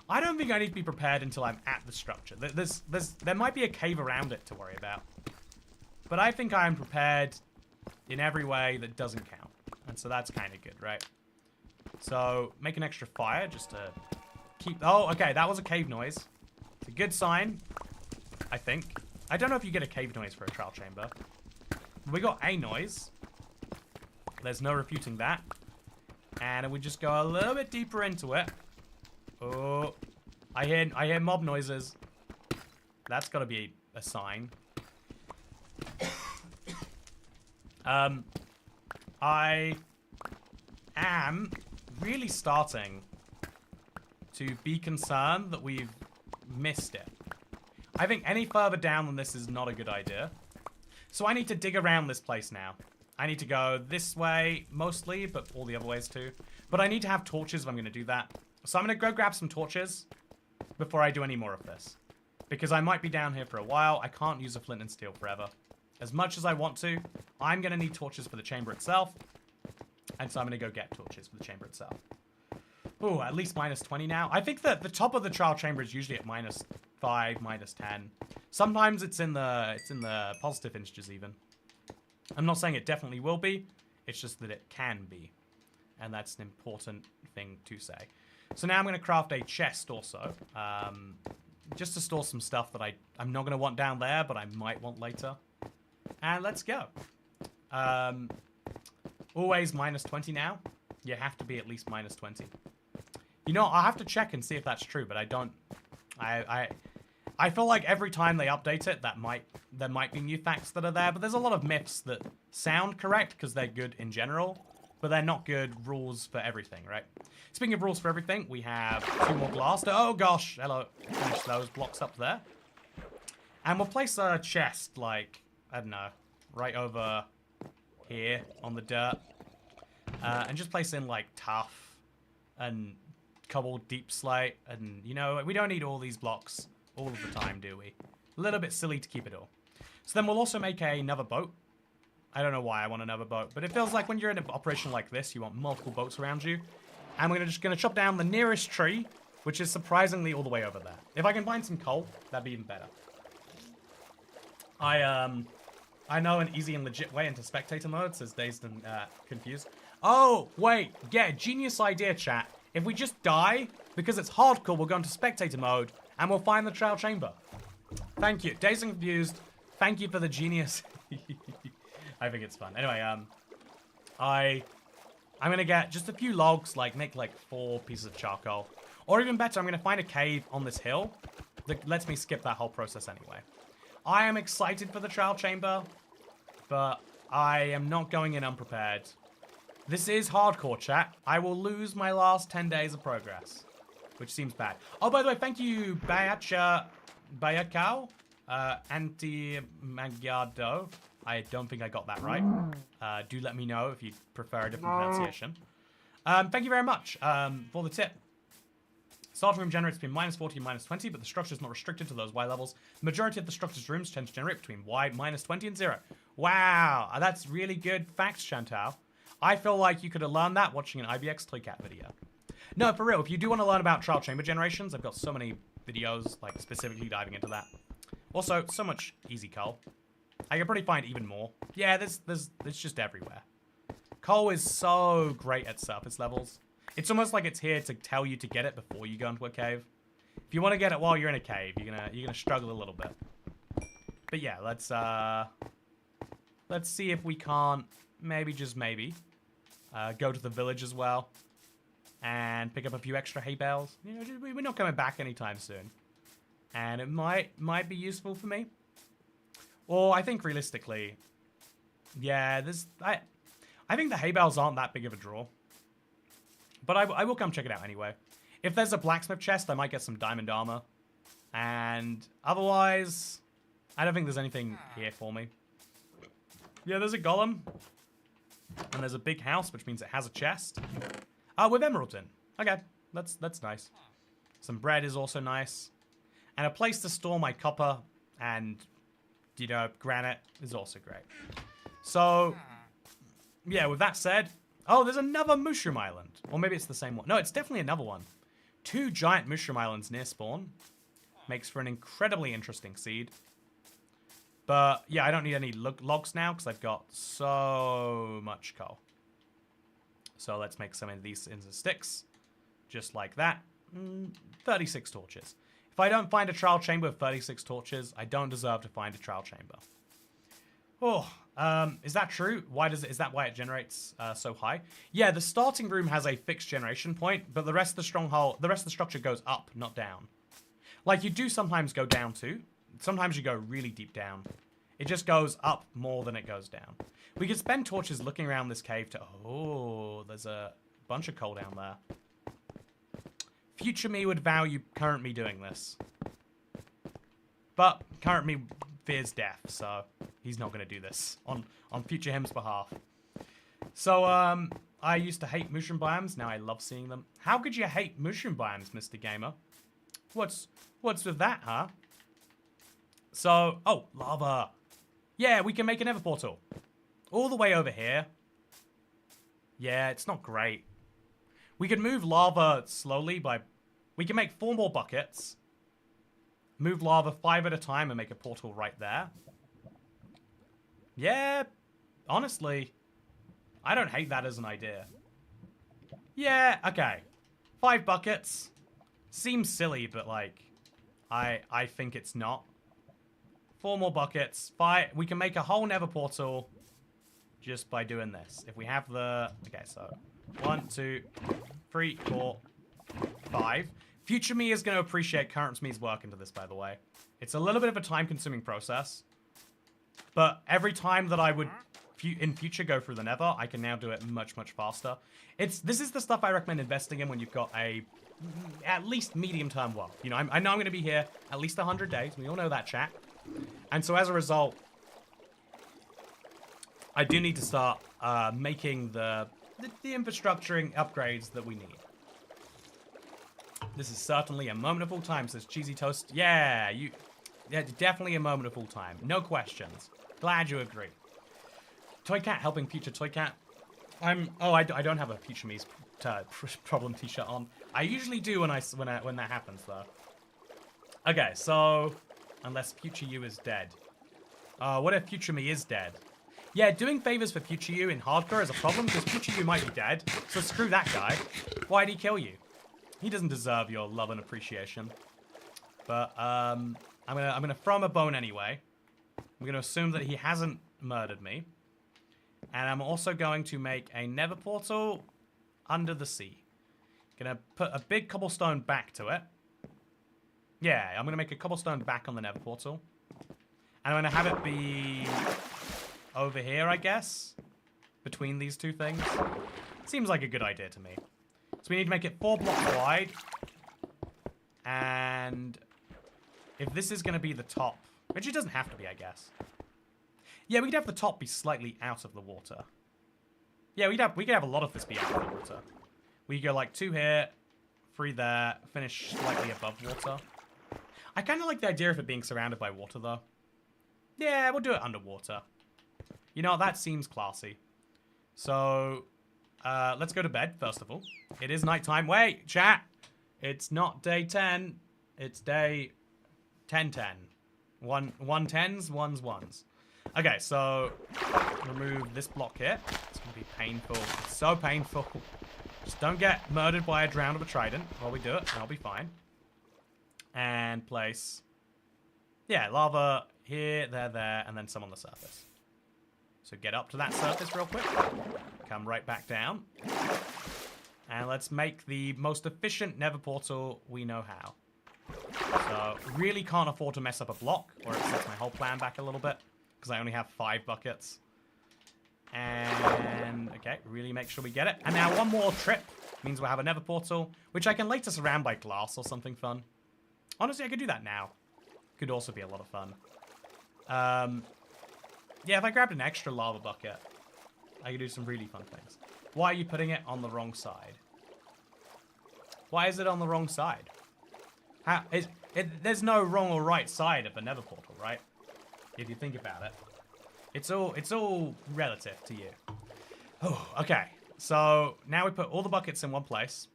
I don't think I need to be prepared until I'm at the structure. There might be a cave around it to worry about. But I think I am prepared in every way that doesn't count. And so that's kind of good, right? So, make an extra fire just to keep... Oh, okay, that was a cave noise. It's a good sign, I think. I don't know if you get a cave noise for a trial chamber. We got a noise. There's no refuting that. And we just go a little bit deeper into it. Oh, I hear mob noises. That's got to be a sign. I am really starting to be concerned that we've missed it. I think any further down than this is not a good idea. So I need to dig around this place now. I need to go this way mostly, but all the other ways too. But I need to have torches if I'm going to do that. So I'm going to go grab some torches before I do any more of this. Because I might be down here for a while. I can't use a flint and steel forever. As much as I want to, I'm going to need torches for the chamber itself. And so I'm going to go get torches for the chamber itself. Ooh, at least minus 20 now. I think that the top of the trial chamber is usually at minus 5, minus 10. Sometimes it's in the positive integers even. I'm not saying it definitely will be. It's just that it can be. And that's an important thing to say. So now I'm going to craft a chest also. Just to store some stuff that I'm not going to want down there, but I might want later. And let's go. Always minus 20 now. You have to be at least minus 20. You know, I'll have to check and see if that's true, but I don't I feel like every time they update it, there might be new facts that are there, but there's a lot of myths that sound correct because they're good in general, but they're not good rules for everything, right? Speaking of rules for everything, we have 2 more glass. Oh gosh, hello. Finish those blocks up there. And we'll place a chest, like, I don't know, right over here on the dirt. And just place in, like, tough and cobbled deep slate. And, you know, we don't need all these blocks all of the time, do we? A little bit silly to keep it all. So then we'll also make another boat. I don't know why I want another boat, but it feels like when you're in an operation like this, you want multiple boats around you. And we're just going to chop down the nearest tree, which is surprisingly all the way over there. If I can find some coal, that'd be even better. I know an easy and legit way into spectator mode, says Dazed and Confused. Oh, wait, yeah, genius idea, chat. If we just die, because it's hardcore, we'll go into spectator mode, and we'll find the trial chamber. Thank you. Dazed and Confused, thank you for the genius. I think it's fun. Anyway, I'm gonna get just a few logs, like, make, like, 4 pieces of charcoal. Or even better, I'm gonna find a cave on this hill that lets me skip that whole process anyway. I am excited for the trial chamber, but I am not going in unprepared. This is hardcore, chat. I will lose my last 10 days of progress, which seems bad. Oh, by the way, thank you, Bayakao, Anti-Magado. I don't think I got that right. Do let me know if you prefer a different pronunciation. Thank you very much for the tip. Starting room generates between -40 and -20, but the structure is not restricted to those Y levels. The majority of the structure's rooms tend to generate between Y -20 and 0. Wow, that's really good facts, Chantal. I feel like you could have learned that watching an ibxtoycat video. No, for real, if you do want to learn about trial chamber generations, I've got so many videos, like, specifically diving into that. Also, so much easy coal. I can probably find even more. Yeah, it's just everywhere. Coal is so great at surface levels. It's almost like it's here to tell you to get it before you go into a cave. If you want to get it while you're in a cave, you're gonna struggle a little bit. But yeah, let's see if we can't, maybe just maybe, go to the village as well and pick up a few extra hay bales. You know, we're not coming back anytime soon, and it might be useful for me. Or I think realistically, yeah, I think the hay bales aren't that big of a draw. But I will come check it out anyway. If there's a blacksmith chest, I might get some diamond armor. And otherwise, I don't think there's anything here for me. Yeah, there's a golem. And there's a big house, which means it has a chest. With emeralds in. Okay, that's nice. Some bread is also nice. And a place to store my copper and, you know, granite is also great. So, yeah, with that said... Oh, there's another mushroom island. Or maybe it's the same one. No, it's definitely another one. 2 giant mushroom islands near spawn. Makes for an incredibly interesting seed. But, yeah, I don't need any logs now because I've got so much coal. So let's make some of these into sticks. Just like that. 36 torches. If I don't find a trial chamber with 36 torches, I don't deserve to find a trial chamber. Oh, is that true? Is that why it generates so high? Yeah, the starting room has a fixed generation point, but the rest of the structure goes up, not down. Like, you do sometimes go down too. Sometimes you go really deep down. It just goes up more than it goes down. We could spend torches looking around this cave to... Oh, there's a bunch of coal down there. Future me would value current me doing this. But current me fears death, so he's not going to do this on future him's behalf. So, I used to hate mushroom biomes. Now I love seeing them. How could you hate mushroom biomes, Mr. Gamer? What's with that, huh? So, oh, lava. Yeah, we can make an nether portal. All the way over here. Yeah, it's not great. We could move lava slowly by... We can make 4 more buckets. Move lava 5 at a time and make a portal right there. Yeah, honestly, I don't hate that as an idea. Yeah, okay. 5 buckets. Seems silly, but, like, I think it's not. 4 more buckets. 5. We can make a whole nether portal just by doing this. If we have the... Okay, so 1, 2, 3, 4, 5. Future me is going to appreciate current me's work into this, by the way. It's a little bit of a time-consuming process. But every time that I would, in future, go through the Nether, I can now do it much, much faster. This is the stuff I recommend investing in when you've got a, at least medium-term wealth. You know, I know I'm going to be here at least 100 days. We all know that, chat. And so as a result, I do need to start making the infrastructuring upgrades that we need. This is certainly a moment of all time, says Cheesy Toast. Yeah, definitely a moment of all time. No questions. Glad you agree. Toycat helping future Toycat. I don't have a future me's problem t-shirt on. I usually do when that happens though. Okay, so unless future you is dead. What if future me is dead? Yeah, doing favors for future you in hardcore is a problem because future you might be dead. So screw that guy. Why'd he kill you? He doesn't deserve your love and appreciation. But I'm gonna throw him a bone anyway. I'm gonna assume that he hasn't murdered me. And I'm also going to make a nether portal under the sea. Gonna put a big cobblestone back to it. Yeah, I'm gonna make a cobblestone back on the nether portal. And I'm gonna have it be over here, I guess. Between these two things. Seems like a good idea to me. So we need to make it 4 blocks wide. And if this is gonna be the top, which it doesn't have to be, I guess. Yeah, we could have the top be slightly out of the water. Yeah, we could have a lot of this be out of the water. We go like 2 here, 3 there, finish slightly above water. I kind of like the idea of it being surrounded by water, though. Yeah, we'll do it underwater. You know, that seems classy. So, let's go to bed, first of all. It is nighttime. Wait, chat! It's not day 10. It's day 10-10. 1 tens, 1s 1s. Okay, so remove this block here. It's gonna be painful. It's so painful. Just don't get murdered by a drown of a trident while we do it, and I'll be fine. And place, yeah, lava here, there, and then some on the surface. So get up to that surface real quick. Come right back down. And let's make the most efficient nether portal we know how. So really can't afford to mess up a block, or it sets my whole plan back a little bit. Because I only have 5 buckets. And, okay, really make sure we get it. And now 1 more trip means we'll have a nether portal, which I can later surround by glass or something fun. Honestly, I could do that now. Could also be a lot of fun. Yeah, if I grabbed an extra lava bucket, I could do some really fun things. Why are you putting it on the wrong side? Why is it on the wrong side? There's no wrong or right side of a nether portal, right? If you think about it. It's all relative to you. Oh, okay. So now we put all the buckets in one place.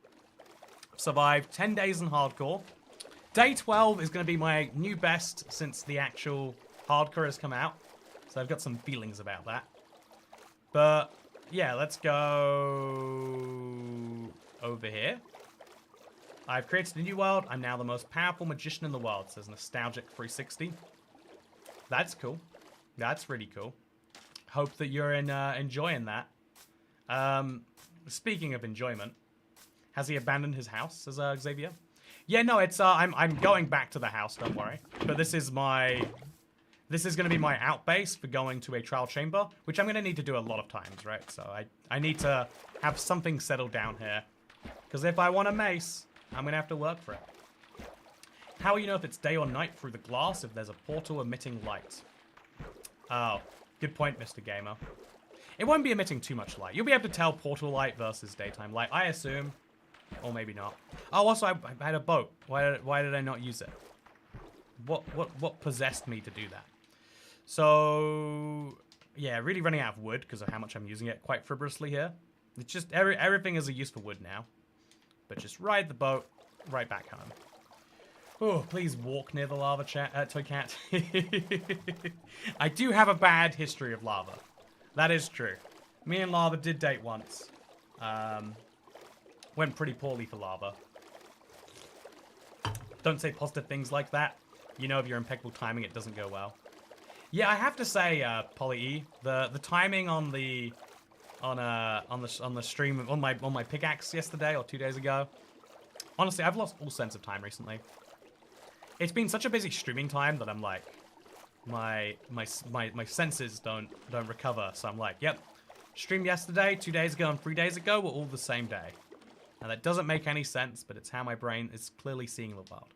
Survived 10 days in hardcore. Day 12 is going to be my new best since the actual hardcore has come out. So I've got some feelings about that. But yeah, let's go over here. I've created a new world. I'm now the most powerful magician in the world, says Nostalgic 360. That's cool. That's really cool. Hope that you're enjoying that. Speaking of enjoyment, has he abandoned his house? Says Xavier. Yeah, no, it's I'm going back to the house. Don't worry. But this is going to be my outbase for going to a trial chamber, which I'm going to need to do a lot of times, right? So I need to have something settled down here, because if I want a mace, I'm going to have to work for it. How will you know if it's day or night through the glass if there's a portal emitting light? Oh, good point, Mr. Gamer. It won't be emitting too much light. You'll be able to tell portal light versus daytime light, I assume. Or maybe not. Oh, also, I had a boat. Why did I not use it? What possessed me to do that? So, yeah, really running out of wood because of how much I'm using it quite frivolously here. It's just, everything is a use for wood now. But just ride the boat right back home. Oh, please walk near the lava, Toycat. I do have a bad history of lava. That is true. Me and lava did date once. Went pretty poorly for lava. Don't say positive things like that. You know, if you're impeccable timing, it doesn't go well. Yeah, I have to say, Polly E, the timing on the stream on my pickaxe yesterday or 2 days ago Honestly, I've lost all sense of time recently. It's been such a busy streaming time that I'm like, my senses don't recover. So I'm like, yep, streamed yesterday, 2 days ago, and 3 days ago were all the same day. And that doesn't make any sense, but it's how my brain is clearly seeing the world.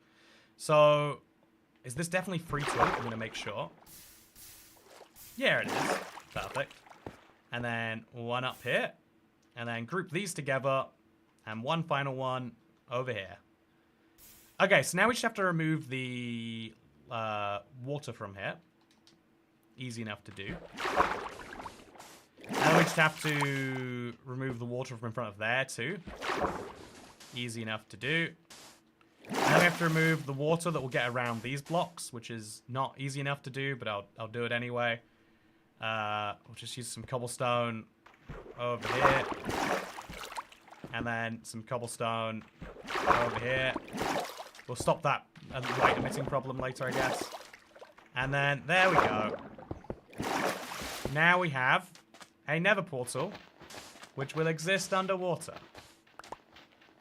So, is this definitely free tool? I'm gonna make sure. Yeah, it is. Perfect. And then one up here. And then group these together. And one final one over here. Okay, so now we just have to remove the water from here. Easy enough to do. And we just have to remove the water from in front of there too. Easy enough to do. And then we have to remove the water that will get around these blocks, which is not easy enough to do, but I'll do it anyway. We'll just use some cobblestone over here. And then some cobblestone over here. We'll stop that light emitting problem later, I guess. And then there we go. Now we have a nether portal, which will exist underwater.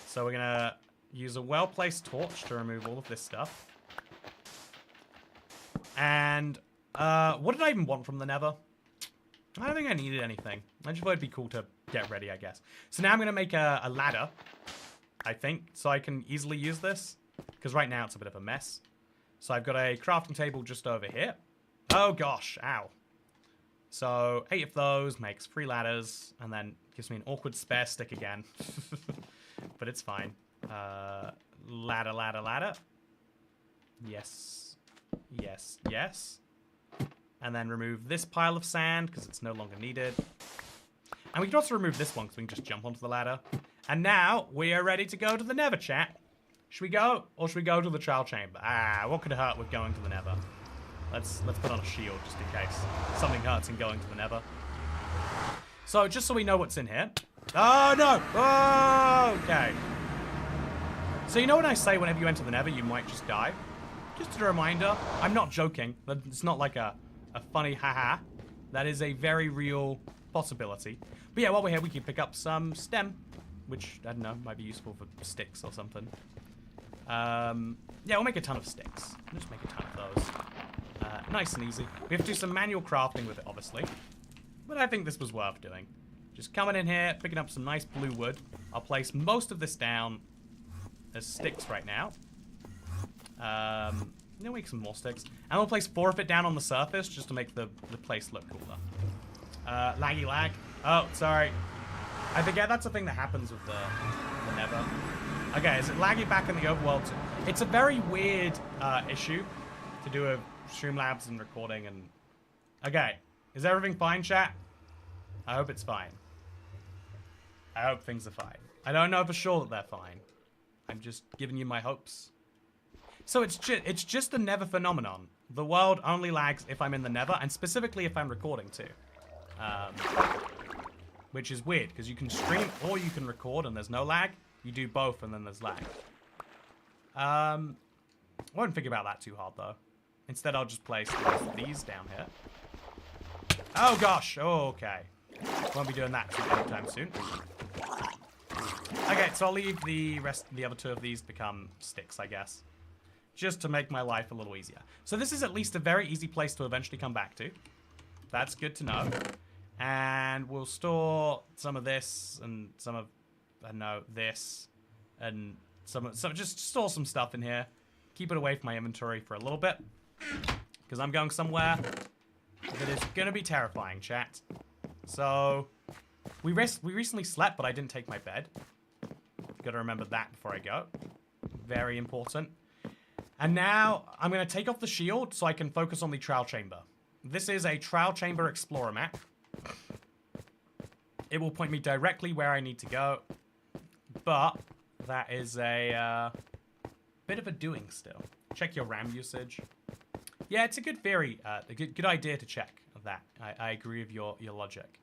So we're gonna use a well-placed torch to remove all of this stuff. And what did I even want from the nether? I don't think I needed anything. I just thought it'd be cool to get ready, I guess. So now I'm gonna make a ladder, I think, so I can easily use this. Because right now it's a bit of a mess. So I've got a crafting table just over here. Oh gosh, ow. So 8 of those makes 3 ladders, and then gives me an awkward spare stick again. But it's fine. Ladder, ladder, ladder. Yes. Yes, yes. And then remove this pile of sand, because it's no longer needed. And we can also remove this one, because we can just jump onto the ladder. And now, we are ready to go to the nether, chat. Should we go, or should we go to the trial chamber? What could hurt with going to the nether? Let's put on a shield, just in case something hurts in going to the nether. So, just so we know what's in here. Oh, no! Oh, okay. So, you know when I say whenever you enter the nether, you might just die? Just a reminder, I'm not joking. It's not like a funny haha. That is a very real possibility. But yeah, while we're here, we can pick up some stem, which, I don't know, might be useful for sticks or something. Yeah, we'll make a ton of sticks. We'll just make a ton of those. Nice and easy. We have to do some manual crafting with it, obviously. But I think this was worth doing. Just coming in here, picking up some nice blue wood. I'll place most of this down as sticks right now. Then make some more sticks. And we'll place 4 of it down on the surface just to make the place look cooler. Laggy lag. Oh, sorry. I forget that's a thing that happens with the nether. Okay, is it laggy back in the overworld too? It's a very weird issue to do with Streamlabs and recording and... Okay, is everything fine, chat? I hope it's fine. I hope things are fine. I don't know for sure that they're fine. I'm just giving you my hopes. So it's just a nether phenomenon. The world only lags if I'm in the nether, and specifically if I'm recording too. Which is weird, because you can stream or you can record and there's no lag. You do both and then there's lag. I won't think about that too hard though. Instead, I'll just place these down here. Oh gosh, oh, okay. Won't be doing that anytime soon. Okay, so I'll leave the other 2 of these become sticks, I guess. Just to make my life a little easier. So this is at least a very easy place to eventually come back to. That's good to know. And we'll store some of this and some of, I don't know, this. And just store some stuff in here. Keep it away from my inventory for a little bit. Because I'm going somewhere that is going to be terrifying, chat. So, we recently slept, but I didn't take my bed. Got to remember that before I go. Very important. And now, I'm going to take off the shield so I can focus on the trial chamber. This is a trial chamber explorer map. It will point me directly where I need to go. But, that is a bit of a doing still. Check your RAM usage. Yeah, it's a good theory, a good idea to check that. I agree with your logic.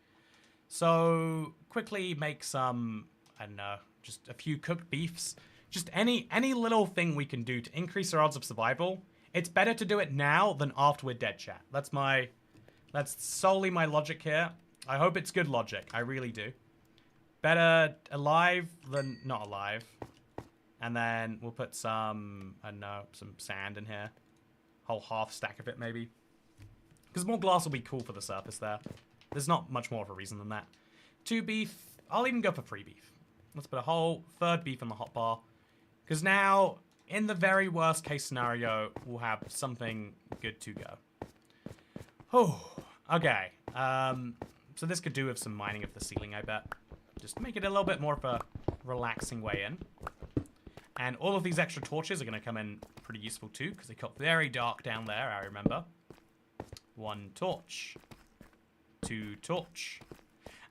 So, quickly make some, I don't know, just a few cooked beefs. Just any little thing we can do to increase our odds of survival. It's better to do it now than after we're dead, chat. That's solely my logic here. I hope it's good logic. I really do. Better alive than not alive. And then we'll put some, I don't know, some sand in here. Whole half stack of it, maybe. Because more glass will be cool for the surface there. There's not much more of a reason than that. 2 beef. I'll even go for 3 beef. Let's put a whole 3rd beef in the hotbar. Because now, in the very worst case scenario, we'll have something good to go. Oh, okay. So this could do with some mining of the ceiling, I bet. Just to make it a little bit more of a relaxing way in. And all of these extra torches are going to come in pretty useful too, because they got very dark down there, I remember. 1 torch. 2 torch.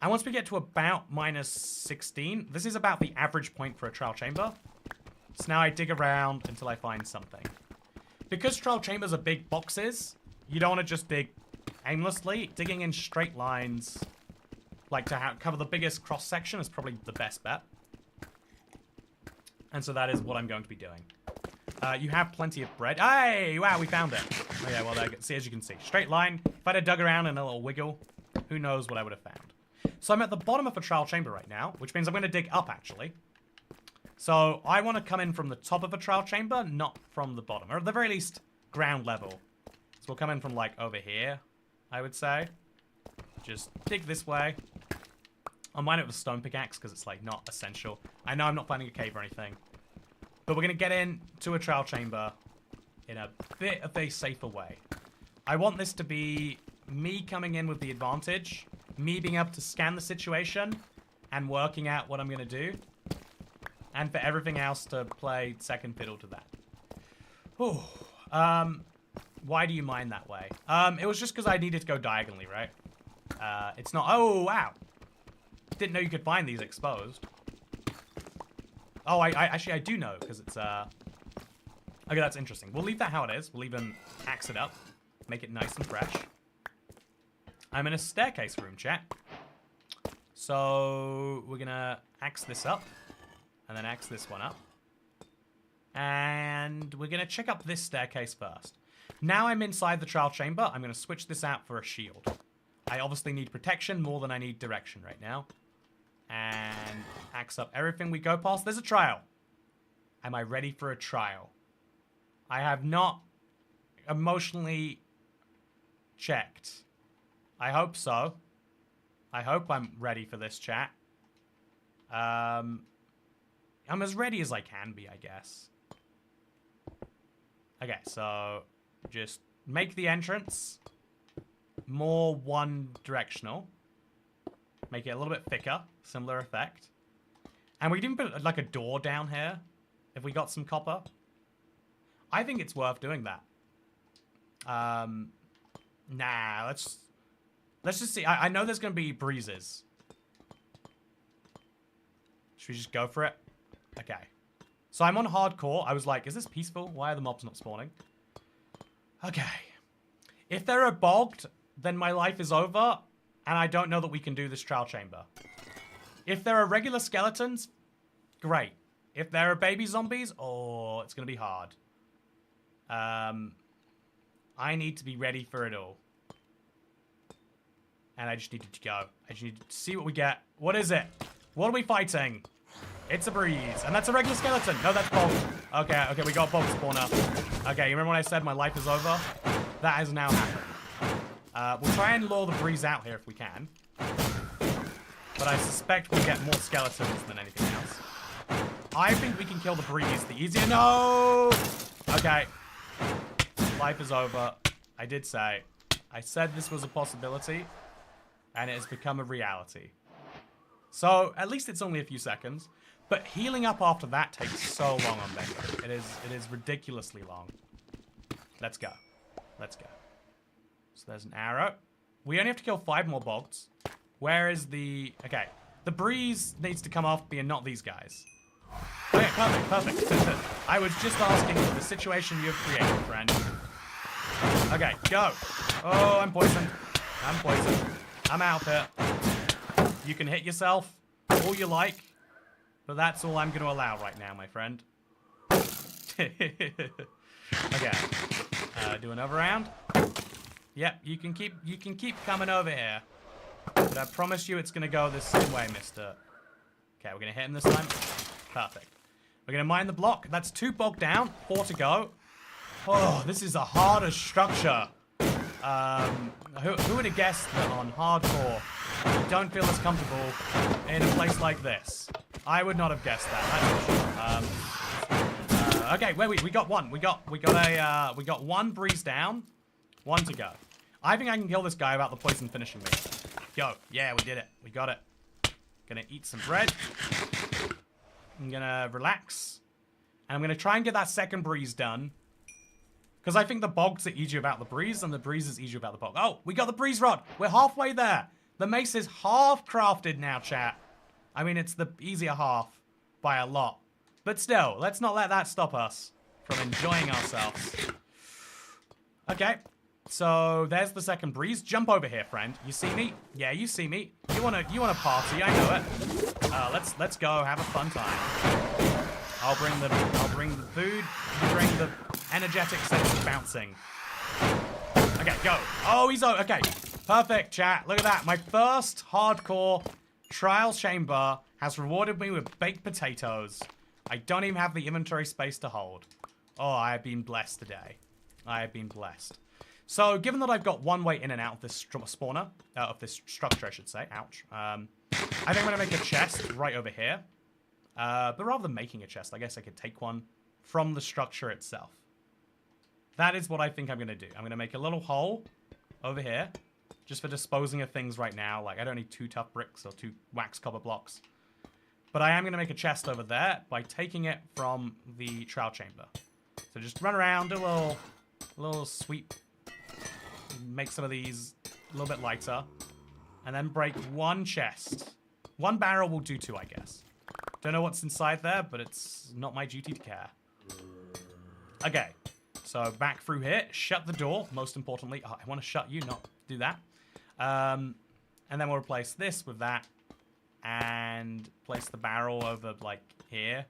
And once we get to about -16, this is about the average point for a trial chamber. So now I dig around until I find something. Because trial chambers are big boxes, you don't want to just dig aimlessly. Digging in straight lines, like to cover the biggest cross section, is probably the best bet. And so that is what I'm going to be doing. You have plenty of bread. Hey, wow, we found it. Okay, well, there, see, as you can see, straight line. If I'd have dug around in a little wiggle, who knows what I would have found. So I'm at the bottom of a trial chamber right now, which means I'm going to dig up, actually. So I want to come in from the top of a trial chamber, not from the bottom. Or at the very least, ground level. So we'll come in from, like, over here, I would say. Just dig this way. I'll mine it with a stone pickaxe because it's, like, not essential. I know I'm not finding a cave or anything. But we're going to get into a trial chamber in a bit of a safer way. I want this to be me coming in with the advantage, me being able to scan the situation and working out what I'm going to do, and for everything else to play second fiddle to that. Ooh. Why do you mine that way? It was just because I needed to go diagonally, right? It's not... Oh, wow. Didn't know you could find these exposed. Oh, actually, I do know, because it's, Okay, that's interesting. We'll leave that how it is. We'll even axe it up. Make it nice and fresh. I'm in a staircase room, chat. So, we're gonna axe this up. And then axe this one up. And we're gonna check up this staircase first. Now I'm inside the trial chamber. I'm gonna switch this out for a shield. I obviously need protection more than I need direction right now. And axe up everything we go past. There's a trial. Am I ready for a trial? I have not emotionally checked. I hope so. I hope I'm ready for this, chat. I'm as ready as I can be, I guess. Okay, so just make the entrance more one-directional. Make it a little bit thicker. Similar effect. And we can put like a door down here if we got some copper. I think it's worth doing that. Nah, let's just see. I know there's going to be breezes. Should we just go for it? Okay. So I'm on hardcore. I was like, is this peaceful? Why are the mobs not spawning? Okay. If they're bogged, then my life is over, and I don't know that we can do this trial chamber. If there are regular skeletons, great. If there are baby zombies, oh, it's going to be hard. I need to be ready for it all. And I just need to go. I just need to see what we get. What is it? What are we fighting? It's a breeze. And that's a regular skeleton. No, that's bolt. Okay, we got bolt spawner. Okay, you remember when I said my life is over? That has now happened. We'll try and lure the breeze out here if we can. But I suspect we'll get more skeletons than anything else. I think we can kill the breeze the easier. No! Okay. Life is over. I did say. I said this was a possibility. And it has become a reality. So, at least it's only a few seconds. But healing up after that takes so long on Bedrock. It is ridiculously long. Let's go. Let's go. So there's an arrow. We only have to kill 5 more bogs. Where is the... Okay. The breeze needs to come off being not these guys. Okay, perfect. I was just asking for the situation you've created, friend. Okay, go. Oh, I'm poisoned. I'm out here. You can hit yourself all you like, but that's all I'm going to allow right now, my friend. Okay. Do another round. Yep, you can keep coming over here. But I promise you it's going to go the same way, mister. Okay, we're going to hit him this time. Perfect. We're going to mine the block. That's 2 bogged down. 4 to go. Oh, this is a harder structure. Who would have guessed that on hardcore, you don't feel as comfortable in a place like this? I would not have guessed that. That's for sure. Okay, wait, we got one. We got 1 breeze down, 1 to go. I think I can kill this guy without the poison finishing me. Go. Yeah, we did it. We got it. Gonna eat some bread. I'm gonna relax. And I'm gonna try and get that 2nd breeze done. Because I think the bogs are easier about the breeze, and the breeze is easier about the bog. Oh, we got the breeze rod. We're halfway there. The mace is half crafted now, chat. I mean, it's the easier half by a lot. But still, let's not let that stop us from enjoying ourselves. Okay, so there's the 2nd breeze. Jump over here, friend. You see me? Yeah, you see me. You wanna party? I know it. Let's go have a fun time. I'll bring the food. You bring the energetic sense of bouncing. Okay, go. Oh, he's okay. Perfect, chat. Look at that. My first hardcore trial chamber has rewarded me with baked potatoes. I don't even have the inventory space to hold. Oh, I have been blessed today. I have been blessed. So, given that I've got 1 way in and out of this spawner, of this structure, I should say. Ouch. I think I'm going to make a chest right over here. But rather than making a chest, I guess I could take one from the structure itself. That is what I think I'm going to do. I'm going to make a little hole over here, just for disposing of things right now. Like, I don't need 2 tough bricks or 2 wax copper blocks. But I am going to make a chest over there by taking it from the trial chamber. So just run around, do a little sweep. Make some of these a little bit lighter. And then break 1 chest. 1 barrel will do 2, I guess. Don't know what's inside there, but it's not my duty to care. Okay. So back through here. Shut the door, most importantly. Oh, I want to shut you, not do that. And then we'll replace this with that. And place the barrel over, like, here.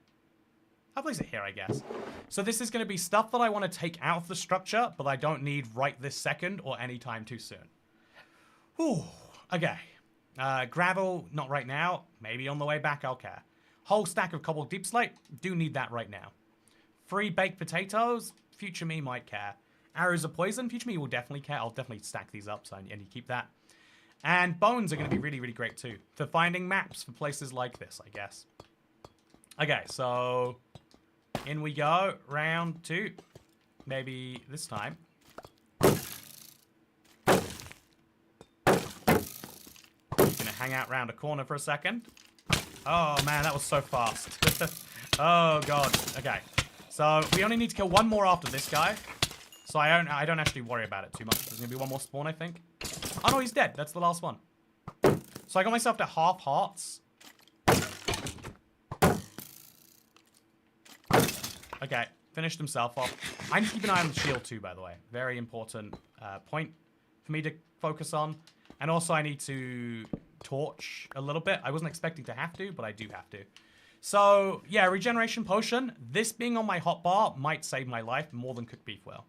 I'll place it here, I guess. So this is going to be stuff that I want to take out of the structure, but I don't need right this second or anytime too soon. Whew. Okay. Gravel, not right now. Maybe on the way back, I'll care. Whole stack of cobbled deep slate. Do need that right now. 3 baked potatoes. Future me might care. Arrows of poison. Future me will definitely care. I'll definitely stack these up, so I need to keep that. And bones are going to be really, really great too. For finding maps for places like this, I guess. Okay, so in we go. Round 2. Maybe this time. Gonna hang out round a corner for a second. Oh man, that was so fast. Oh god. Okay. So we only need to kill 1 more after this guy. So I don't actually worry about it too much. There's gonna be 1 more spawn, I think. Oh no, he's dead. That's the last one. So I got myself to half hearts. Okay, finished himself off. I need to keep an eye on the shield too, by the way. Very important point for me to focus on. And also I need to torch a little bit. I wasn't expecting to have to, but I do have to. So, yeah, regeneration potion. This being on my hotbar might save my life more than cooked beef will.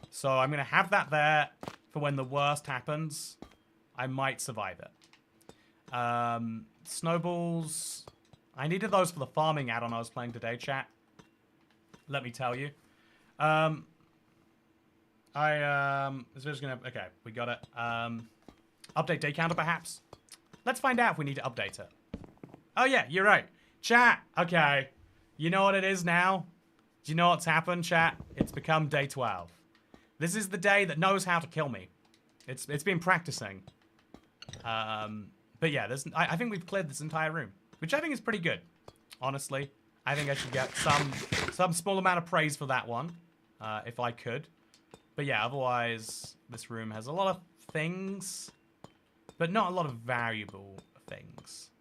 So I'm going to have that there for when the worst happens. I might survive it. Snowballs. I needed those for the farming add-on I was playing today, chat. Let me tell you. It's just gonna... Okay, we got it. Update day counter, perhaps? Let's find out if we need to update it. Oh, yeah, you're right. Chat, okay. You know what it is now? Do you know what's happened, chat? It's become day 12. This is the day that knows how to kill me. It's been practicing. But yeah, I think we've cleared this entire room, which I think is pretty good, honestly. I think I should get some small amount of praise for that one, if I could. But yeah, otherwise, this room has a lot of things, but not a lot of valuable things.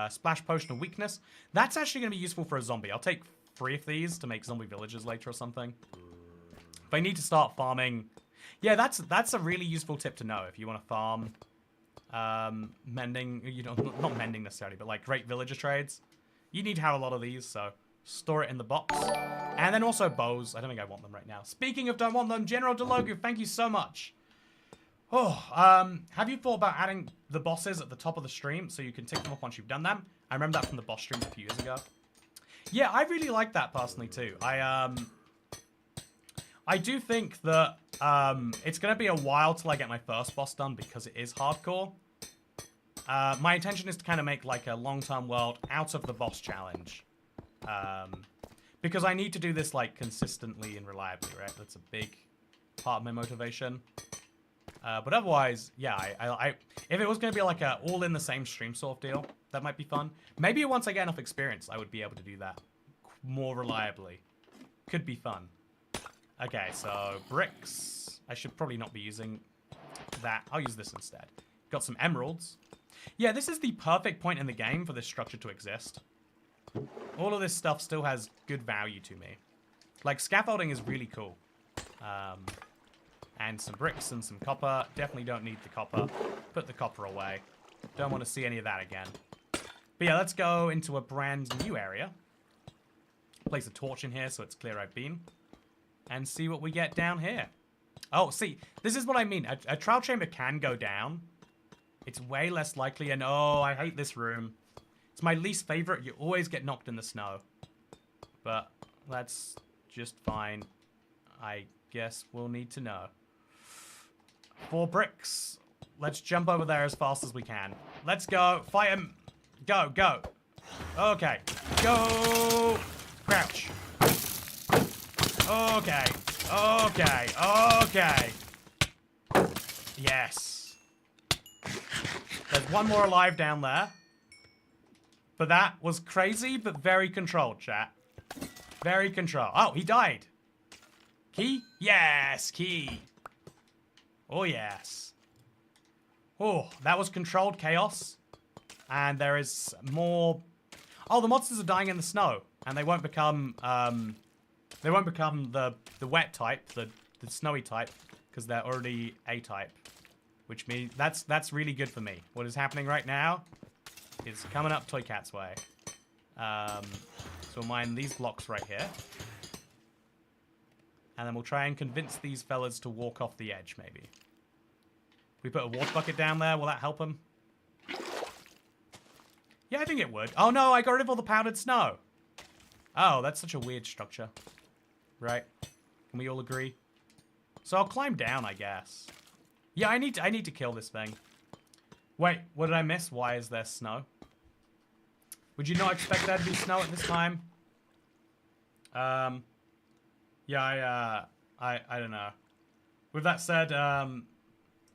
Splash Potion of Weakness. That's actually going to be useful for a zombie. I'll take 3 of these to make zombie villages later or something. If I need to start farming... Yeah, that's a really useful tip to know if you want to farm mending, you know, not mending necessarily, but like great villager trades. You need to have a lot of these, so store it in the box. And then also bows. I don't think I want them right now. Speaking of don't want them, General Delogu, thank you so much. Oh, have you thought about adding the bosses at the top of the stream so you can tick them up once you've done them? I remember that from the boss stream a few years ago. Yeah, I really like that personally too. I do think that it's going to be a while till I get my first boss done because it is hardcore. My intention is to kind of make like a long-term world out of the boss challenge. Because I need to do this like consistently and reliably, right? That's a big part of my motivation. But otherwise, yeah, if it was going to be like a all in the same stream sort of deal, that might be fun. Maybe once I get enough experience, I would be able to do that more reliably. Could be fun. Okay, so bricks. I should probably not be using that. I'll use this instead. Got some emeralds. Yeah, this is the perfect point in the game for this structure to exist. All of this stuff still has good value to me. Like, scaffolding is really cool. And some bricks and some copper. Definitely don't need the copper. Put the copper away. Don't want to see any of that again. But yeah, let's go into a brand new area. Place a torch in here so it's clear I've been. And see what we get down here. Oh, see, this is what I mean. A trial chamber can go down. It's way less likely, and oh, I hate this room. It's my least favorite. You always get knocked in the snow. But that's just fine. I guess we'll need to know. 4 bricks. Let's jump over there as fast as we can. Let's go. Fight him. Go, go. Okay. Go. Crouch. Okay. Okay. Okay. Yes. There's one more alive down there. But that was crazy, but very controlled, chat. Very controlled. Oh, he died. Key? Yes, key. Oh, yes. Oh, that was controlled chaos. And there is more... Oh, the monsters are dying in the snow. And they won't become... They won't become the wet type, the snowy type, because they're already A-type. Which means that's really good for me. What is happening right now is coming up Toycat's way. So we'll mine these blocks right here. And then we'll try and convince these fellas to walk off the edge, maybe. We put a water bucket down there. Will that help them? Yeah, I think it would. Oh, no, I got rid of all the powdered snow. Oh, that's such a weird structure. Right? Can we all agree? So I'll climb down, I guess. Yeah, I need to kill this thing. Wait, what did I miss? Why is there snow? Would you not expect there to be snow at this time? Yeah, I don't know. With that said,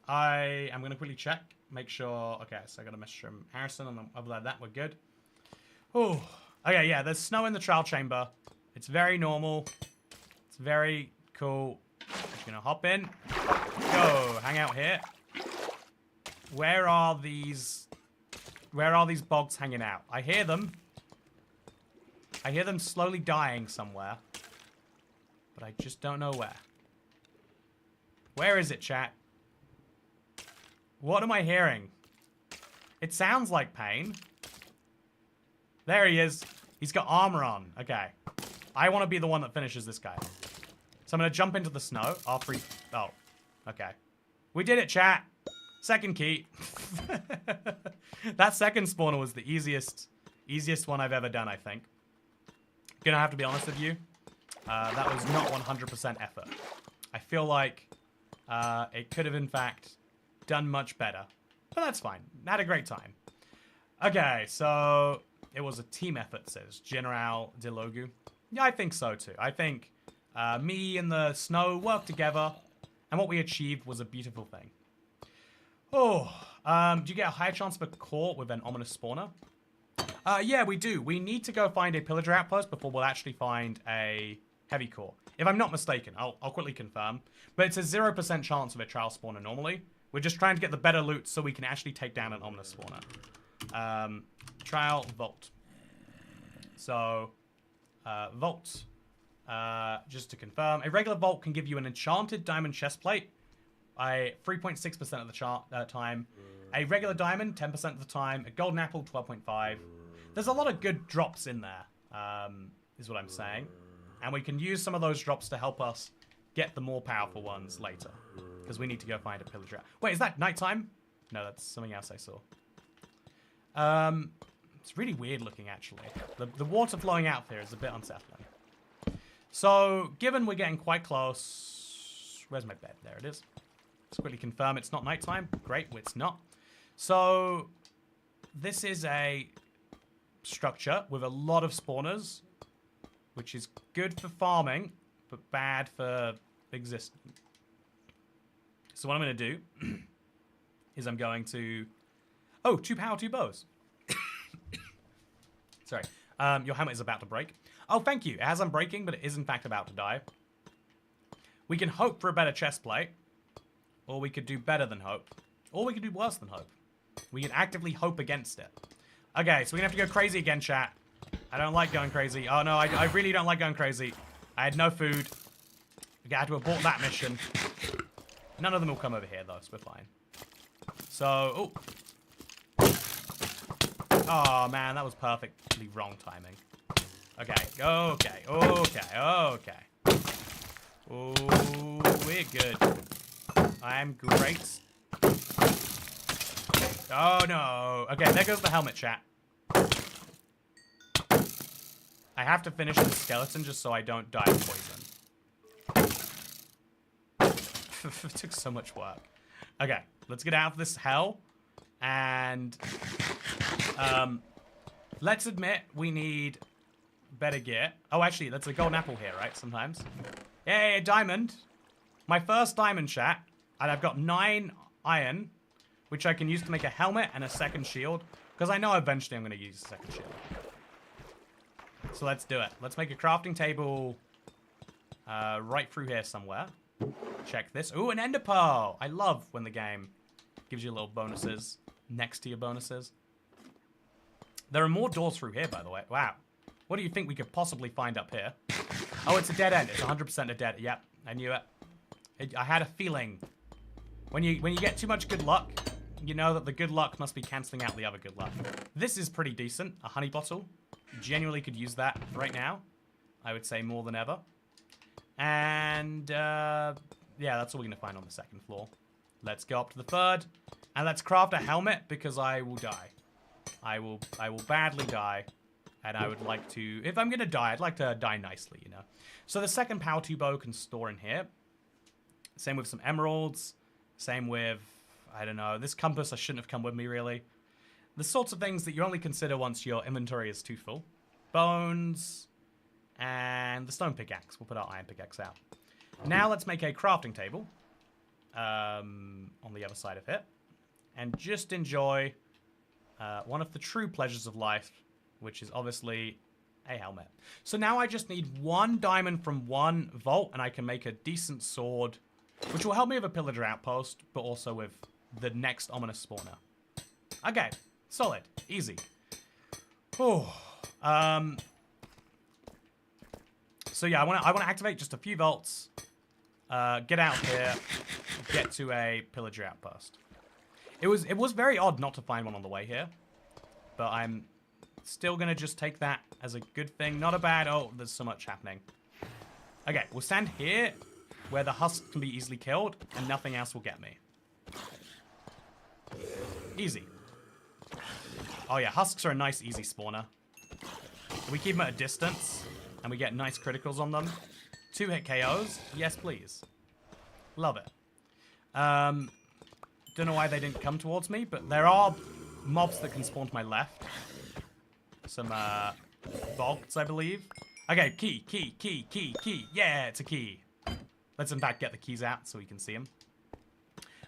I am going to quickly check. Make sure... Okay, so I got a message from Harrison, and other than that, we're good. Oh, okay, yeah, there's snow in the trial chamber. It's very normal. It's very cool. Just going to hop in. Go, hang out here. Where are these bogs hanging out? I hear them. I hear them slowly dying somewhere. But I just don't know where. Where is it, chat? What am I hearing? It sounds like pain. There he is. He's got armor on. Okay. I want to be the one that finishes this guy. So I'm going to jump into the snow after he... Oh. Okay. We did it, chat. Second key. That second spawner was the easiest one I've ever done, I think. Gonna have to be honest with you. That was not 100% effort. I feel like it could have, in fact, done much better. But that's fine. Had a great time. Okay, so it was a team effort, says General Dilogu. Yeah, I think so, too. I think me and the snow worked together, and what we achieved was a beautiful thing. Oh, do you get a higher chance of a core with an ominous spawner? Yeah, we do. We need to go find a pillager outpost before we'll actually find a heavy core. If I'm not mistaken, I'll quickly confirm. But it's a 0% chance of a trial spawner normally. We're just trying to get the better loot so we can actually take down an ominous spawner. Trial vault. So, vault. Just to confirm, a regular vault can give you an enchanted diamond chestplate. 3.6% of the time. A regular diamond, 10% of the time. A golden apple, 12.5. There's a lot of good drops in there, is what I'm saying. And we can use some of those drops to help us get the more powerful ones later. Because we need to go find a pillager. Wait, is that nighttime? No, that's something else I saw. It's really weird looking, actually. The water flowing out there is a bit unsettling. So, given we're getting quite close... Where's my bed? There it is. Let's quickly confirm it's not nighttime. Great, it's not. So, this is a structure with a lot of spawners, which is good for farming, but bad for existing. So what I'm going to do is I'm going to... Oh, 2 power, 2 bows. Sorry. Your helmet is about to break. Oh, thank you. It has unbreaking, but it is in fact about to die. We can hope for a better chest plate, or we could do better than hope, or we could do worse than hope. We can actively hope against it. Okay, so we're going to have to go crazy again, chat. I don't like going crazy. Oh, no, I really don't like going crazy. I had no food. I had to abort that mission. None of them will come over here, though, so we're fine. So, oh, man, that was perfectly wrong timing. Okay, okay, okay, okay. Oh, we're good. I'm great. Oh, no. Okay, there goes the helmet, chat. I have to finish the skeleton just so I don't die of poison. It took so much work. Okay, let's get out of this hell. And let's admit we need better gear. Oh, actually, that's a golden apple here, right? Sometimes. Yay, a diamond. My first diamond, chat. And I've got 9 iron, which I can use to make a helmet and a second shield. Because I know eventually I'm going to use a second shield. So let's do it. Let's make a crafting table right through here somewhere. Check this. Ooh, an ender pearl. I love when the game gives you little bonuses next to your bonuses. There are more doors through here, by the way. Wow. What do you think we could possibly find up here? Oh, it's a dead end. It's 100% a dead. Yep, I knew it. I had a feeling. When you get too much good luck, you know that the good luck must be cancelling out the other good luck. This is pretty decent. A honey bottle. Genuinely could use that right now. I would say more than ever. And, yeah, that's all we're going to find on the second floor. Let's go up to the third. And let's craft a helmet because I will die. I will badly die. And I would like to... If I'm going to die, I'd like to die nicely, you know. So the second power 2 bow can store in here. Same with some emeralds. Same with... I don't know. This compass I shouldn't have come with me, really. The sorts of things that you only consider once your inventory is too full. Bones. And the stone pickaxe. We'll put our iron pickaxe out. Now let's make a crafting table. On the other side of it. And just enjoy one of the true pleasures of life, which is obviously a helmet. So now I just need 1 diamond from 1 vault, and I can make a decent sword, which will help me with a pillager outpost, but also with the next ominous spawner. Okay, solid, easy. Oh, so yeah, I want to activate just a few vaults, get out here, get to a pillager outpost. It was very odd not to find one on the way here, but I'm still gonna just take that as a good thing. Not a bad... Oh, there's so much happening. Okay, we'll stand here where the husk can be easily killed and nothing else will get me. Easy. Oh yeah, husks are a nice easy spawner. We keep them at a distance and we get nice criticals on them. 2-hit KOs. Yes, please. Love it. Don't know why they didn't come towards me, but there are mobs that can spawn to my left. Some bolts, I believe. Okay, key. Yeah, it's a key. Let's in fact get the keys out so we can see them.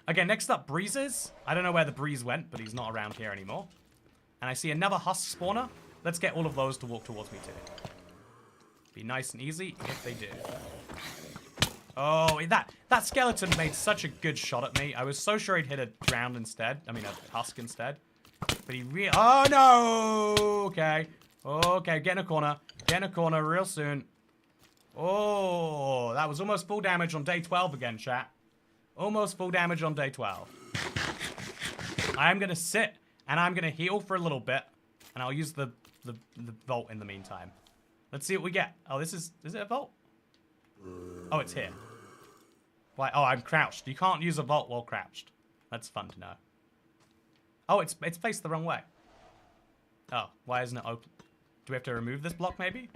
Okay, next up, Breezes. I don't know where the Breeze went, but he's not around here anymore. And I see another husk spawner. Let's get all of those to walk towards me too. Be nice and easy if they do. Oh, that skeleton made such a good shot at me. I was so sure he'd hit a drowned instead. I mean, a husk instead. But he really... Oh, no! Okay. Okay, get in a corner. Get in a corner real soon. Oh, that was almost full damage on day 12 again, chat. Almost full damage on day 12. I'm going to sit, and I'm going to heal for a little bit. And I'll use the vault in the meantime. Let's see what we get. Oh, this is... Is it a vault? Oh, it's here. Why? Oh, I'm crouched. You can't use a vault while crouched. That's fun to know. Oh, it's faced the wrong way. Oh, why isn't it open? Do we have to remove this block, maybe?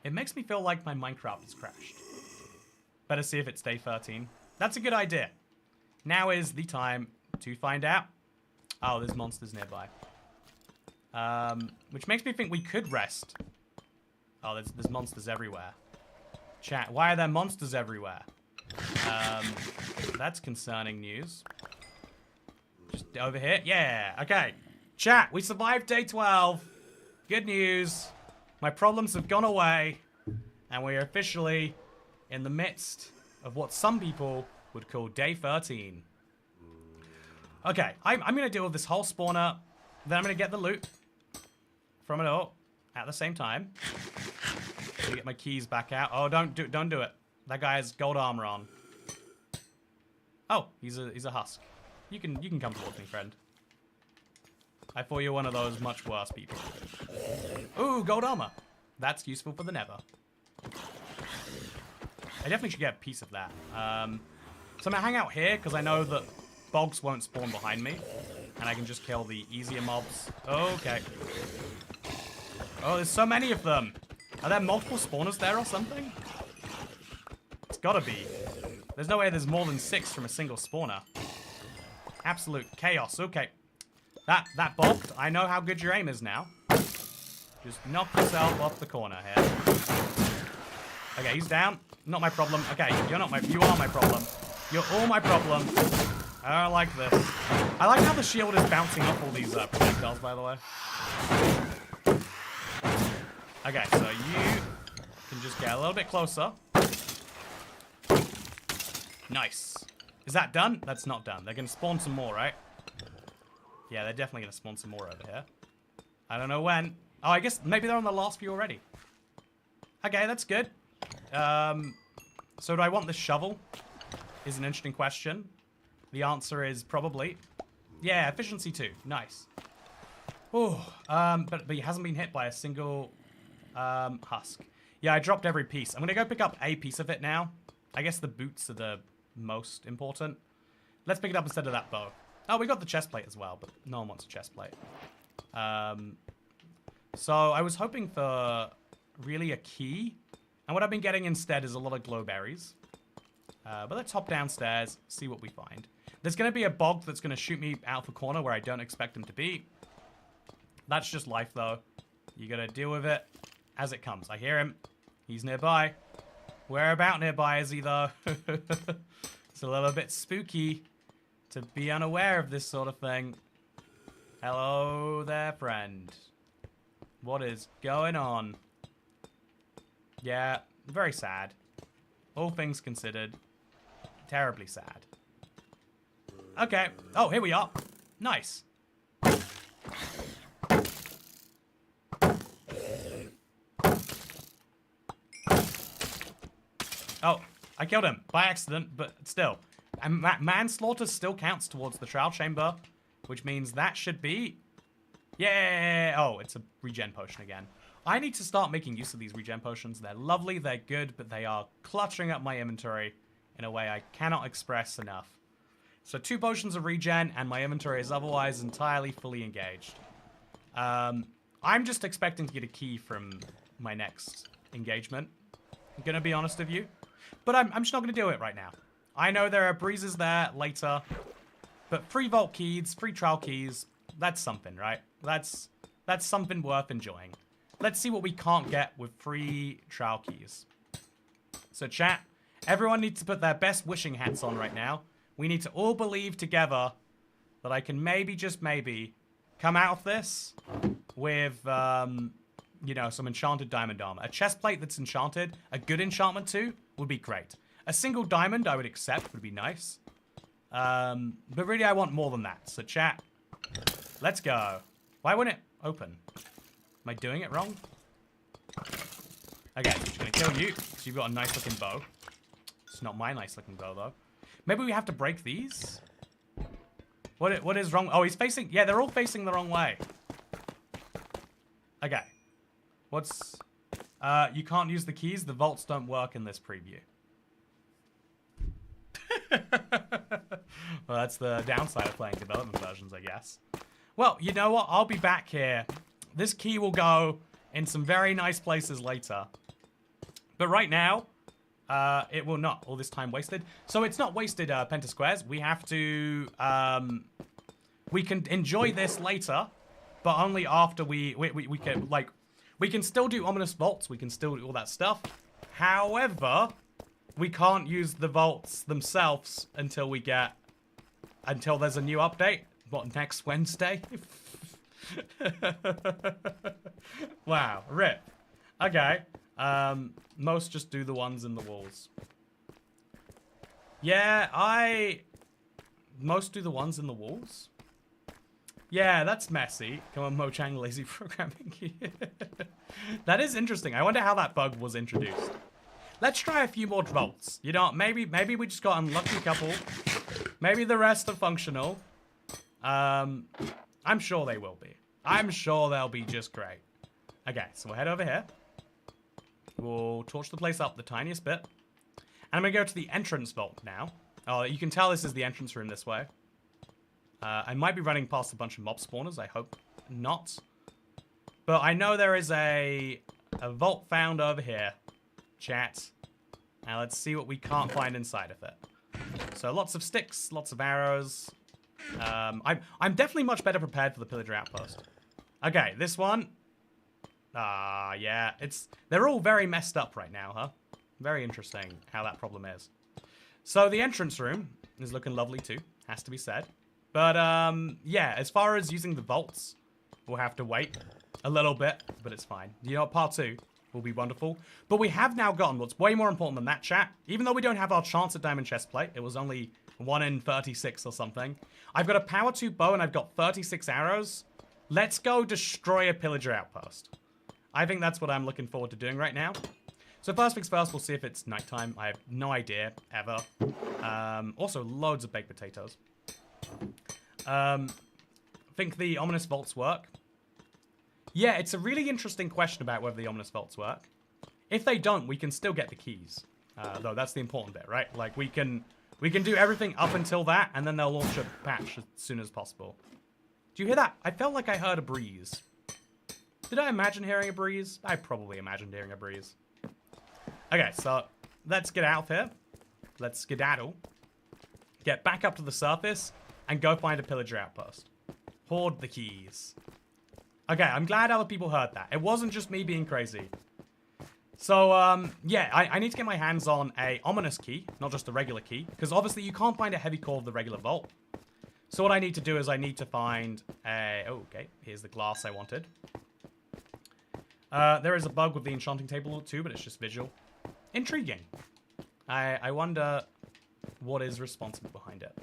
It makes me feel like my Minecraft has crashed. Better see if it's day 13. That's a good idea. Now is the time to find out. Oh, there's monsters nearby. Which makes me think we could rest. Oh, there's monsters everywhere. Chat, why are there monsters everywhere? That's concerning news. Just over here. Yeah, okay. Chat, we survived day 12. Good news. My problems have gone away. And we are officially in the midst of what some people would call day 13. Okay, I'm going to deal with this whole spawner. Then I'm going to get the loot from it all at the same time. Get my keys back out. Oh, don't do it. That guy has gold armor on. Oh, he's a husk. You can come towards me, friend. I thought you were one of those much worse people. Ooh, gold armor. That's useful for the nether. I definitely should get a piece of that. So I'm gonna hang out here because I know that bogs won't spawn behind me, and I can just kill the easier mobs. Okay. Oh, there's so many of them. Are there multiple spawners there or something? It's gotta be. There's no way there's more than 6 from a single spawner. Absolute chaos. Okay. That bogged. I know how good your aim is now. Just knock yourself off the corner here. Okay, he's down. Not my problem. Okay, you are my problem. You're all my problem. I don't like this. I like how the shield is bouncing off all these projectiles, by the way. Okay, so you can just get a little bit closer. Nice. Is that done? That's not done. They're going to spawn some more, right? Yeah, they're definitely going to spawn some more over here. I don't know when. Oh, I guess maybe they're on the last few already. Okay, that's good. So do I want this shovel? Is an interesting question. The answer is probably. Yeah, efficiency 2. Nice. Oh, but he hasn't been hit by a single husk. Yeah, I dropped every piece. I'm going to go pick up a piece of it now. I guess the boots are the most important. Let's pick it up instead of that bow. Oh, we got the chest plate as well, but no one wants a chest plate. So I was hoping for really a key. And what I've been getting instead is a lot of glowberries. But let's hop downstairs, see what we find. There's going to be a bog that's going to shoot me out of a corner where I don't expect him to be. That's just life, though. You got to deal with it as it comes. I hear him. He's nearby. Where about nearby is he, though? It's a little bit spooky to be unaware of this sort of thing. Hello there, friend. What is going on? Yeah, very sad. All things considered, terribly sad. Okay. Oh, here we are. Nice. Oh, I killed him by accident, but still. And manslaughter still counts towards the trial chamber, which means that should be... Yeah! Oh, it's a regen potion again. I need to start making use of these regen potions. They're lovely, they're good, but they are cluttering up my inventory in a way I cannot express enough. So 2 potions of regen, and my inventory is otherwise entirely fully engaged. I'm just expecting to get a key from my next engagement. I'm gonna be honest with you. But I'm just not gonna do it right now. I know there are breezes there later, but free vault keys, free trial keys, that's something, right? That's something worth enjoying. Let's see what we can't get with free trial keys. So chat, everyone needs to put their best wishing hats on right now. We need to all believe together that I can maybe, just maybe, come out of this with, you know, some enchanted diamond armor. A chest plate that's enchanted, a good enchantment too, would be great. A single diamond I would accept, would be nice. But really I want more than that. So chat, let's go. Why wouldn't it open? Am I doing it wrong? Okay, so I'm just gonna kill you, because you've got a nice looking bow. It's not my nice looking bow though. Maybe we have to break these? What is wrong? Oh, he's facing... Yeah, they're all facing the wrong way. Okay. What's... you can't use the keys. The vaults don't work in this preview. Well, that's the downside of playing development versions, I guess. Well, you know what? I'll be back here. This key will go in some very nice places later. But right now, it will not. All this time wasted. So it's not wasted, Pentasquares. We have to... we can enjoy this later, but only after we can, like... We can still do ominous vaults. We can still do all that stuff. However, we can't use the vaults themselves until we get... Until there's a new update. What, next Wednesday? Wow, rip. Okay. Most just do the ones in the walls. Yeah, most do the ones in the walls? Yeah, that's messy. Come on, Mojang, lazy programming. That is interesting. I wonder how that bug was introduced. Let's try a few more vaults. You know, maybe we just got an unlucky couple. Maybe the rest are functional. I'm sure they will be. I'm sure they'll be just great. Okay, so we'll head over here. We'll torch the place up the tiniest bit. And I'm going to go to the entrance vault now. Oh, you can tell this is the entrance room this way. I might be running past a bunch of mob spawners. I hope not. But I know there is a vault found over here. Chat. Now let's see what we can't find inside of it. So lots of sticks, lots of arrows. I'm definitely much better prepared for the pillager outpost. Okay, this one. Yeah, they're all very messed up right now, huh? Very interesting how that problem is. So the entrance room is looking lovely too, has to be said. But yeah, as far as using the vaults, we'll have to wait a little bit, but it's fine. You know, part 2 will be wonderful. But we have now gotten what's way more important than that, chat. Even though we don't have our chance at diamond chestplate, it was only 1 in 36 or something. I've got a power 2 bow and I've got 36 arrows. Let's go destroy a pillager outpost. I think that's what I'm looking forward to doing right now. So first things first, we'll see if it's nighttime. I have no idea, ever. Also, loads of baked potatoes. Think the ominous vaults work? Yeah, it's a really interesting question about whether the ominous vaults work. If they don't, we can still get the keys. Though that's the important bit, right? Like, we can do everything up until that, and then they'll launch a patch as soon as possible. Do you hear that? I felt like I heard a breeze. Did I imagine hearing a breeze? I probably imagined hearing a breeze. Okay, so let's get out of here. Let's skedaddle. Get back up to the surface and go find a pillager outpost. Hoard the keys. Okay, I'm glad other people heard that. It wasn't just me being crazy. So, yeah, I need to get my hands on a ominous key, not just a regular key, because obviously you can't find a heavy core of the regular vault. So what I need to do is I need to find a... Oh, okay, here's the glass I wanted. There is a bug with the enchanting table too, but it's just visual. Intriguing. I wonder what is responsible behind it.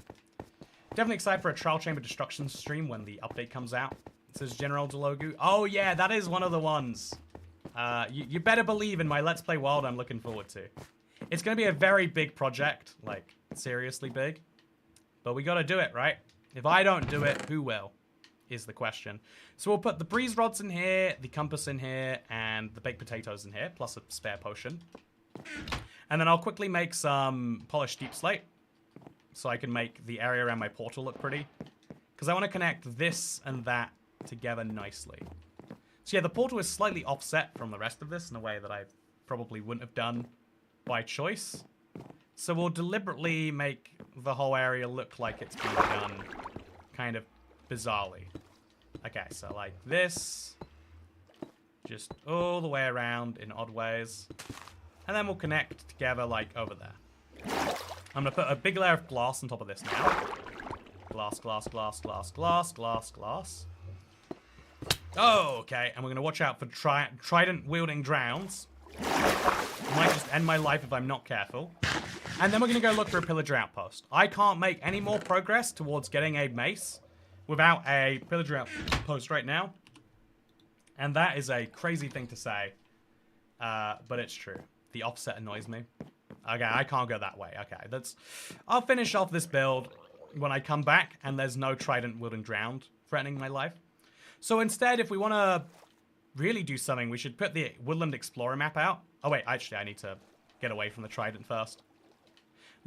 Definitely excited for a Trial Chamber Destruction stream when the update comes out. It says General Delogu. Oh yeah, that is one of the ones. You better believe in my Let's Play Wild I'm looking forward to. It's going to be a very big project, like seriously big. But we got to do it, right? If I don't do it, who will? Is the question. So we'll put the breeze rods in here, the compass in here, and the baked potatoes in here, plus a spare potion. And then I'll quickly make some polished deep slate, so I can make the area around my portal look pretty. Because I want to connect this and that together nicely. So yeah, the portal is slightly offset from the rest of this in a way that I probably wouldn't have done by choice. So we'll deliberately make the whole area look like it's being done kind of bizarrely. Okay, so like this. Just all the way around in odd ways. And then we'll connect together like over there. I'm going to put a big layer of glass on top of this now. Glass, glass, glass, glass, glass, glass, glass. Oh, okay. And we're going to watch out for trident-wielding drowns. Might just end my life if I'm not careful. And then we're going to go look for a pillager outpost. I can't make any more progress towards getting a mace without a pillager outpost right now. And that is a crazy thing to say. But it's true. The offset annoys me. Okay, I can't go that way. Okay, I'll finish off this build when I come back and there's no trident-wielding drowned threatening my life. So instead, if we want to really do something, we should put the Woodland Explorer map out. Oh wait, actually, I need to get away from the trident first.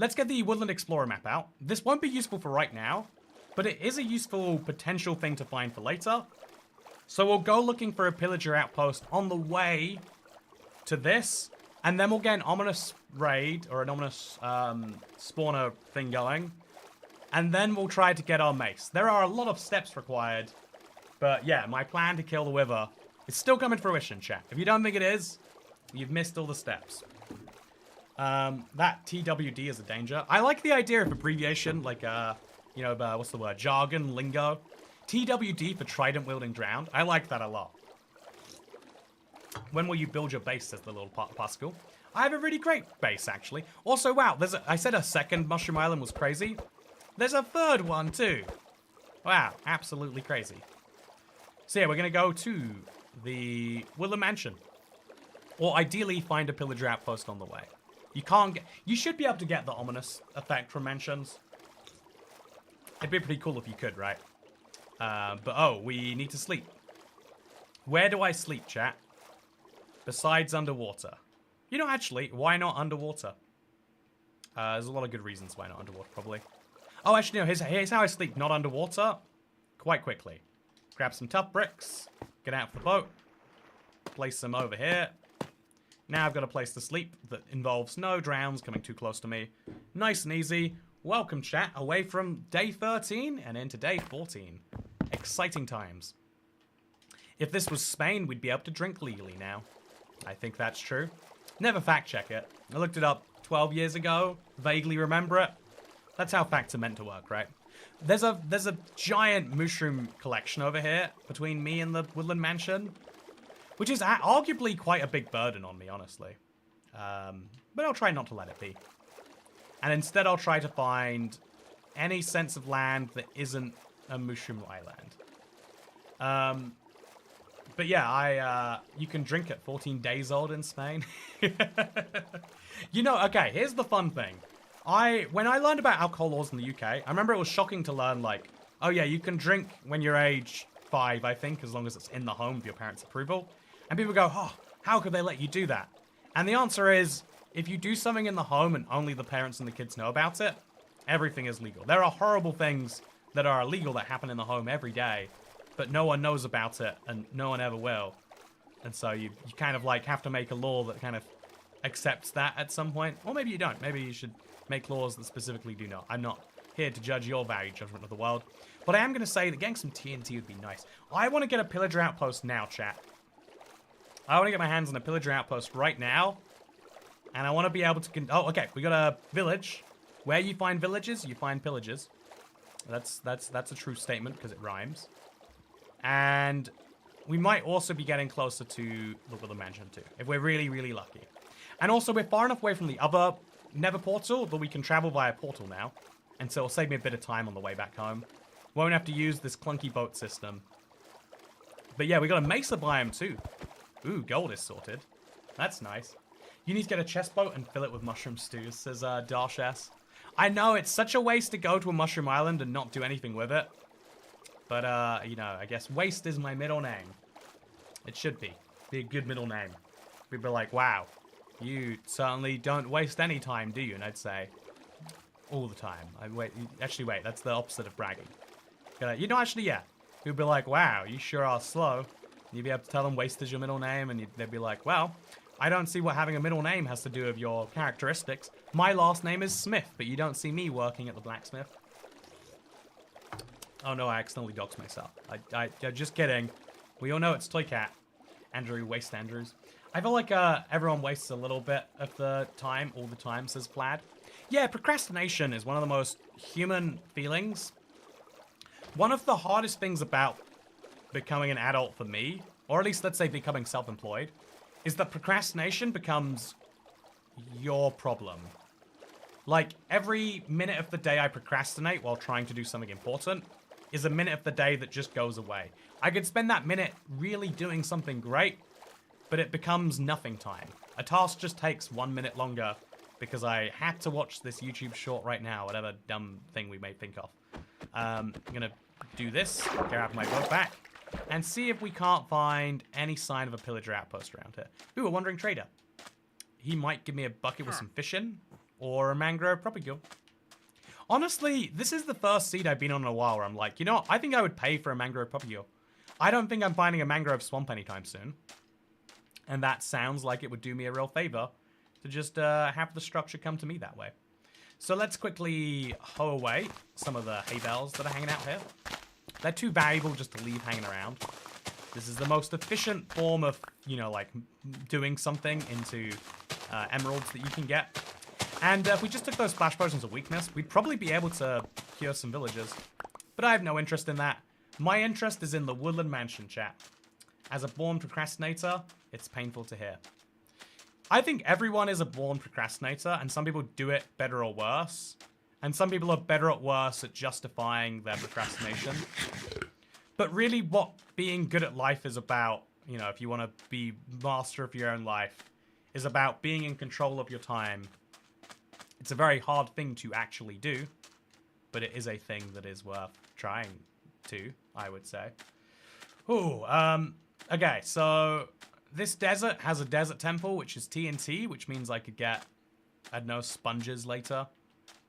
let's get the Woodland Explorer map out. This won't be useful for right now, but it is a useful potential thing to find for later. So we'll go looking for a pillager outpost on the way to this, and then we'll get an ominous raid, or an ominous spawner thing going, and then we'll try to get our mace. There are a lot of steps required, but yeah, my plan to kill the Wither is still coming to fruition, chat. If you don't think it is, you've missed all the steps. That TWD is a danger. I like the idea of abbreviation, like, you know, what's the word? Jargon, lingo. TWD for Trident Wielding Drowned. I like that a lot. When will you build your base, says the little Pascal. I have a really great base, actually. Also, wow, I said a second Mushroom Island was crazy. There's a third one, too. Wow, absolutely crazy. So yeah, we're going to go to the Woodland Mansion. Or ideally, find a pillager outpost on the way. You should be able to get the ominous effect from mansions. It'd be pretty cool if you could, right? But oh, we need to sleep. Where do I sleep, chat? Besides underwater. You know, actually, why not underwater? There's a lot of good reasons why not underwater, probably. Oh, actually, no, here's how I sleep, not underwater. Quite quickly. Grab some tough bricks. Get out of the boat. Place them over here. Now I've got a place to sleep that involves no drowns coming too close to me. Nice and easy. Welcome, chat, away from day 13 and into day 14. Exciting times. If this was Spain, we'd be able to drink legally now. I think that's true. Never fact check it. I looked it up 12 years ago. Vaguely remember it. That's how facts are meant to work, right? There's a giant mushroom collection over here between me and the Woodland Mansion, which is arguably quite a big burden on me, honestly. But I'll try not to let it be. And instead I'll try to find any sense of land that isn't a mushroom island. But yeah, you can drink at 14 days old in Spain. You know, okay, here's the fun thing. When I learned about alcohol laws in the UK, I remember it was shocking to learn, like, oh yeah, you can drink when you're age 5, I think, as long as it's in the home with your parents' approval. And people go, oh, how could they let you do that? And the answer is, if you do something in the home and only the parents and the kids know about it, everything is legal. There are horrible things that are illegal that happen in the home every day, but no one knows about it, and no one ever will. And so you kind of like have to make a law that kind of accepts that at some point. Or maybe you don't. Maybe you should make laws that specifically do not. I'm not here to judge your value judgment of the world. But I am going to say that getting some TNT would be nice. I want to get a pillager outpost now, chat. I want to get my hands on a pillager outpost right now. And I want to be able to... Oh, okay. We got a village. Where you find villages, you find pillages. That's a true statement because it rhymes. And we might also be getting closer to the mansion too, if we're really, really lucky. And also, we're far enough away from the other Nether portal that we can travel via portal now. And so it'll save me a bit of time on the way back home. Won't have to use this clunky boat system. But yeah, we got a mesa biome too. Ooh, gold is sorted. That's nice. You need to get a chest boat and fill it with mushroom stews, says Darsh S. I know, it's such a waste to go to a mushroom island and not do anything with it. But, you know, I guess waste is my middle name. It should be. Be a good middle name. People are like, wow, you certainly don't waste any time, do you? And I'd say, all the time. Actually, wait, that's the opposite of bragging. You know, actually, yeah. People be like, wow, you sure are slow. And you'd be able to tell them waste is your middle name, and they'd be like, well, I don't see what having a middle name has to do with your characteristics. My last name is Smith, but you don't see me working at the blacksmith. Oh no, I accidentally doxed myself. Just kidding. We all know it's Toycat. Andrew, waste Andrews. I feel like everyone wastes a little bit of the time, all the time, says Plaid. Yeah, procrastination is one of the most human feelings. One of the hardest things about becoming an adult for me, or at least let's say becoming self-employed, is that procrastination becomes your problem. Like, every minute of the day I procrastinate while trying to do something important is a minute of the day that just goes away. I could spend that minute really doing something great, but it becomes nothing time. A task just takes 1 minute longer because I had to watch this YouTube short right now, whatever dumb thing we may think of. I'm gonna do this, grab my boat back, and see if we can't find any sign of a pillager outpost around here. Ooh, a wandering trader. He might give me a bucket with some fish in, or a mangrove propagule. Honestly, this is the first seed I've been on in a while where I'm like, you know what? I think I would pay for a mangrove propagule. I don't think I'm finding a mangrove swamp anytime soon. And that sounds like it would do me a real favor to just have the structure come to me that way. So let's quickly hoe away some of the hay bales that are hanging out here. They're too valuable just to leave hanging around. This is the most efficient form of, you know, like doing something into emeralds that you can get. And if we just took those splash potions of weakness, we'd probably be able to cure some villagers. But I have no interest in that. My interest is in the Woodland Mansion, chat. As a born procrastinator, it's painful to hear. I think everyone is a born procrastinator, and some people do it better or worse. And some people are better or worse at justifying their procrastination. But really what being good at life is about, you know, if you want to be master of your own life, is about being in control of your time. It's a very hard thing to actually do, but it is a thing that is worth trying to, I would say. Ooh, okay, so this desert has a desert temple, which is TNT, which means I could get, I don't know, sponges later.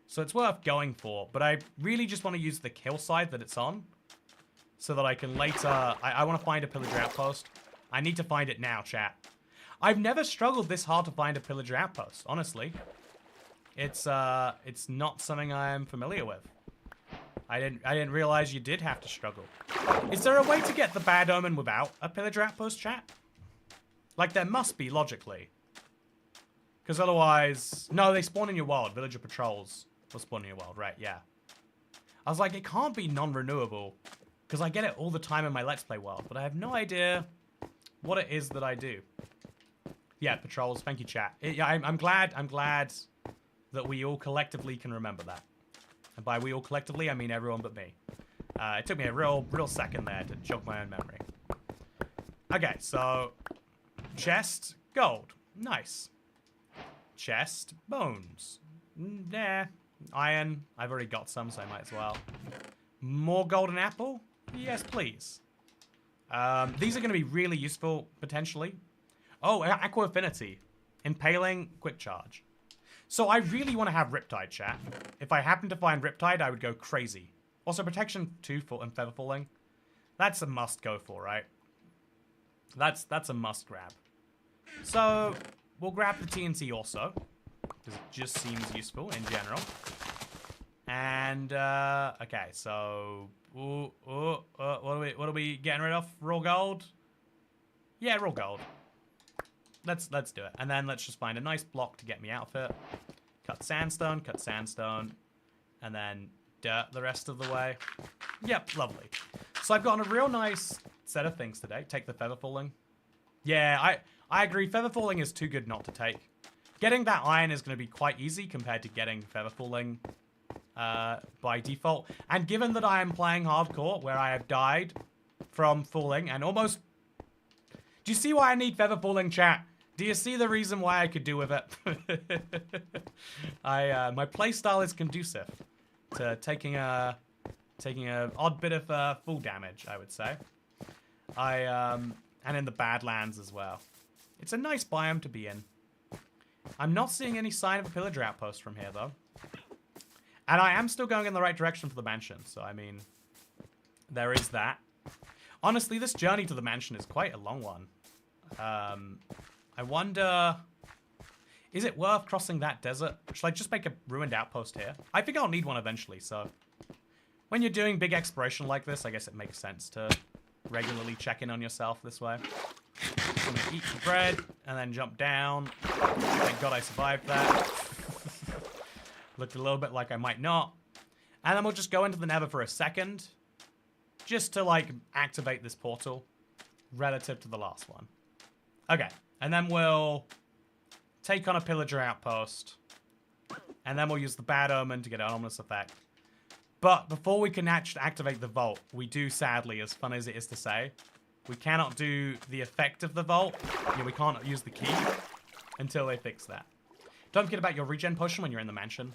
So it's worth going for, but I really just want to use the kill side that it's on, so that I can later, I want to find a pillager outpost. I need to find it now, chat. I've never struggled this hard to find a pillager outpost, honestly. It's not something I am familiar with. I didn't realize you did have to struggle. Is there a way to get the bad omen without a pillager outpost, chat? Like, there must be, logically. Because otherwise... No, they spawn in your world. Villager patrols will spawn in your world, right, yeah. I was like, it can't be non-renewable. Because I get it all the time in my Let's Play world. But I have no idea what it is that I do. Yeah, patrols. Thank you, chat. Yeah, I'm glad that we all collectively can remember that. And by we all collectively, I mean everyone but me. It took me a real second there to jog my own memory. Okay, so... Chest, gold. Nice. Chest, bones. Nah. Iron. I've already got some, so I might as well. More golden apple? Yes, please. These are going to be really useful, potentially. Oh, aqua affinity. Impaling, quick charge. So I really want to have Riptide, chat. If I happen to find Riptide, I would go crazy. Also, protection 2 and feather falling. That's a must go for, right? That's a must grab. So we'll grab the TNT also, because it just seems useful in general. And okay, so what are we getting rid of? Raw gold? Yeah, raw gold. Let's do it. And then let's just find a nice block to get me out of it. Cut sandstone, and then dirt the rest of the way. Yep, lovely. So I've gotten a real nice set of things today. Take the feather falling. Yeah, I agree. Feather falling is too good not to take. Getting that iron is going to be quite easy compared to getting feather falling by default. And given that I am playing hardcore, where I have died from falling and almost... Do you see why I need feather falling, chat? Do you see the reason why I could do with it? My playstyle is conducive to taking a odd bit of full damage, I would say. And in the Badlands as well. It's a nice biome to be in. I'm not seeing any sign of a pillager outpost from here, though. And I am still going in the right direction for the mansion, so I mean, there is that. Honestly, this journey to the mansion is quite a long one. I wonder, is it worth crossing that desert? Should I just make a ruined outpost here? I think I'll need one eventually, so when you're doing big exploration like this, I guess it makes sense to regularly check in on yourself this way. I'm gonna eat some bread and then jump down. Thank God I survived that. Looked a little bit like I might not. And then we'll just go into the Nether for a second, just to like activate this portal relative to the last one. Okay, and then we'll take on a pillager outpost, and then we'll use the bad omen to get an ominous effect. But before we can activate the vault, we do sadly, as fun as it is to say, we cannot do the effect of the vault. Yeah, we can't use the key until they fix that. Don't forget about your regen potion when you're in the mansion.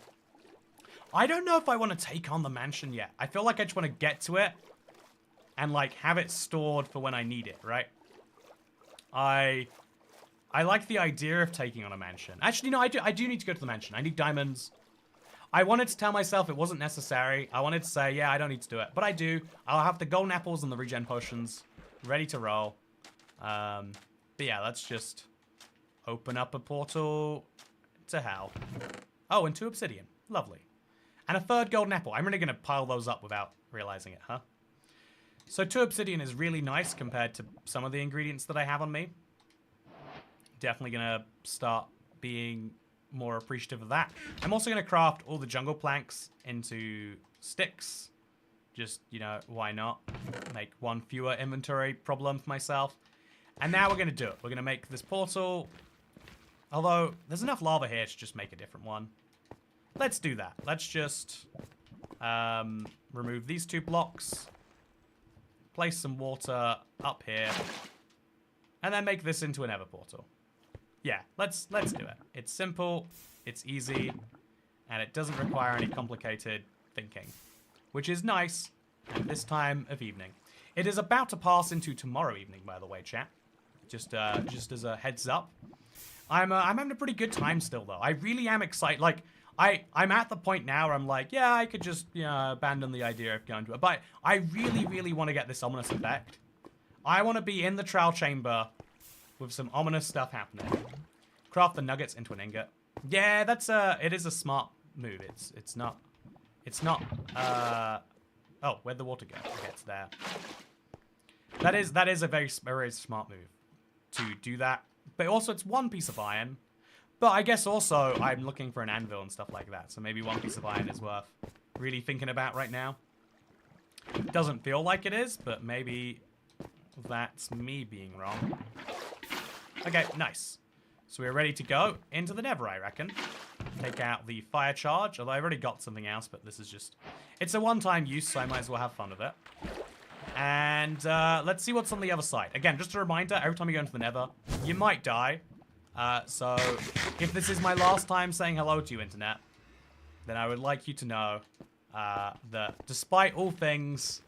I don't know if I want to take on the mansion yet. I feel like I just want to get to it and like have it stored for when I need it, right? I I like the idea of taking on a mansion. Actually, no, I do need to go to the mansion. I need diamonds. I wanted to tell myself it wasn't necessary. I wanted to say, yeah, I don't need to do it. But I do. I'll have the golden apples and the regen potions ready to roll. But yeah, let's just open up a portal to hell. Oh, and 2 obsidian. Lovely. And a 3rd golden apple. I'm really going to pile those up without realizing it, huh? So 2 obsidian is really nice compared to some of the ingredients that I have on me. Definitely going to start being more appreciative of that. I'm also going to craft all the jungle planks into sticks. Just, you know, why not? Make 1 fewer inventory problem for myself. And now we're going to do it. We're going to make this portal. Although, there's enough lava here to just make a different one. Let's do that. Let's just remove these 2 blocks. Place some water up here. And then make this into an nether portal. Yeah, let's do it. It's simple, it's easy, and it doesn't require any complicated thinking. Which is nice at this time of evening. It is about to pass into tomorrow evening, by the way, chat. Just as a heads up. I'm having a pretty good time still, though. I really am excited. Like, I'm at the point now where I'm like, yeah, I could just, you know, abandon the idea of going to it. But I really, really want to get this ominous effect. I want to be in the trial chamber with some ominous stuff happening. Craft the nuggets into an ingot. Yeah, that's it is a smart move. It's not, oh, where'd the water go? Okay, it's there. That is a very smart move to do that. But also, it's 1 piece of iron. But I guess also, I'm looking for an anvil and stuff like that. So maybe 1 piece of iron is worth really thinking about right now. Doesn't feel like it is, but maybe that's me being wrong. Okay, nice. So we're ready to go into the nether, I reckon. Take out the fire charge, although I've already got something else, but this is just... It's a one-time use, so I might as well have fun with it. And let's see what's on the other side. Again, just a reminder, every time you go into the nether, you might die. So if this is my last time saying hello to you, Internet, then I would like you to know that despite all things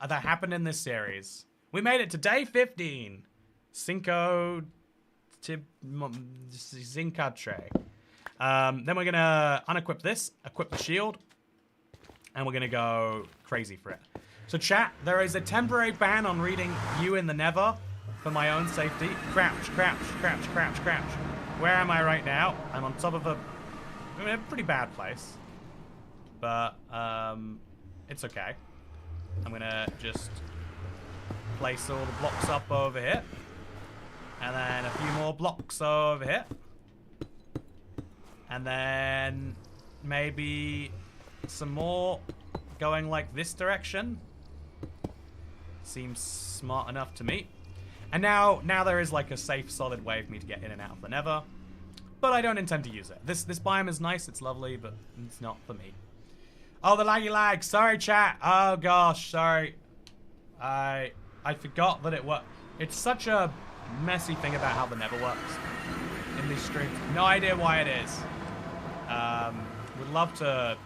that happened in this series, we made it to day 15. Cinco Zincatre. Then we're gonna unequip this, equip the shield, and we're gonna go crazy for it. So chat, there is a temporary ban on reading you in the nether for my own safety. Crouch, crouch, crouch, crouch, crouch. Where am I right now? I'm on top of a pretty bad place. But it's okay. I'm gonna just place all the blocks up over here. And then a few more blocks over here. And then maybe some more going like this direction. Seems smart enough to me. And now there is like a safe, solid way for me to get in and out of the nether. But I don't intend to use it. This biome is nice, it's lovely, but it's not for me. Oh, the laggy lag. Sorry, chat. Oh, gosh, sorry. I forgot that it worked. It's such a messy thing about how the nether works in these streams. No idea why it is. Would love to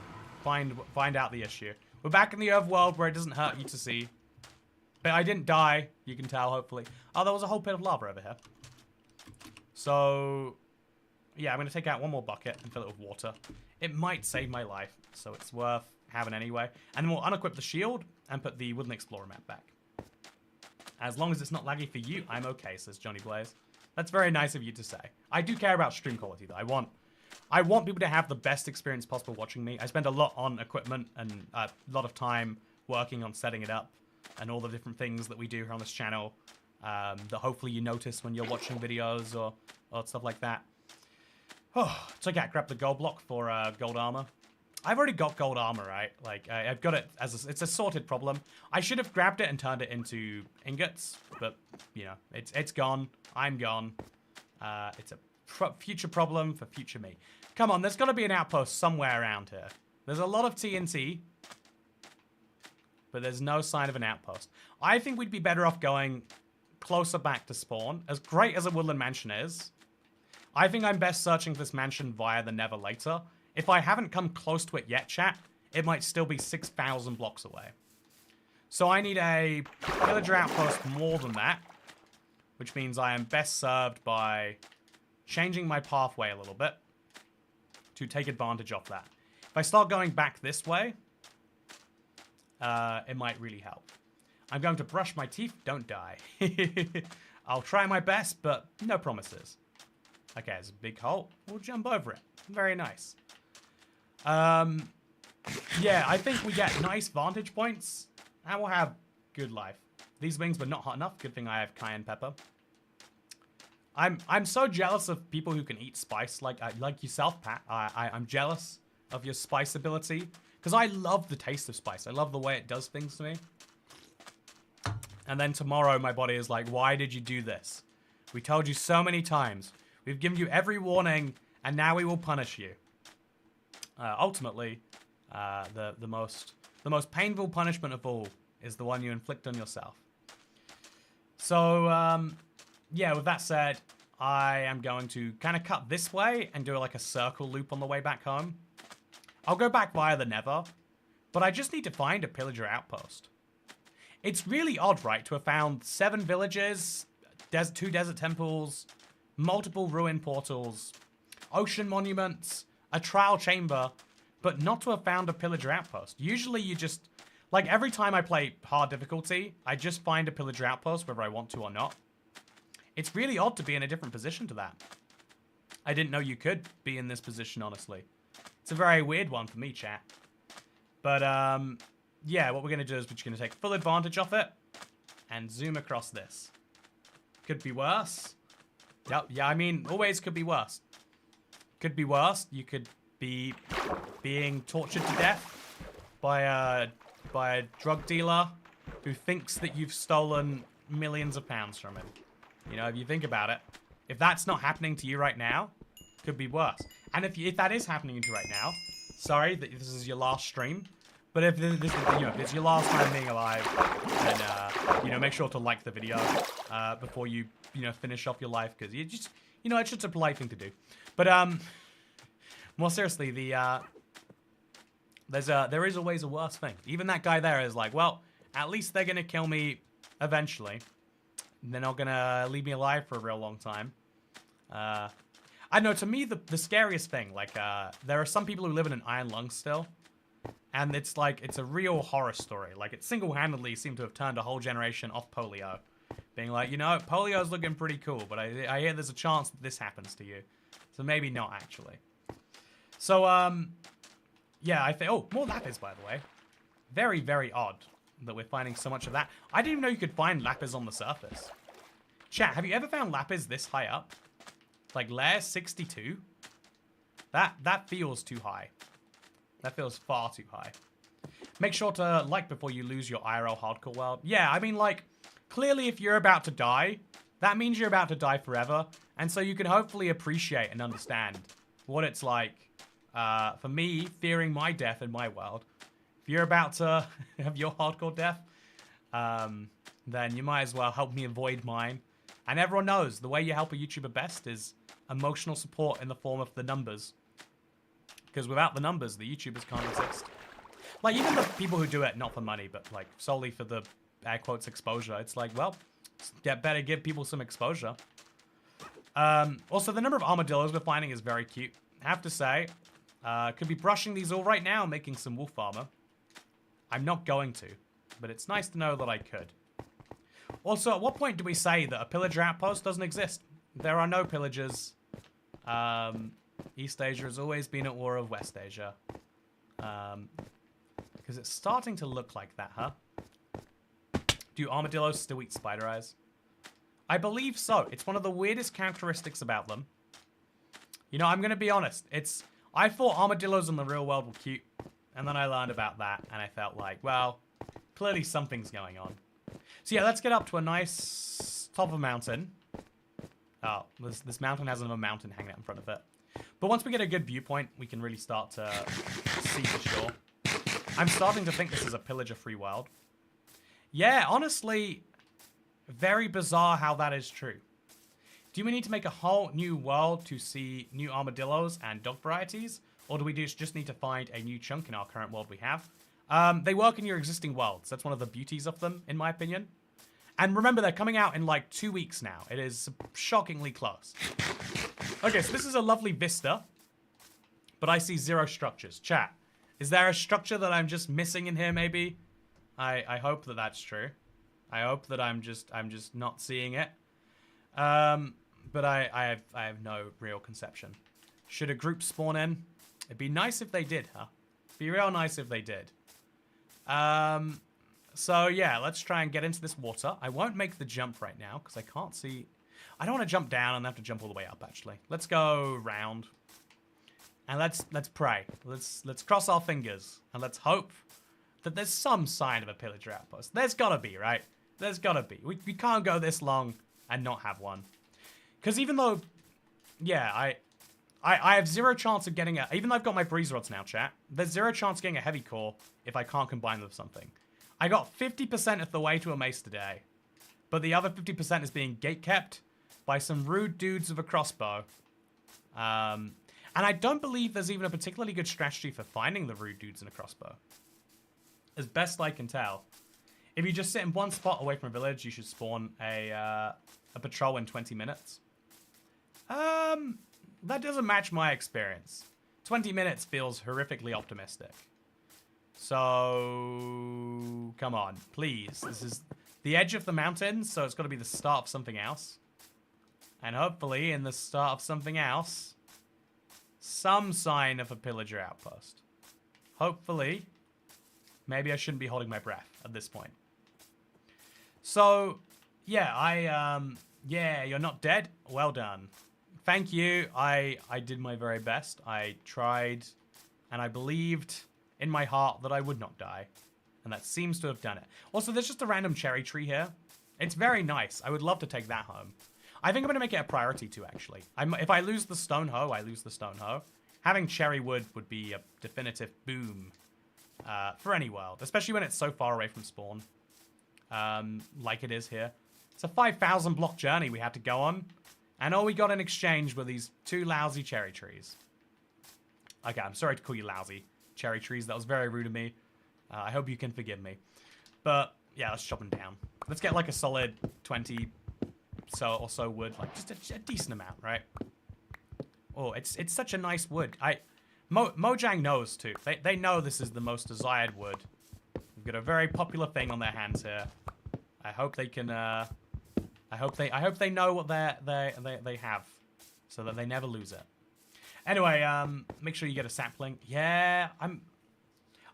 find out the issue. We're back in the overworld where it doesn't hurt you to see. But I didn't die, you can tell, hopefully. Oh, there was a whole pit of lava over here. So, yeah, I'm going to take out 1 more bucket and fill it with water. It might save my life, so it's worth having anyway. And then we'll unequip the shield and put the Woodland Explorer map back. As long as it's not laggy for you, I'm okay, says Johnny Blaze. That's very nice of you to say. I do care about stream quality, though. I want people to have the best experience possible watching me. I spend a lot on equipment and a lot of time working on setting it up and all the different things that we do here on this channel that hopefully you notice when you're watching videos or stuff like that. Oh, so yeah, grab the gold block for gold armor. I've already got gold armor, right? Like, I've got it as it's a sorted problem. I should have grabbed it and turned it into ingots, but, you know, it's gone. I'm gone. It's a future problem for future me. Come on, there's got to be an outpost somewhere around here. There's a lot of TNT, but there's no sign of an outpost. I think we'd be better off going closer back to spawn. As great as a woodland mansion is, I think I'm best searching for this mansion via the nether later. If I haven't come close to it yet, chat, it might still be 6,000 blocks away. So I need a villager outpost more than that. which means I am best served by changing my pathway a little bit to take advantage of that. If I start going back this way, it might really help. I'm going to brush my teeth. Don't die. I'll try my best, but no promises. Okay, there's a big hole. We'll jump over it. Very nice. Yeah, I think we get nice vantage points, and we'll have good life. These wings were not hot enough. Good thing I have cayenne pepper. I'm so jealous of people who can eat spice like yourself, Pat. I'm jealous of your spice ability because I love the taste of spice. I love the way it does things to me. And then tomorrow my body is like, why did you do this? We told you so many times. We've given you every warning, and now we will punish you. Ultimately, the most painful punishment of all is the one you inflict on yourself. So, yeah, with that said, I am going to kind of cut this way and do like a circle loop on the way back home. I'll go back via the Nether, but I just need to find a pillager outpost. It's really odd, right, to have found 7 villages, 2 desert temples, multiple ruin portals, ocean monuments, a trial chamber, but not to have found a pillager outpost. Usually you just, like every time I play hard difficulty, I just find a pillager outpost whether I want to or not. It's really odd to be in a different position to that. I didn't know you could be in this position, honestly. It's a very weird one for me, chat. But, yeah, what we're going to do is we're just going to take full advantage of it and zoom across this. Could be worse. Yep, yeah, I mean, always could be worse. Could be worse. You could be being tortured to death by a drug dealer who thinks that you've stolen millions of pounds from him. You know, if you think about it, if that's not happening to you right now, could be worse. And if that is happening to you right now, sorry that this is your last stream, but if this is, you know, if it's your last time being alive, then you know, make sure to like the video before you finish off your life, because you just, you know, it's just a polite thing to do. But more seriously, there is always a worse thing. Even that guy there is like, well, at least they're gonna kill me eventually. They're not gonna leave me alive for a real long time. I know, to me, the scariest thing, like, there are some people who live in an iron lung still, and it's like, it's a real horror story. Like, it single-handedly seemed to have turned a whole generation off polio. Being like, you know, polio's looking pretty cool, but I hear there's a chance that this happens to you. So maybe not, actually. So, yeah, I think, oh, more lapis, by the way. Very, very odd that we're finding so much of that. I didn't even know you could find lapis on the surface. Chat, have you ever found lapis this high up? Like layer 62? That feels too high. That feels far too high. Make sure to like before you lose your IRL hardcore world. Yeah, I mean, like, clearly if you're about to die, that means you're about to die forever. And so you can hopefully appreciate and understand what it's like for me fearing my death in my world. If you're about to have your hardcore death, then you might as well help me avoid mine. And everyone knows the way you help a YouTuber best is emotional support in the form of the numbers. Because without the numbers, the YouTubers can't exist. Like, even the people who do it not for money, but like solely for the air quotes exposure, it's like, well, better give people some exposure. Also, the number of armadillos we're finding is very cute. I have to say, could be brushing these all right now, making some wolf armor. I'm not going to, but it's nice to know that I could. Also, at what point do we say that a pillager outpost doesn't exist? There are no pillagers. East Asia has always been at war with West Asia. Because it's starting to look like that, huh? Do armadillos still eat spider eyes? I believe so. It's one of the weirdest characteristics about them. You know, I'm going to be honest. I thought armadillos in the real world were cute. And then I learned about that, and I felt like, well, clearly something's going on. So yeah, let's get up to a nice top of a mountain. Oh, this mountain has another mountain hanging out in front of it. But once we get a good viewpoint, we can really start to see for sure. I'm starting to think this is a pillager-free world. Yeah, honestly, very bizarre how that is true. Do we need to make a whole new world to see new armadillos and dog varieties? Or do we just need to find a new chunk in our current world we have? They work in your existing worlds. That's one of the beauties of them, in my opinion. And remember, they're coming out in like 2 weeks now. It is shockingly close. Okay, so this is a lovely vista. But I see 0 structures. Chat, is there a structure that I'm just missing in here maybe? I hope that that's true. I hope that I'm just not seeing it. But I have no real conception. Should a group spawn in? It'd be nice if they did, huh? Be real nice if they did. So yeah, let's try and get into this water. I won't make the jump right now because I can't see. I don't want to jump down and have to jump all the way up actually. Let's go round. And let's pray. Let's cross our fingers and let's hope that there's some sign of a pillager outpost. There's gotta be, right? There's gotta be. We can't go this long and not have one. Because even though, yeah, I have 0 chance of getting a, even though I've got my breeze rods now, chat, there's 0 chance of getting a heavy core if I can't combine them with something. I got 50% of the way to a mace today, but the other 50% is being gatekept by some rude dudes with a crossbow. And I don't believe there's even a particularly good strategy for finding the rude dudes in a crossbow. As best I can tell. If you just sit in one spot away from a village, you should spawn a patrol in 20 minutes. That doesn't match my experience. 20 minutes feels horrifically optimistic. So, come on, please. This is the edge of the mountains, so it's got to be the start of something else. And hopefully, in the start of something else, some sign of a pillager outpost. Hopefully. Maybe I shouldn't be holding my breath at this point. So, yeah, yeah, you're not dead. Well done. Thank you. I did my very best. I tried, and I believed in my heart that I would not die. And that seems to have done it. Also, there's just a random cherry tree here. It's very nice. I would love to take that home. I think I'm going to make it a priority too, actually. If I lose the stone hoe, I lose the stone hoe. Having cherry wood would be a definitive boom for any world, especially when it's so far away from spawn, like it is here. It's a 5,000 block journey we had to go on, and all we got in exchange were these 2 lousy cherry trees. Okay, I'm sorry to call you lousy cherry trees. That was very rude of me. I hope you can forgive me. But yeah, let's chop them down. Let's get like a solid 20 or so wood, like just a decent amount, right? Oh, it's such a nice wood. Mojang knows too. They know this is the most desired wood. We've got a very popular thing on their hands here. I hope they can. I hope they know what they have, so that they never lose it. Anyway, make sure you get a sapling. Yeah,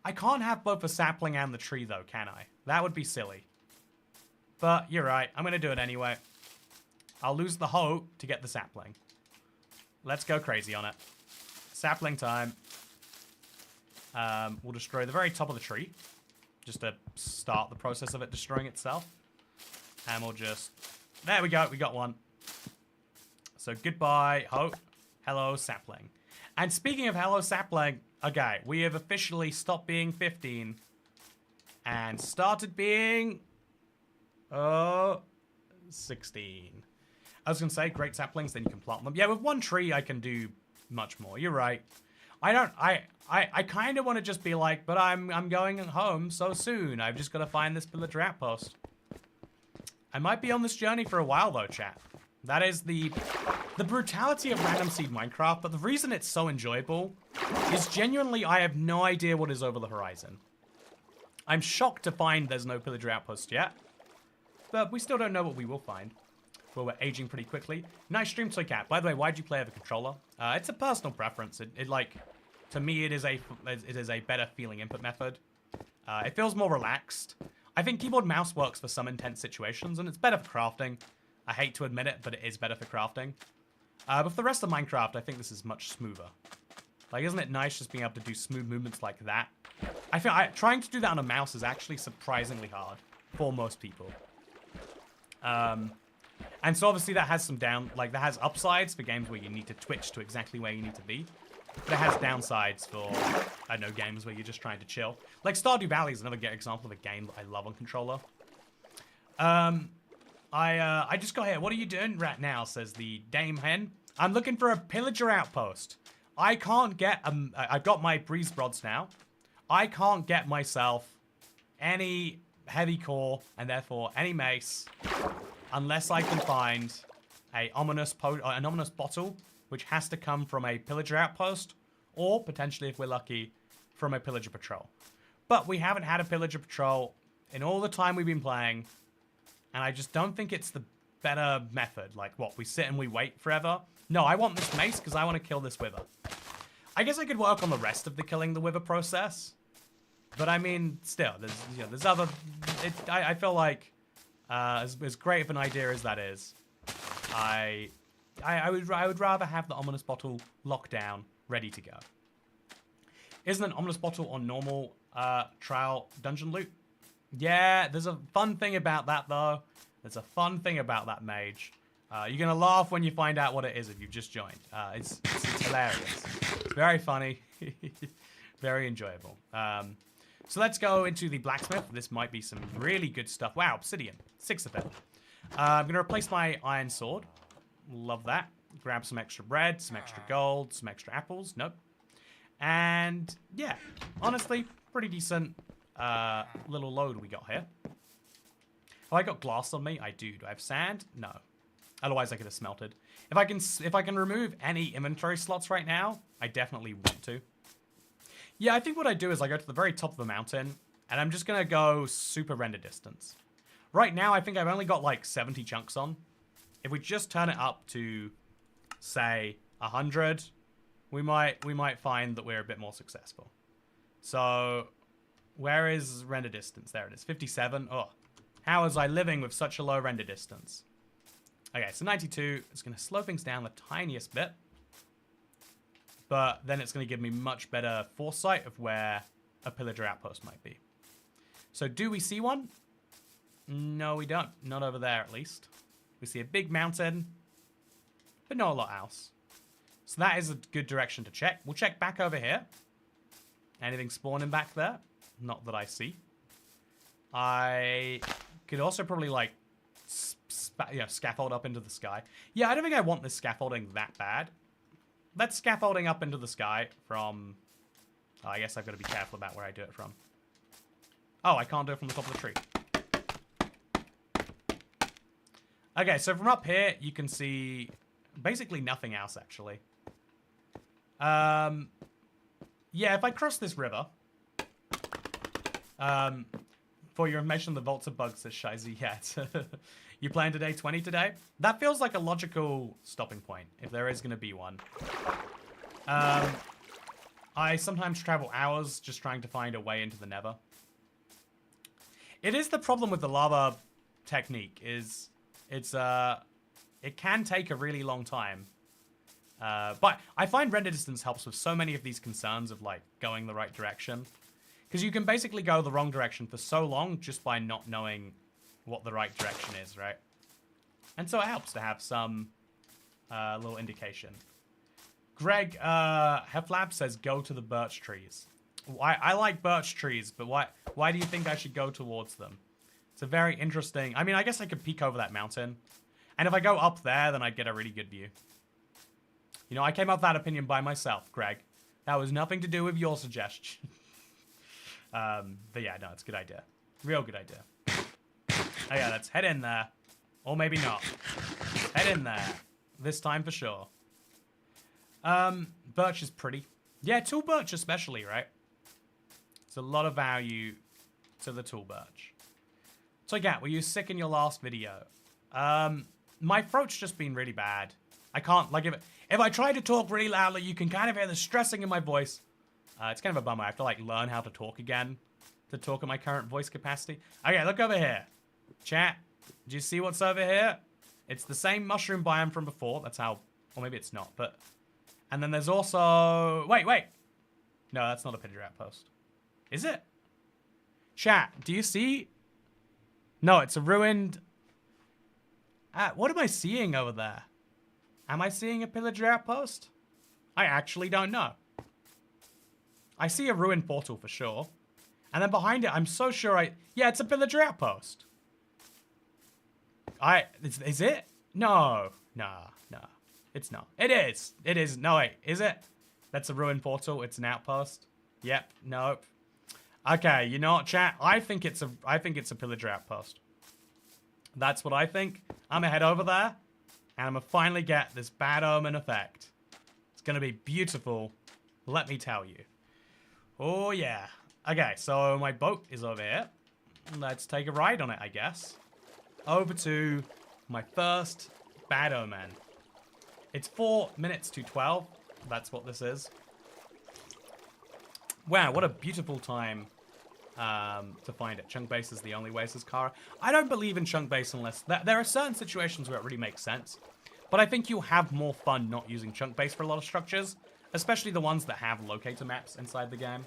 I can't have both a sapling and the tree though, can I? That would be silly. But you're right. I'm gonna do it anyway. I'll lose the hoe to get the sapling. Let's go crazy on it. Sapling time. We'll destroy the very top of the tree, just to start the process of it destroying itself. And we'll just... There we go, we got one. So goodbye, hope. Hello, sapling. And speaking of hello, sapling, okay, we have officially stopped being 15 and started being... 16. I was going to say, great saplings, then you can plant them. Yeah, with one tree, I can do much more. You're right. I kind of want to just be like, but I'm going home so soon. I've just got to find this pillager outpost. I might be on this journey for a while, though, chat. That is the brutality of random seed Minecraft, but the reason it's so enjoyable is genuinely I have no idea what is over the horizon. I'm shocked to find there's no pillager outpost yet, but we still don't know what we will find. Well, we're aging pretty quickly. Nice stream, Toycat. By the way, why'd you play with a controller? It's a personal preference. It like, to me, it is a better feeling input method. It feels more relaxed. I think keyboard mouse works for some intense situations, and it's better for crafting. I hate to admit it, but it is better for crafting. But for the rest of Minecraft, I think this is much smoother. Like, isn't it nice just being able to do smooth movements like that? I feel trying to do that on a mouse is actually surprisingly hard for most people. And so obviously that has some that has upsides for games where you need to twitch to exactly where you need to be. But it has downsides for, I don't know, games where you're just trying to chill. Like Stardew Valley is another example of a game that I love on controller. I just got here. What are you doing right now, says the Dame Hen. I'm looking for a pillager outpost. I can't get, I've got my breeze rods now. I can't get myself any heavy core, and therefore any mace, unless I can find an ominous bottle, which has to come from a pillager outpost, or potentially, if we're lucky, from a pillager patrol. But we haven't had a pillager patrol in all the time we've been playing, and I just don't think it's the better method. Like, what, we sit and we wait forever? No, I want this mace because I want to kill this wither. I guess I could work on the rest of the killing the wither process, but I mean, still, there's other... I feel like, as great of an idea as that is, I would rather have the ominous bottle locked down, ready to go. Isn't an ominous bottle on normal trial dungeon loot? Yeah, there's a fun thing about that, though. There's a fun thing about that mage. You're going to laugh when you find out what it is if you've just joined. It's hilarious. It's very funny. Very enjoyable. So let's go into the blacksmith. This might be some really good stuff. Wow, obsidian. 6 of it. I'm going to replace my iron sword. Love that. Grab some extra bread, some extra gold, some extra apples. Nope. And yeah, honestly, pretty decent little load we got here. Have I got glass on me? I do. Do I have sand? No. Otherwise, I could have smelted. If I can remove any inventory slots right now, I definitely want to. Yeah, I think what I do is I go to the very top of the mountain, and I'm just gonna go super render distance. Right now, I think I've only got like 70 chunks on. If we just turn it up to, say, 100, we might find that we're a bit more successful. So, where is render distance? There it is, 57. Oh, how was I living with such a low render distance? Okay, so 92. It's going to slow things down the tiniest bit. But then it's going to give me much better foresight of where a pillager outpost might be. So do we see one? No, we don't. Not over there, at least. We see a big mountain, but not a lot else. So that is a good direction to check. We'll check back over here. Anything spawning back there? Not that I see. I could also probably, like, scaffold up into the sky. Yeah, I don't think I want this scaffolding that bad. Let's scaffolding up into the sky from... Oh, I guess I've got to be careful about where I do it from. Oh, I can't do it from the top of the tree. Okay, so from up here, you can see basically nothing else, actually. Yeah, if I cross this river... for your information, the vaults are bugs, says Shizy. Yeah, you playing today, 20 today? That feels like a logical stopping point, if there is going to be one. I sometimes travel hours just trying to find a way into the nether. It is the problem with the lava technique, is it can take a really long time. But I find render distance helps with so many of these concerns of, like, going the right direction. Because you can basically go the wrong direction for so long just by not knowing what the right direction is, right? And so it helps to have some little indication. Greg Heflab says, go to the birch trees. I like birch trees, but why do you think I should go towards them? It's a very interesting... I mean, I guess I could peek over that mountain. And if I go up there, then I'd get a really good view. You know, I came up with that opinion by myself, Greg. That was nothing to do with your suggestion. But yeah, no, it's a good idea. Real good idea. Oh yeah, let's head in there. Or maybe not. Head in there. This time for sure. Birch is pretty. Yeah, tool birch especially, right? It's a lot of value to the tool birch. So yeah, were you sick in your last video? My throat's just been really bad. I can't, like, if I try to talk really loudly, you can kind of hear the stressing in my voice. It's kind of a bummer. I have to, like, learn how to talk again to talk at my current voice capacity. Okay, look over here. Chat, do you see what's over here? It's the same mushroom biome from before. That's how... Or maybe it's not, but... And then there's also... Wait. No, that's not a pillager outpost. Is it? Chat, do you see... No, it's a ruined... what am I seeing over there? Am I seeing a pillager outpost? I actually don't know. I see a ruined portal for sure. And then behind it, I'm so sure yeah, it's a pillager outpost. Is it? No. It's not. It is. It is. No, wait. Is it? That's a ruined portal. It's an outpost. Yep. Nope. Okay, you know what, chat? I think it's a pillager outpost. That's what I think. I'm gonna head over there, and I'm gonna finally get this bad omen effect. It's gonna be beautiful, let me tell you. Oh yeah. Okay, so my boat is over here. Let's take a ride on it, I guess. Over to my first bad omen. It's 4 minutes to 12. That's what this is. Wow, what a beautiful time to find it. Chunk base is the only way, says Kara. I don't believe in chunk base unless... There are certain situations where it really makes sense. But I think you'll have more fun not using chunk base for a lot of structures. Especially the ones that have locator maps inside the game.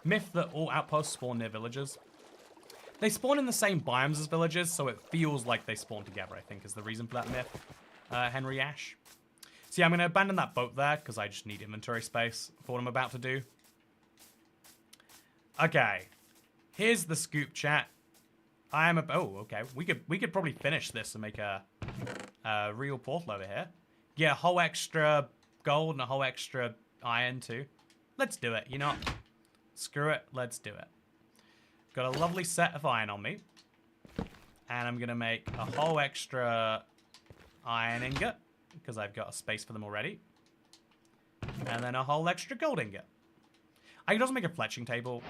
Myth that all outposts spawn near villages. They spawn in the same biomes as villages, so it feels like they spawn together, I think, is the reason for that myth. Henry Ash. So yeah, I'm going to abandon that boat there, because I just need inventory space for what I'm about to do. Okay. Here's the scoop, chat. Oh, okay. We could probably finish this and make a real portal over here. Get a whole extra gold and a whole extra iron, too. Let's do it, you know. Screw it, let's do it. Got a lovely set of iron on me. And I'm going to make a whole extra iron ingot, because I've got a space for them already. And then a whole extra gold ingot. I could also make a fletching table,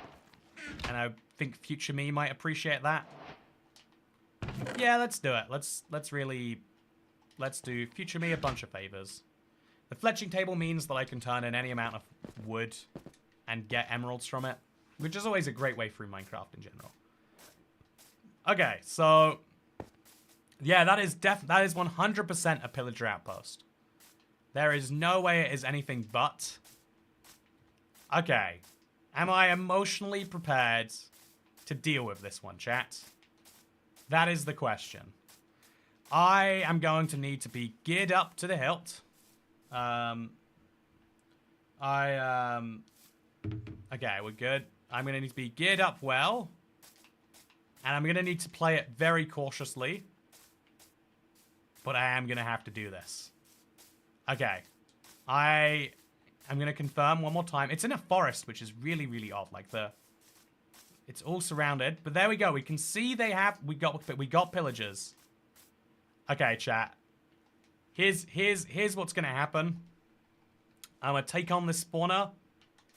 and I think future me might appreciate that. Yeah, let's do it. Let's do future me a bunch of favors. The fletching table means that I can turn in any amount of wood and get emeralds from it, which is always a great way through Minecraft in general. Okay, so yeah, that is 100% a pillager outpost. There is no way it is anything but. Okay, am I emotionally prepared to deal with this one, chat? That is the question. I am going to need to be geared up to the hilt. Okay, we're good. I'm going to need to be geared up well. And I'm going to need to play it very cautiously. But I am going to have to do this. Okay. I'm going to confirm one more time. It's in a forest, which is really, really odd. Like it's all surrounded. But there we go. We can see we got pillagers. Okay, chat. Here's what's going to happen. I'm going to take on this spawner.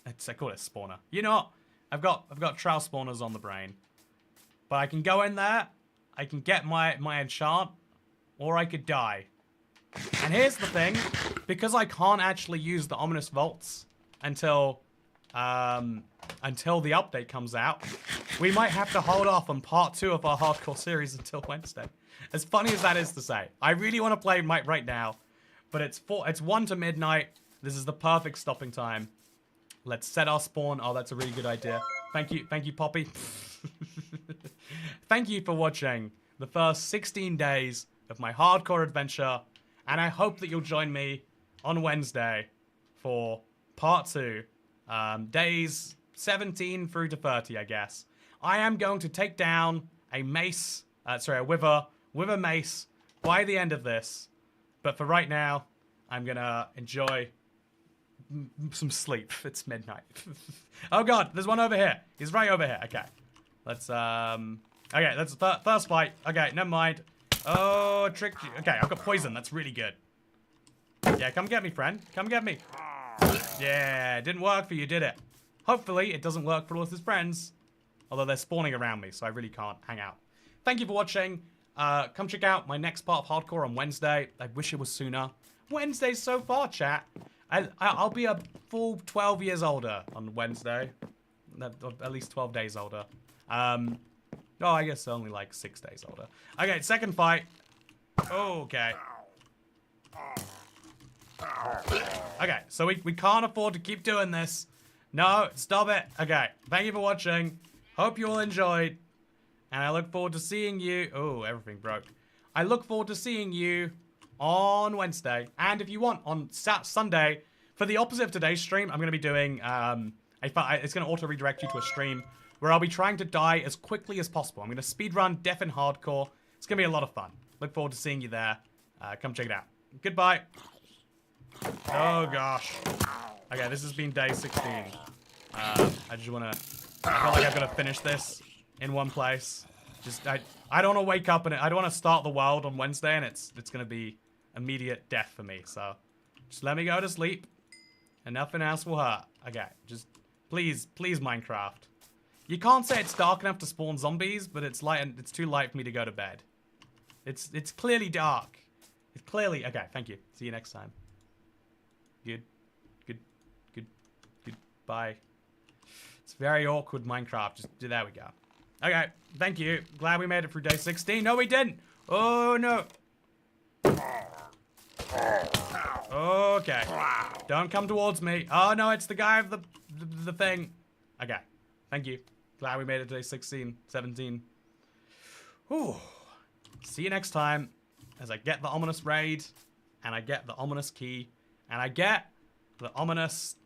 I call it spawner. You know what? I've got trial spawners on the brain. But I can go in there. I can get my enchant. Or I could die. And here's the thing. Because I can't actually use the ominous vaults until the update comes out, we might have to hold off on part 2 of our hardcore series until Wednesday. As funny as that is to say. I really want to play right now. But it's 1 to midnight. This is the perfect stopping time. Let's set our spawn. Oh, that's a really good idea. Thank you, Poppy. Thank you for watching the first 16 days of my hardcore adventure. And I hope that you'll join me on Wednesday for part 2. Days 17 through to 30, I guess. I am going to take down a mace, a wither mace by the end of this. But for right now, I'm going to enjoy some sleep. It's midnight. Oh god, there's one over here. He's right over here. Okay. Let's okay, that's the first fight. Okay, never mind. Oh, tricked you. Okay, I've got poison. That's really good. Yeah, come get me, friend. Come get me. Yeah, it didn't work for you, did it? Hopefully, it doesn't work for all of his friends. Although they're spawning around me, so I really can't hang out. Thank you for watching. Come check out my next part of Hardcore on Wednesday. I wish it was sooner. Wednesday's so far, chat. I'll be a full 12 years older on Wednesday. At least 12 days older. Oh, I guess only like 6 days older. Okay, second fight. Okay. Okay, so we can't afford to keep doing this. No, stop it. Okay, thank you for watching. Hope you all enjoyed. And I look forward to seeing you. Oh, everything broke. I look forward to seeing you on Wednesday. And if you want, on Sunday, for the opposite of today's stream, I'm going to be doing, it's going to auto-redirect you to a stream where I'll be trying to die as quickly as possible. I'm going to speedrun Death in Hardcore. It's going to be a lot of fun. Look forward to seeing you there. Come check it out. Goodbye. Oh, gosh. Okay, this has been day 16. I just want to... I feel like I've got to finish this in one place. Just, I don't want to wake up and I don't want to start the world on Wednesday and it's going to be immediate death for me. So, just let me go to sleep and nothing else will hurt. Okay, just please, please Minecraft. You can't say it's dark enough to spawn zombies, but it's light and it's too light for me to go to bed. It's clearly dark. It's clearly... Okay, thank you. See you next time. Good. Bye. It's very awkward Minecraft. Just there we go. Okay, thank you. Glad we made it through day 16. No, we didn't. Oh, no. Okay. Don't come towards me. Oh, no, it's the guy of the thing. Okay, thank you. Glad we made it to day 16, 17. Whew. See you next time as I get the ominous raid, and I get the ominous key, and I get the ominous